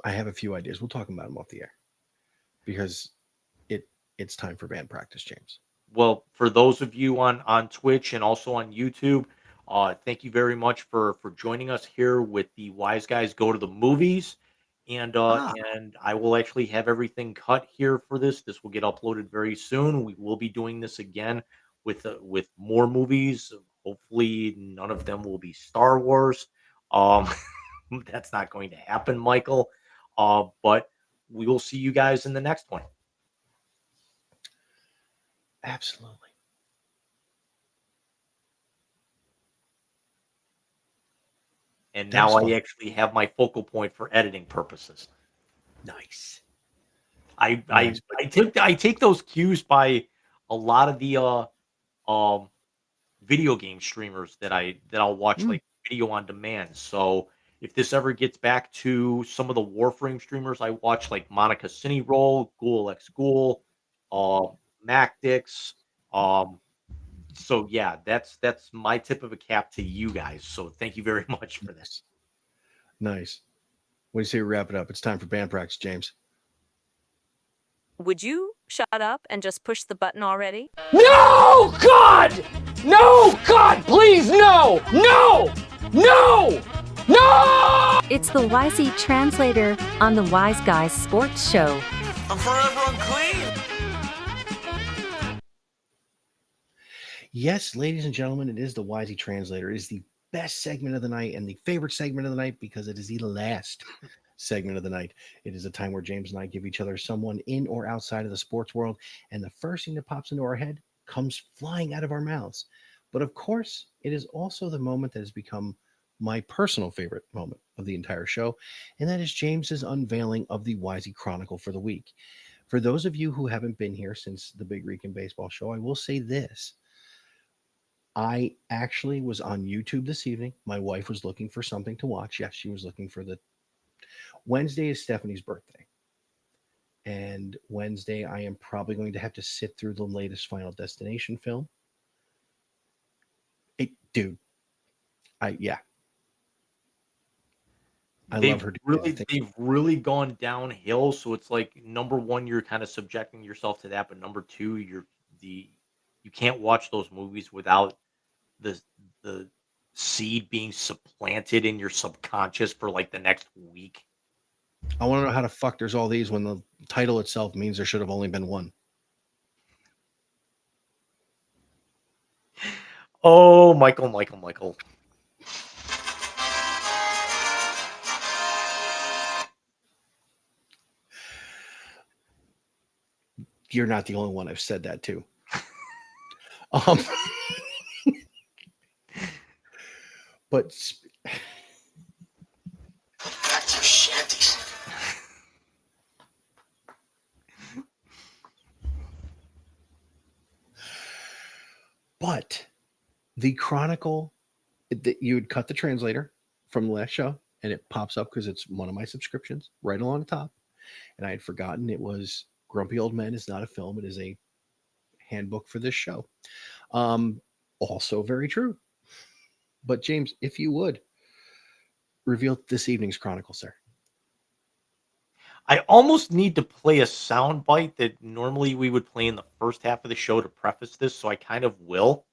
I have a few ideas. We'll talk about them off the air because it it's time for band practice, James. Well, for those of you on Twitch and also on YouTube, thank you very much for joining us here with the Wise Guys Go to the Movies. Ah, And I will actually have everything cut here for this. This will get uploaded very soon. We will be doing this again with more movies. Hopefully, none of them will be Star Wars. Um, that's not going to happen, Michael. But we will see you guys in the next one. absolutely. And That was now I fun. actually have my focal point for editing purposes. Nice. I I Nice. But I take those cues by a lot of the um video game streamers that I'll watch mm, like video on demand. So if this ever gets back to some of the Warframe streamers I watch, like Monica Cine Roll, Ghoul X Ghoul, Macdix, um, so yeah, that's my tip of a cap to you guys. So thank you very much for this. nice. Nice. What do you say we wrap it up? It's time for band practice, James. Would you shut up and just push the button already? No! God! No! God, please, no! No! No! No! It's the YZ Translator on the Wise Guys Sports Show. I'm forever unclean. Yes, ladies and gentlemen, it is the Wisey Translator. It is the best segment of the night and the favorite segment of the night because it is the last segment of the night. It is a time where James and I give each other someone in or outside of the sports world, and the first thing that pops into our head comes flying out of our mouths. But of course, it is also the moment that has become my personal favorite moment of the entire show, and that is James's unveiling of the Wisey Chronicle for the week. For those of you who haven't been here since the Big Rican Baseball Show, I will say this. I actually was on YouTube this evening. My wife was looking for something to watch. Yes, she was looking for the Wednesday is Stephanie's birthday. And Wednesday, I am probably going to have to sit through the latest Final Destination film. Dude, I love her. They've really gone downhill. So it's like, number one, you're kind of subjecting yourself to that, but number two, you can't watch those movies without the seed being supplanted in your subconscious for like the next week. I want to know how the fuck there's all these when the title itself means there should have only been one. Oh, Michael. You're not the only one I've said that to. Um, but Back to your shanties. But the Chronicle, you would cut the translator from the last show, and it pops up because it's one of my subscriptions right along the top. And I had forgotten it was Grumpy Old Men is not a film; it is a handbook for this show. Also very true. But James, if you would reveal this evening's Chronicle, sir. I almost need to play a sound bite that normally we would play in the first half of the show to preface this, so I kind of will.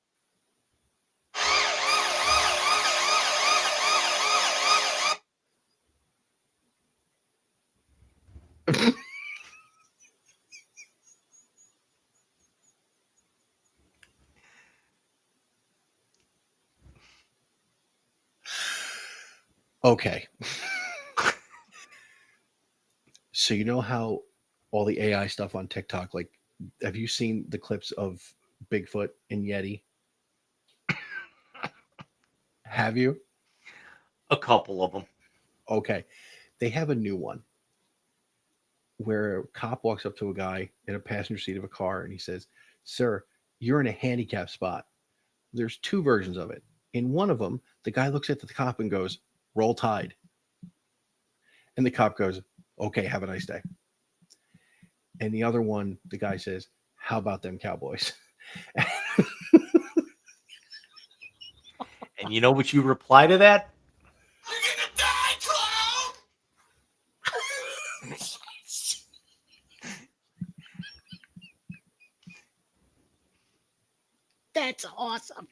Okay. So you know how all the AI stuff on TikTok, like, have you seen the clips of Bigfoot and Yeti? Have you? A couple of them. Okay. They have a new one where a cop walks up to a guy in a passenger seat of a car and he says, "Sir, you're in a handicap spot." There's two versions of it. In one of them, the guy looks at the cop and goes, "Roll Tide." And the cop goes, "Okay, have a nice day." And the other one, the guy says, "How about them Cowboys?" And you know what you reply to that? You're gonna die, clown! That's awesome.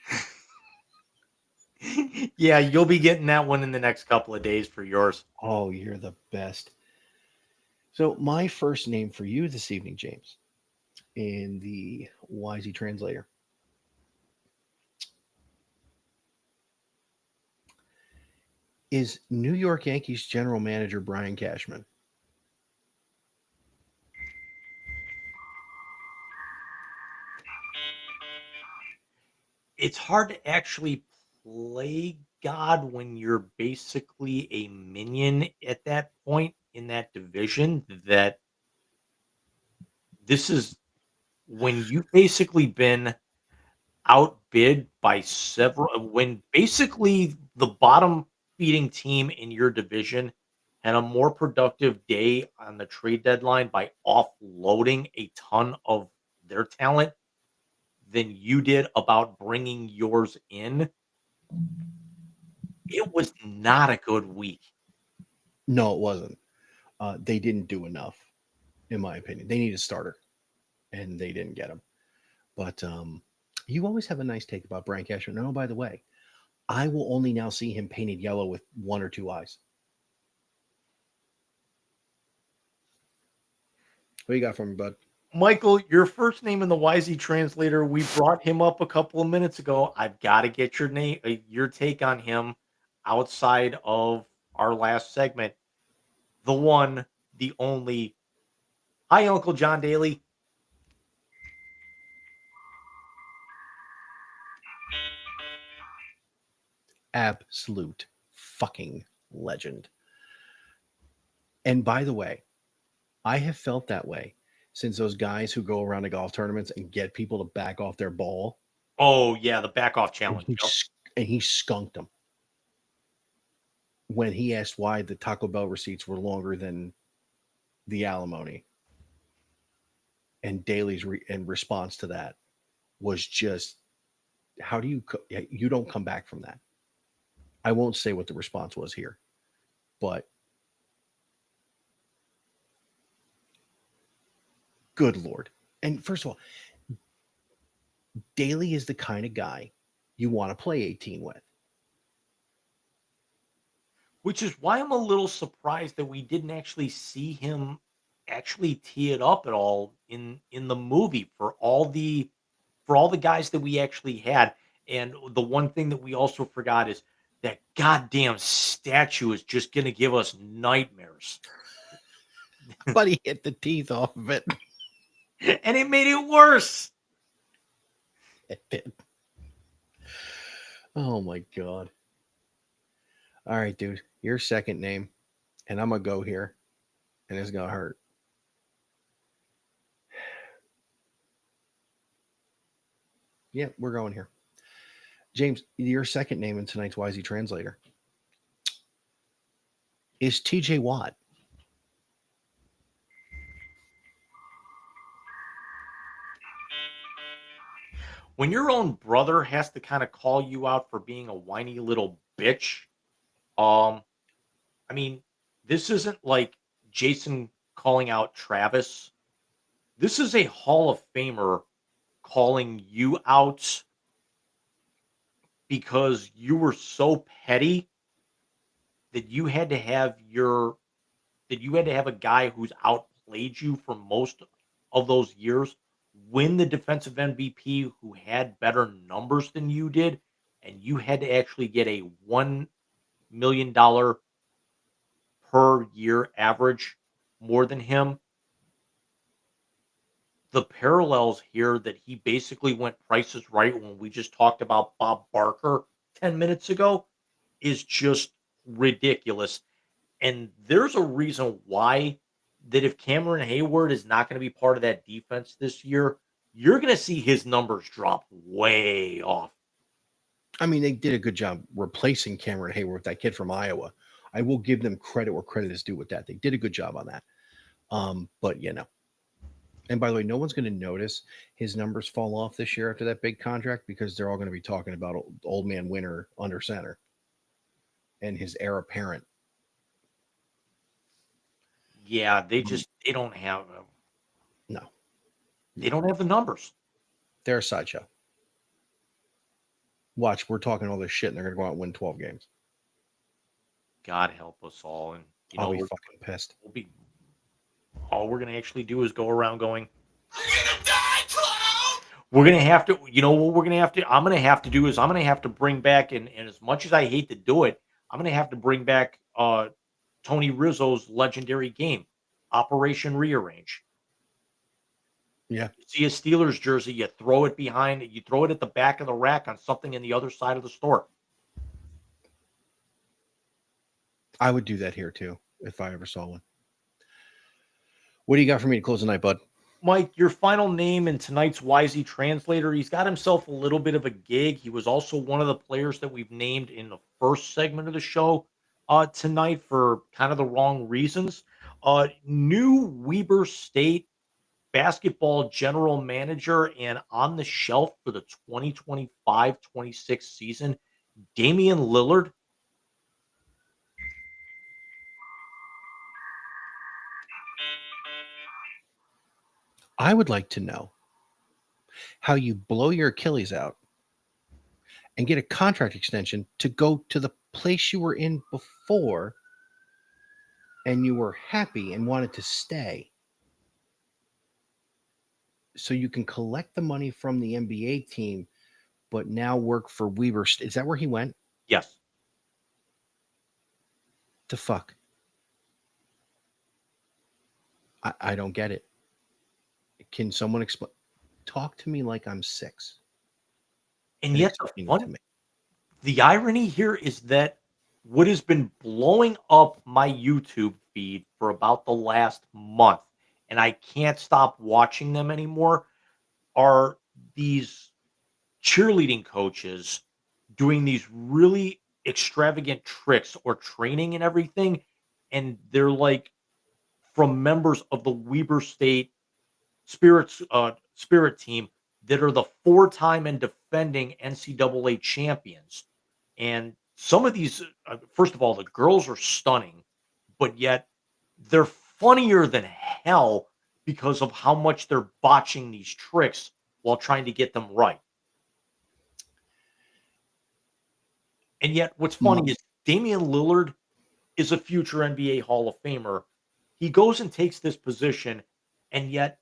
Yeah, you'll be getting that one in the next couple of days for yours. Oh, you're the best. So my first name for you this evening, James, in the Wisey translator, is New York Yankees general manager Brian Cashman. It's hard to actually play God when you're basically a minion at that point in that division. That this is when you've basically been outbid by several, when basically the bottom feeding team in your division had a more productive day on the trade deadline by offloading a ton of their talent than you did about bringing yours in. It was not a good week. No, it wasn't. They didn't do enough, in my opinion. They need a starter, and they didn't get him. But you always have a nice take about Brian Cashman. Oh, by the way, I will only now see him painted yellow with one or two eyes. What you got for me, bud? Michael, your first name in the Wisey translator, we brought him up a couple of minutes ago. I've got to get your take on him outside of our last segment. The one, the only. Hi, Uncle John Daly. Absolute fucking legend. And by the way, I have felt that way since those guys who go around to golf tournaments and get people to back off their ball. Oh yeah, the back off And challenge. he, Yep. and he skunked them when he asked why the Taco Bell receipts were longer than the alimony. And Daly's in response to that was just, how do you don't come back from that? I won't say what the response was here, but good Lord. And first of all, Daly is the kind of guy you want to play 18 with. Which is why I'm a little surprised that we didn't actually see him actually tee it up at all in the movie for all the guys that we actually had. And the one thing that we also forgot is that goddamn statue is just going to give us nightmares. But he hit the teeth off of it. And it made it worse. It did. Oh my God. All right, dude. Your second name. And I'm going to go here. And it's going to hurt. Yeah, we're going here. James, your second name in tonight's Wisey Translator is TJ Watt. When your own brother has to kind of call you out for being a whiny little bitch, I mean, this isn't like Jason calling out Travis. This is a Hall of Famer calling you out because you were so petty that you had to have a guy who's outplayed you for most of those years win the defensive MVP who had better numbers than you did, and you had to actually get a $1 million per year average more than him. The parallels here that he basically went Price is Right when we just talked about Bob Barker 10 minutes ago is just ridiculous. And there's a reason why that if Cameron Hayward is not going to be part of that defense this year, you're going to see his numbers drop way off. I mean, they did a good job replacing Cameron Hayward with that kid from Iowa. I will give them credit where credit is due with that. They did a good job on that. But, you know. And by the way, no one's going to notice his numbers fall off this year after that big contract because they're all going to be talking about old man Winter under center and his heir apparent. Yeah, they don't have them. No. They don't have the numbers. They're a sideshow. Watch, we're talking all this shit and they're going to go out and win 12 games. God help us all. And I'll be fucking pissed. All we're going to actually do is go around going, You're gonna die, clown! we're going to have to, you know what we're going to have to, I'm going to have to do is I'm going to have to bring back, and as much as I hate to do it, I'm going to have to bring back Tony Rizzo's legendary game, Operation Rearrange. Yeah. You see a Steelers jersey, you throw it behind, you throw it at the back of the rack on something in the other side of the store. I would do that here too if I ever saw one. What do you got for me to close the night, bud? Mike, your final name in tonight's Wisey Translator. He's got himself a little bit of a gig. He was also one of the players that we've named in the first segment of the show tonight for kind of the wrong reasons. New Weber State basketball general manager and on the shelf for the 2025-26 season, Damian Lillard. I would like to know how you blow your Achilles out and get a contract extension to go to the place you were in before and you were happy and wanted to stay so you can collect the money from the NBA team but now work for Weber. Is that where he went? Yes. The fuck? I don't get it. Can someone explain? Talk to me like I'm 6. And yet The irony here is that what has been blowing up my YouTube feed for about the last month, and I can't stop watching them anymore, are these cheerleading coaches doing these really extravagant tricks or training and everything. And they're like from members of the Weber State Spirit team that are the four-time and defending NCAA champions. And some of these, first of all, the girls are stunning, but yet they're funnier than hell because of how much they're botching these tricks while trying to get them right. And yet, what's funny is Damian Lillard is a future NBA Hall of Famer. He goes and takes this position, and yet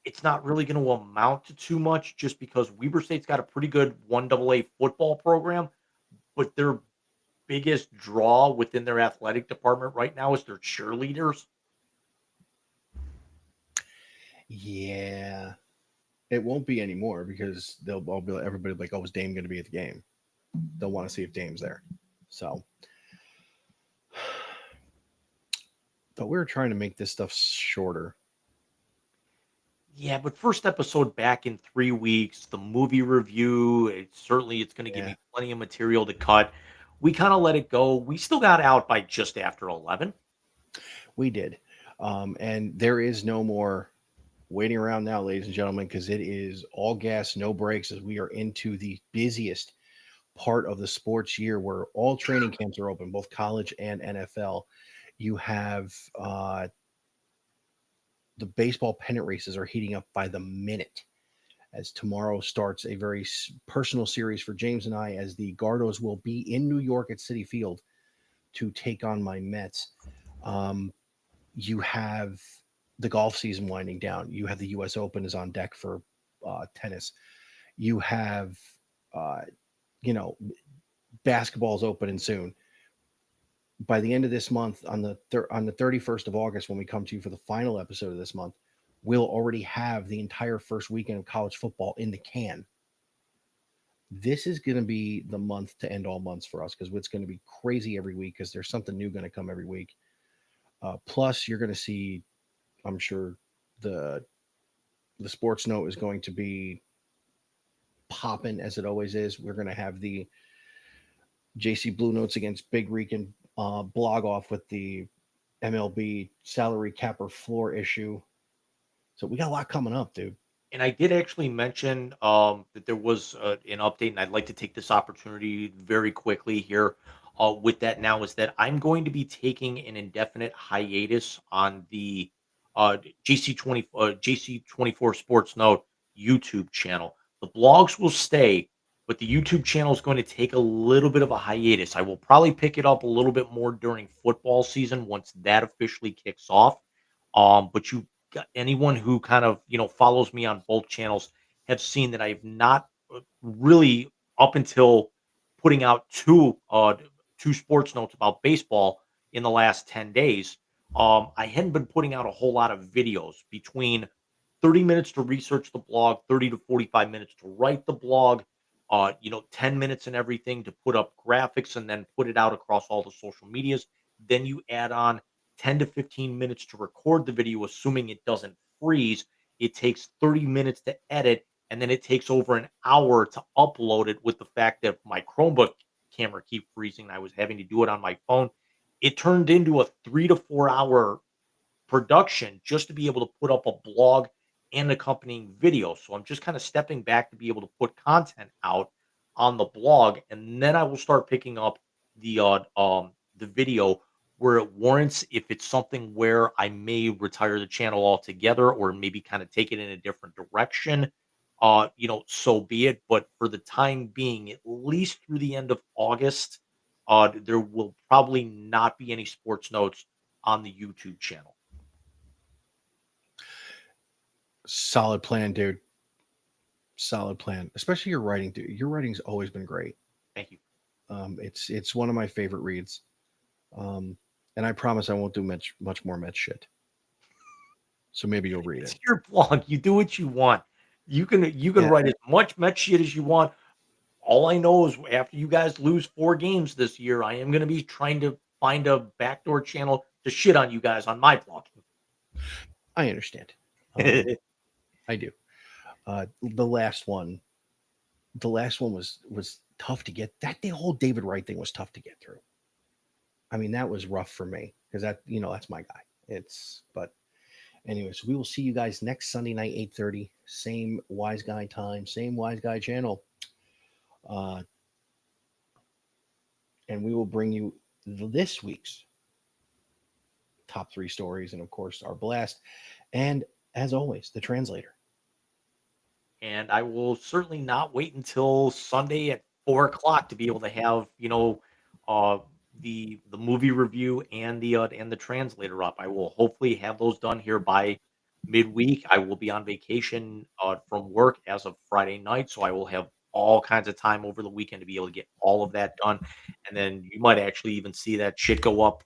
it's not really going to amount to too much just because Weber State's got a pretty good 1AA football program, but their biggest draw within their athletic department right now is their cheerleaders. Yeah. It won't be anymore because they'll all be like, everybody will be like, oh, is Dame going to be at the game? They'll want to see if Dame's there. So, but we were trying to make this stuff shorter. Yeah, but first episode back in 3 weeks, the movie review, it's going to give me plenty of material to cut. We kind of let it go. We still got out by just after 11. We did. And there is no more waiting around now, ladies and gentlemen, because it is all gas, no brakes, as we are into the busiest part of the sports year where all training camps are open, both college and NFL. You have the baseball pennant races are heating up by the minute, as tomorrow starts a very personal series for James and I, as the Gardos will be in New York at Citi Field to take on my Mets. You have the golf season winding down. You have the U.S. Open is on deck for tennis. You have, basketball is opening soon. By the end of this month, on the 31st of August, when we come to you for the final episode of this month, we'll already have the entire first weekend of college football in the can. This is going to be the month to end all months for us because it's going to be crazy every week because there's something new going to come every week. Plus, you're going to see, I'm sure, the sports note is going to be popping as it always is. We're going to have the JC Blue Notes against Big Rican blog off with the MLB salary cap or floor issue. So we got a lot coming up, dude. And I did actually mention that there was an update, and I'd like to take this opportunity very quickly here with that now, is that I'm going to be taking an indefinite hiatus on the JC24 Sports Note YouTube channel. The blogs will stay, but the YouTube channel is going to take a little bit of a hiatus. I will probably pick it up a little bit more during football season once that officially kicks off. But anyone who kind of follows me on both channels have seen that I've not really, up until putting out two sports notes about baseball in the last 10 days, I hadn't been putting out a whole lot of videos, between 30 minutes to research the blog, 30 to 45 minutes to write the blog, 10 minutes and everything to put up graphics and then put it out across all the social medias. Then you add on 10 to 15 minutes to record the video, assuming it doesn't freeze. It takes 30 minutes to edit, and then it takes over an hour to upload it, with the fact that my Chromebook camera keep freezing. I was having to do it on my phone. It turned into a 3 to 4 hour production just to be able to put up a blog and accompanying video. So I'm just kind of stepping back to be able to put content out on the blog, and then I will start picking up the video where it warrants, if it's something where I may retire the channel altogether or maybe kind of take it in a different direction, so be it. But for the time being, at least through the end of August, there will probably not be any sports notes on the YouTube channel. Solid plan, dude. Solid plan. Especially your writing, dude. Your writing's always been great. Thank you. It's one of my favorite reads. And I promise I won't do much more Mets shit. So maybe you'll read It's it. your blog. You do what you want. You can write as much Met shit as you want. all I know is after you guys lose 4 games this year, I am going to be trying to find a backdoor channel to shit on you guys on my blog. I understand. I do. The last one was tough to get. The whole David Wright thing was tough to get through. I mean, that was rough for me because that's my guy. But anyways, we will see you guys next Sunday night, 8:30, same Wise Guy time, same Wise Guy channel. And we will bring you this week's top 3 stories and, of course, our blast. And as always, the translator. And I will certainly not wait until Sunday at 4 o'clock to be able to have, the movie review and the translator up. I will hopefully have those done here by midweek. I will be on vacation from work as of Friday night, so I will have all kinds of time over the weekend to be able to get all of that done. And then you might actually even see that shit go up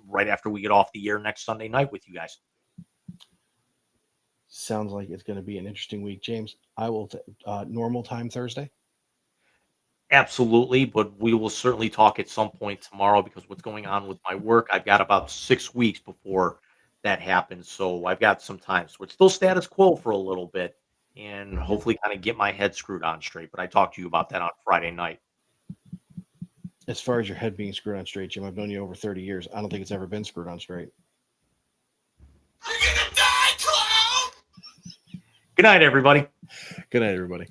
right after we get off the air next Sunday night with you guys. Sounds like it's going to be an interesting week, James. I will normal time Thursday. Absolutely, but we will certainly talk at some point tomorrow because what's going on with my work, I've got about 6 weeks before that happens, so I've got some time. So it's still status quo for a little bit, and hopefully kind of get my head screwed on straight. But I talked to you about that on Friday night. As far as your head being screwed on straight, Jim, I've known you over 30 years. I don't think it's ever been screwed on straight. You're gonna die, clown! Good night, everybody. Good night, everybody.